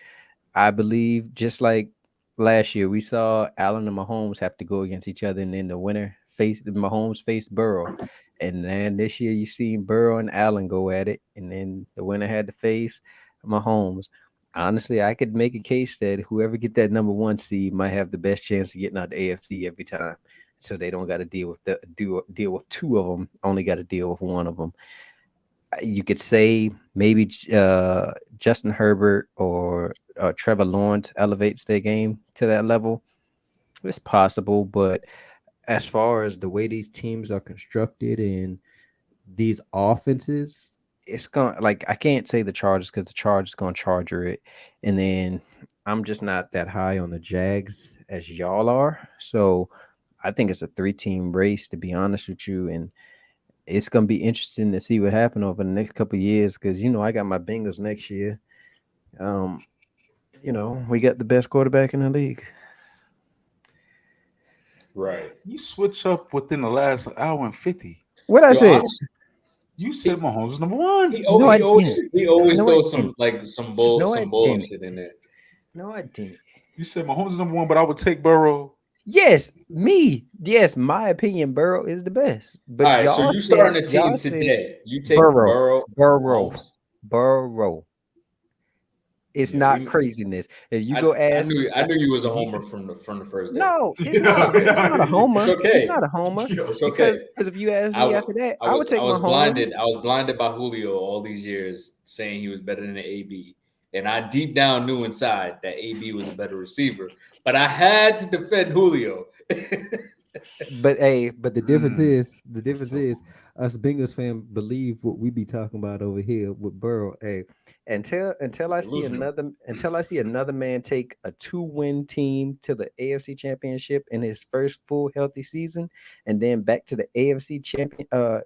I believe just like last year, we saw Allen and Mahomes have to go against each other, and then the winner faced Mahomes faced Burrow. And then this year, you seen Burrow and Allen go at it, and then the winner had to face Mahomes. Honestly, I could make a case that whoever get that number one seed might have the best chance of getting out the AFC every time. So they don't got to deal with two of them. Only got to deal with one of them. You could say maybe Justin Herbert or Trevor Lawrence elevates their game to that level. It's possible, but as far as the way these teams are constructed and these offenses, it's gonna like I can't say the Chargers because the Chargers gonna charger it, and then I'm just not that high on the Jags as y'all are. So I think it's a 3-team race to be honest with you, and it's gonna be interesting to see what happens over the next couple of years because I got my Bengals next year. Um, we got the best quarterback in the league. Right. You switch up within the last hour and 50. What I Yo, said? honestly, You he, said Mahomes is number one. No, I didn't. he always No, I throws didn't. No, I some didn't. bullshit in there. No, I didn't. You said Mahomes is number one, but I would take Burrow. Yes, me. Yes, my opinion, Burrow is the best. All But right, so you starting a team y'all said today. You take Burrow, Burrow, Burrow, Mahomes. Burrow. It's Yeah, not craziness. If you go I ask, knew you was a if you homer from the first day. no, it's It's not. okay. It's not a It's homer. It's okay. not a homer It's because okay. if you ask me after that, I would take I was Mahomes. blinded. I was blinded by Julio all these years saying he was better than AB. And I deep down knew inside that AB was a better receiver. But I had to defend Julio. But hey, but Mm, the that's difference tough. is us Bengals fan believe what we be talking about over here with Burrow. Hey, Delusional. until I see another man take a 2-win team to the AFC Championship in his first full healthy season, and then back to the AFC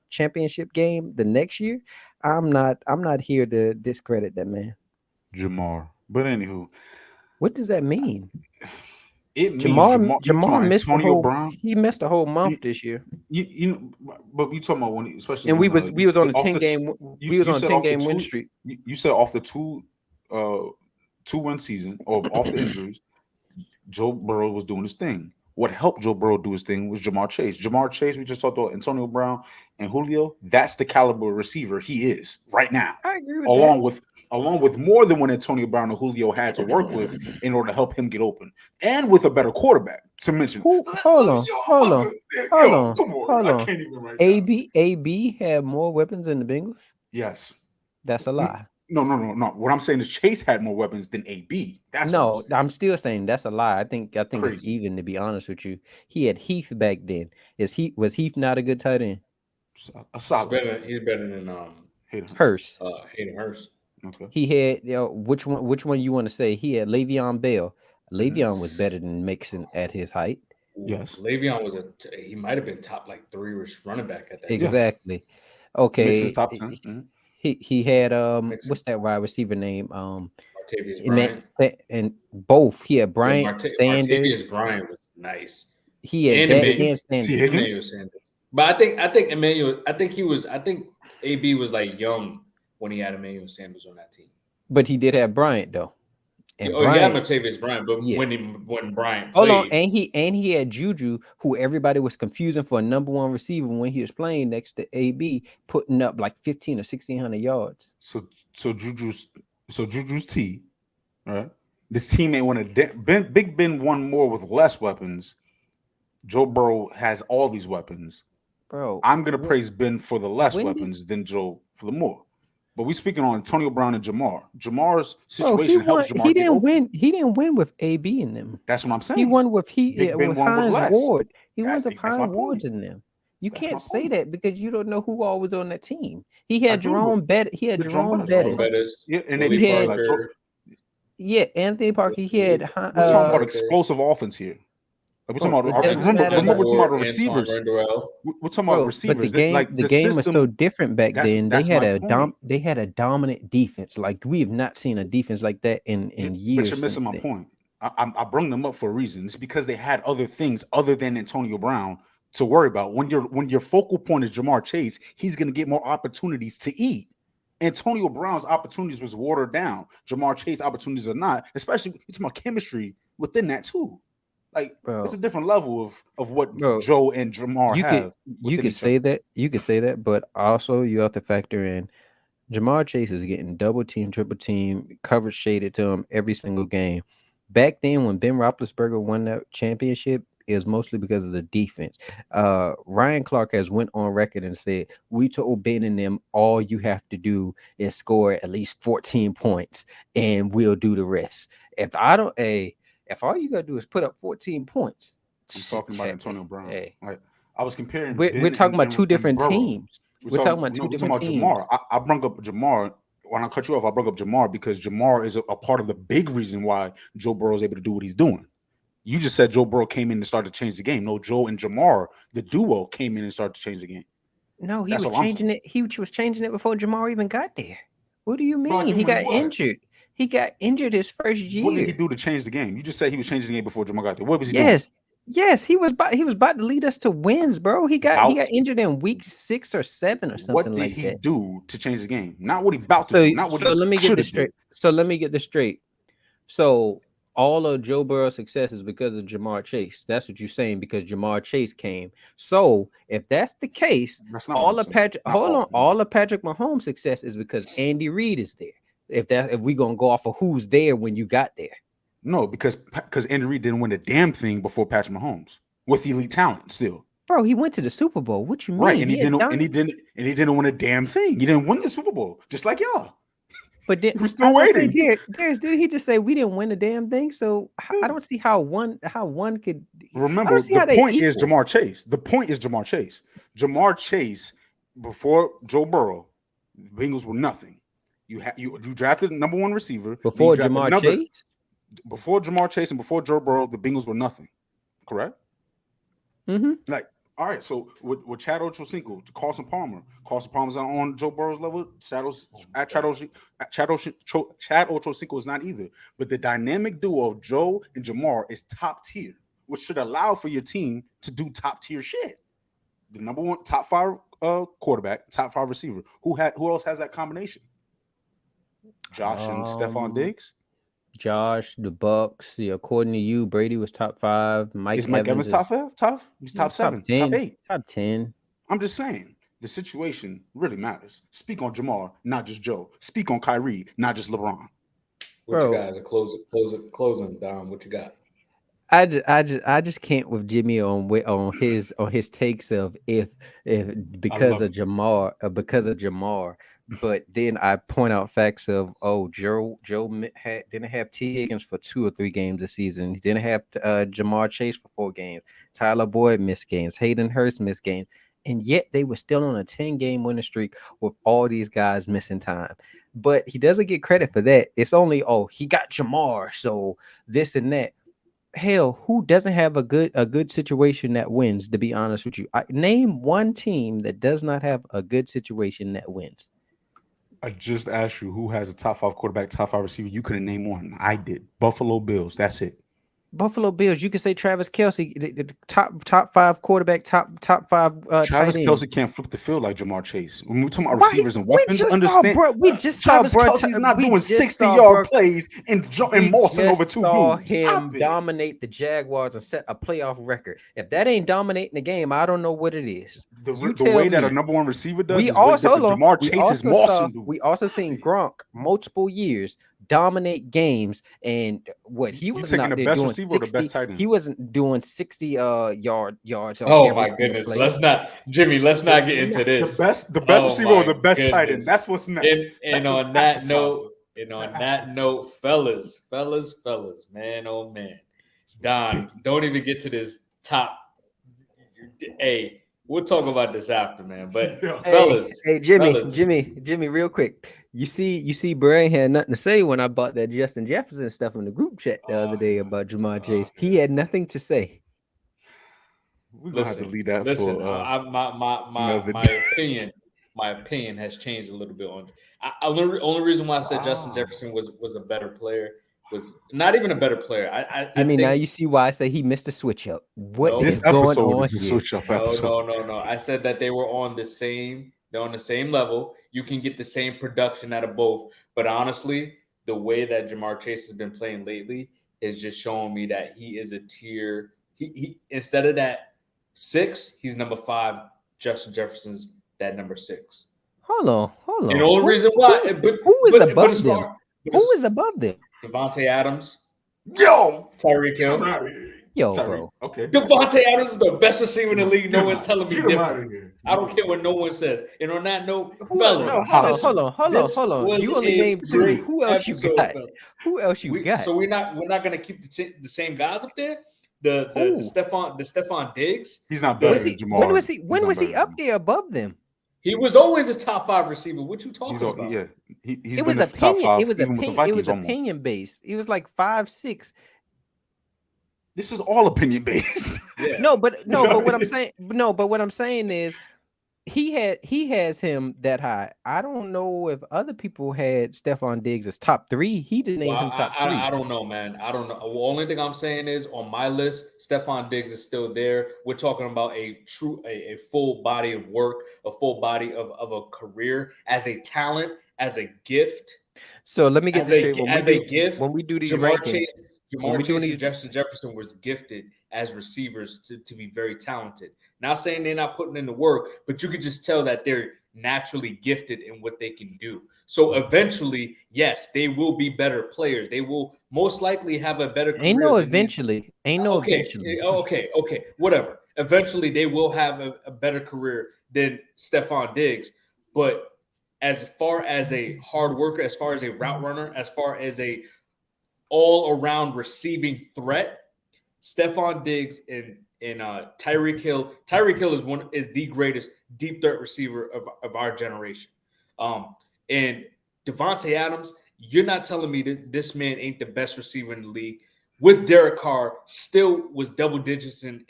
championship game the next year. I'm not here to discredit that man. Jamar. But anywho, What does that mean? it means Jamar. You talking about Antonio Brown? He missed a whole You, month this year. but you talking about especially And when we was on a off 10 the t- game we was you on a said 10 off the game win two streak. you said off the uh 2-win season or off the injuries, Joe Burrow was doing his thing. What helped Joe Burrow do his thing was Jamar Chase. Jamar Chase, we just talked about Antonio Brown and Julio. That's the caliber receiver he is right now, I agree with that. along with more than what Antonio Brown and Julio had to work with in order to help him get open, and with a better quarterback. To mention, Who hold yo, on, come on, hold I on. can't even right now. AB had more weapons than the Bengals. Yes. That's a lie. No. What I'm saying is Chase had more weapons than AB. That's what I'm No, saying. I'm still saying that's a lie. I think it's Crazy. even to be honest with you. He had Heath back then. Was Heath not a good tight end? A solid. He's better than Hit him. Hurst. Hayden Hurst. Okay. He had which one you want to say? He had Le'Veon Bell. Mhm. Le'Veon was better than Mixon at his height. Ooh, Yes. Le'Veon he might have been top like 3 running back at that time. Yes. Exactly. Mixes Okay. top 10. Mhm. He had Mixon, what's that wide receiver name? Martavius And that Bryant. and both he had Yeah, Bryant Martavius Sanders. Bryant was nice. He had and that T. and T. Sanders. Emmanuel Higgins. Sanders. But I think Emmanuel. I think he was. I think AB was like young when he had Emmanuel Sanders on that team. But he did have Bryant though. And Oh, he had Bryant, Martavis Bryant, but yeah. when Bryant Hold on, played, and he had Juju, who everybody was confusing for a number one receiver when he was playing next to AB, putting up like 1500 or 1600 yards. So so Juju's Juju's T. All right. This team ain't won Big Ben won more with less weapons. Joe Burrow has all these weapons. Bro, I'm gonna praise Ben for the less when did weapons than Joe for the more. But we speaking on Antonio Brown and Jamar. Jamar's bro he situation won? helps Jamar get open. He didn't win with AB in them. That's what I'm He saying. won with Big Ben with won with Hines less. Ward. He won That's with that's my Hines point. Ward's in them. You That's my can't say point. that because you don't know who all was on that team. He I had do know He had the drum Jerome betters. Jerome Bettis. Bettis, Yeah, and they Willie He pieces had like Parker, yeah, Anthony Parker. He Willie, had we're talking Willie about Parker, explosve offense here. Like we're talking bro. about It doesn't remember matter Hines remember about we're talking about Ward, the Antoine receivers. Granderell. We're talking about bro. But receivers that like the the game was so system. different back then. They That's had my point. they had a dominant defense. Like we have not seen a defense like that in But you're years since missing my then. point. I bring them up for a reason. It's because they had other things other than Antonio Brown to worry about. When your focal point is Jamar Chase, he's going to get more opportunities to eat. Antonio Brown's opportunities was watered down. Jamar Chase opportunities are not. Especially it's my chemistry within that too. Like it's a Bro, different level of what bro, Joe and Jamar you could have within each other. you could say that, but also you have to factor in Jamar Chase is getting double team, triple team, coverage shaded to him every single game. Back then, when Ben Roethlisberger won that championship, it was mostly because of the defense. Ryan Clark has went on record and said, "We told Ben and them all you have to do is score at least 14 points, and we'll do the rest. If I don't, if all you gotta do is put up 14 points, I'm talking about Antonio Brown. hey, Like I was comparing we're Ben talking about two and different Burrow. teams. We're talking about two We're talking different about Jamar. teams. I brought up Jamar. When I cut you off, I brought up Jamar because Jamar is a part of the big reason why Joe Burrow is able to do what he's doing. You just said Joe Burrow came in and started to change the game. No, Joe and Jamar, the duo, came in and started to change the game. No, he That's was all I'm saying. changing it. He was changing it before Jamar even got there. What do you By mean? He doing got what? injured. He got injured his first What did he year. do to change the game? You just said he was changing the game before Jamar got there. What was he doing? Yes. Yes, he was about to lead us to wins, bro. He got About injured in week 6 or 7 or what something did like he that. do to change the game? Not what he about to So do. Not what he let me get should this have did. straight. So let me get this straight. So all of Joe Burrow's success is because of Jamar Chase. That's what you're saying because Jamar Chase came. So if that's the case, That's not what I'm saying. Not all. all of Patrick Mahomes' success is because Andy Reid is there. If we gonna go off of who's there when you got there, No, because Andy Reid didn't win a damn thing before Patrick Mahomes with elite talent still. bro, he went to the Super Bowl. What you Right. mean? He had done, And he didn't win a damn thing. He didn't win the Super Bowl, just like y'all. but then We're I still was gonna say, waiting. Darius, did he just say we didn't win a damn thing? So I don't see how one could. I Remember, don't see the how they point is equal Jamar Chase. The point is Jamar Chase. Jamar Chase, before Joe Burrow, the Bengals were nothing. You drafted number one receiver, then you before drafted Jamar another Chase. before Jamar Chase and before Joe Burrow, the Bengals were nothing. Correct? Mm-hmm. Like, all right, so with Chad Ochocinco, Carson Palmer's not on Joe Burrow's level. Chad Ochocinco is not either. But the dynamic duo of Joe and Jamar is top tier, which should allow for your team to do top tier shit. The number one top five quarterback, top five receiver. Who else has that combination? Josh and Stephon Um, Diggs. Josh, the Bucks. Yeah, according to you, Brady was top 5. Mike Is Mike Evans Evans top is five? Top? He's top top seven, top 10. eight. Top 10. I'm just saying the situation really matters. Speak on Jamar, not just Joe. Speak on Kyrie, not just LeBron. What you Bro, guys? Closing. Dom, what you got? I just can't with Jimmy on his takes of if I love it. because of Jamar, but then I point out facts of didn't have T Higgins for 2 or 3 games this season. He didn't have Jamar Chase for 4 games. Tyler Boyd missed games. Hayden Hurst missed games, and yet they were still on a 10-game winning streak with all these guys missing time. But he doesn't get credit for that. It's only he got Jamar, so this and that. Hell, who doesn't have a good situation that wins? To be honest with you, name one team that does not have a good situation that wins. I just asked you who has a top five quarterback, top five receiver. You couldn't name one. I did. Buffalo Bills. That's it. Buffalo Bills. You can say Travis Kelce, the top five quarterback, top five Travis tight end. Kelce can't flip the field like Jamar Chase. When we're talking about Why? receivers and We weapons, just saw, understand bro. We just saw, Travis bro. Kelce's not We doing just saw, 60-yard bro. plays and We mossing over just two saw dudes. him Stop it. dominate the Jaguars and set a playoff record. If that ain't dominating the game, I don't know what it is. You The tell way that a me. number one receiver does We is way also different. hold on. Jamar We Chase is also saw. mossing dudes. We also seen Gronk multiple years dominate games, and what he You wasn't taking out the there best doing receiver or the 60. best tight end? He wasn't doing 60 yards on Oh every my single goodness. play. Let's not, Jimmy, let's not get into this. The best Oh receiver or my the best tight end. goodness. That's what's next. And That's on an that appetizer. note, fellas, man, oh man. Don, don't even get to this top. Hey, we'll talk about this after, man. But fellas, Jimmy, real quick. You see, bro ain't had nothing to say when I bought that Justin Jefferson stuff in the group chat the other day about Jamar Chase. He had nothing to say. We're gonna have to leave that for my opinion has changed a little bit on. Only reason why I said Justin Jefferson was a better player was not even a better player. I Jimmy, think, now you see why I say he missed the switch up. What No. is This going episode on is a here? switch up episode. No. I said that they were on the same. They're on the same level. You can get the same production out of both. But honestly, the way that Jamar Chase has been playing lately is just showing me that he is a tier. He instead of that 6, he's number 5. Justin Jefferson's that number 6. Hold on. And the only reason why, who is above them? Who is above them? Devontae Adams, Yo, Tyreek Hill. Yo, bro. Okay. Devontae Adams is the best receiver in the league. No one's telling me Get him out different. of here. I don't care what no one says. And on that note, Hold on. You only named 2. Who else you got? Fellas. Who else you got? So we're not gonna keep the same guys up there. The Stephon Diggs. He's not better than Jamar. When was he up there above them? He was always a top 5 receiver. What you talking about? Yeah, he's it was been top 5. It was opinion based. It was like 5, 6. This is all opinion based. Yeah. But what I'm saying is he has him that high. I don't know if other people had Stephon Diggs as top 3. He didn't name him top 3. I don't know, man. I don't know. The only thing I'm saying is on my list, Stephon Diggs is still there. We're talking about a full body of work, a full body of a career as a talent, as a gift. So let me get this straight. When we do these Jamar rankings, Chase and Justin Jefferson was gifted as receivers to be very talented. Not saying they're not putting in the work, but you could just tell that they're naturally gifted in what they can do. So eventually, yes, they will be better players. They will most likely have a better career. Ain't no eventually. Okay, whatever. Eventually, they will have a better career than Stephon Diggs. But as far as a hard worker, as far as a route runner, as far as a all-around receiving threat, Stephon Diggs and Tyreek Hill. Tyreek Hill is the greatest deep threat receiver of our generation. And Devontae Adams, you're not telling me that this man ain't the best receiver in the league. With Derek Carr, still was double digits in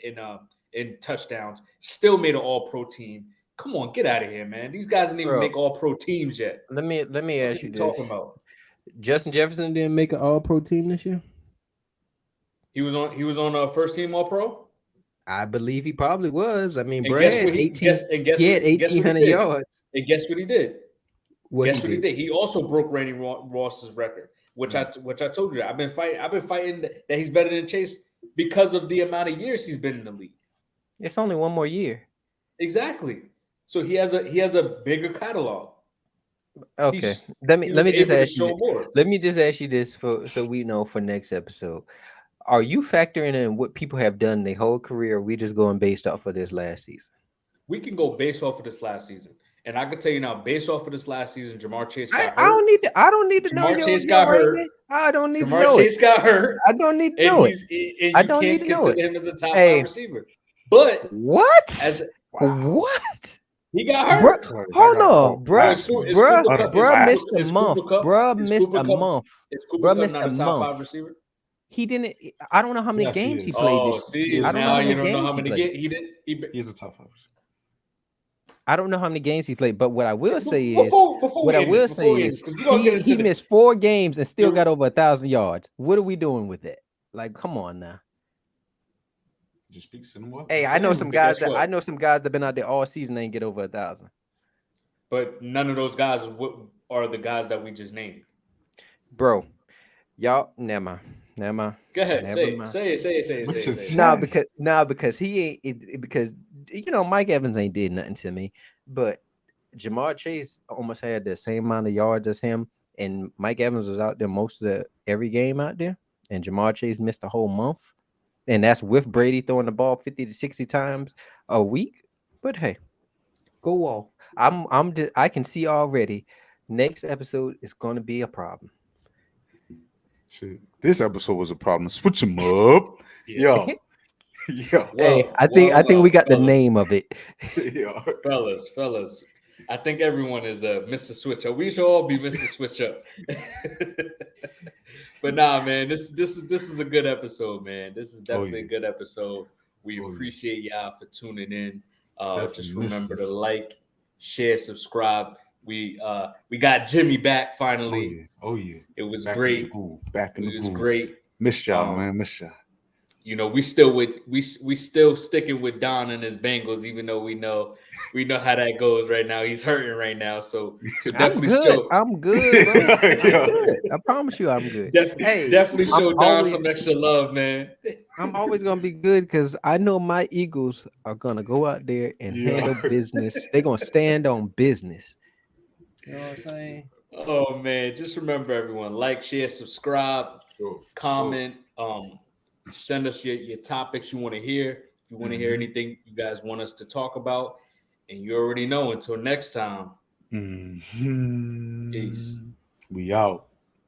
touchdowns, still made an All-Pro team. Come on, get out of here, man. These guys didn't even make All-Pro teams yet. Let me ask you this. Talking about Justin Jefferson didn't make an All-Pro team this year. He was on a first team All-Pro. I believe he probably was. I mean, Brad had 1,800 yards. And guess what he did? What he did? He also broke Randy Ross's record, which I told you. I've been fighting that he's better than Chase because of the amount of years he's been in the league. It's only one more year. Exactly. So he has a bigger catalog. Okay. Let me just ask you this so we know for next episode. Are you factoring in what people have done their whole career, or are we just going based off of this last season? We can go based off of this last season. And I can tell you now, based off of this last season, Jamar Chase got hurt. I don't need to know. Jamar Chase got hurt. I don't need to know. Jamar Chase got hurt. I don't need to know it. And you can't consider him as a top 5 receiver. But what? What? He got hurt. Hold on, bruh missed a month. Bruh missed a month. He didn't. I don't know how many games he played this year. I don't know how many games he did. He's a top 5. I don't know how many games he played, but what I will say is he missed 4 games and still got over 1,000 yards. What are we doing with that? Like, come on now. Just speak to them up. Hey, I know Damn, some but guys guess that what? been out there all season ain't get over 1,000. But none of those guys are the guys that we just named. Bro, y'all, never mind. Never mind. Go ahead, Never say it, mind. say it, say it, say it, With say your it, say it. Nah, because he ain't because Mike Evans ain't did nothing to me, but Jamar Chase almost had the same amount of yards as him, and Mike Evans was out there most of every game out there, and Jamar Chase missed a whole month, and that's with Brady throwing the ball 50 to 60 times a week. But hey, go off. I can see already. Next episode is going to be a problem. Shit. This episode was a problem. Switch them up. Yeah. Yo. Yo. Hey, Well, I think we got the fellas, name of it. Yo. fellas. I think everyone is Mr. Switch Up. We should all be Mr. Switch Up. But nah, man, this is a good episode, man. This is Oh, definitely yeah. a good episode. We Oh, yeah. appreciate y'all for tuning in. Definitely Just missed remember to this. like, share, subscribe. We got Jimmy back Oh, finally. yeah. Oh, yeah. It was Back in the great. groove. Back in the It was groove. great. Missed y'all, Um, man. Missed y'all. we still sticking with Don and his Bengals, even though we know how that goes right now. He's hurting right now, so I'm definitely good. show I'm good, bro. I'm Yo. good. I promise you, I'm good. Hey, definitely I'm show Don always some extra love, man. I'm always gonna be good because I know my Eagles are gonna go out there and Yeah. handle business. They're gonna stand on business. You know what I'm saying? Oh man, just remember everyone, like, share, subscribe, Sure. comment, send us your topics you want to hear. If you want to hear Mhm. anything you guys want us to talk about, and you already know. Until next time, Mhm. peace. We out.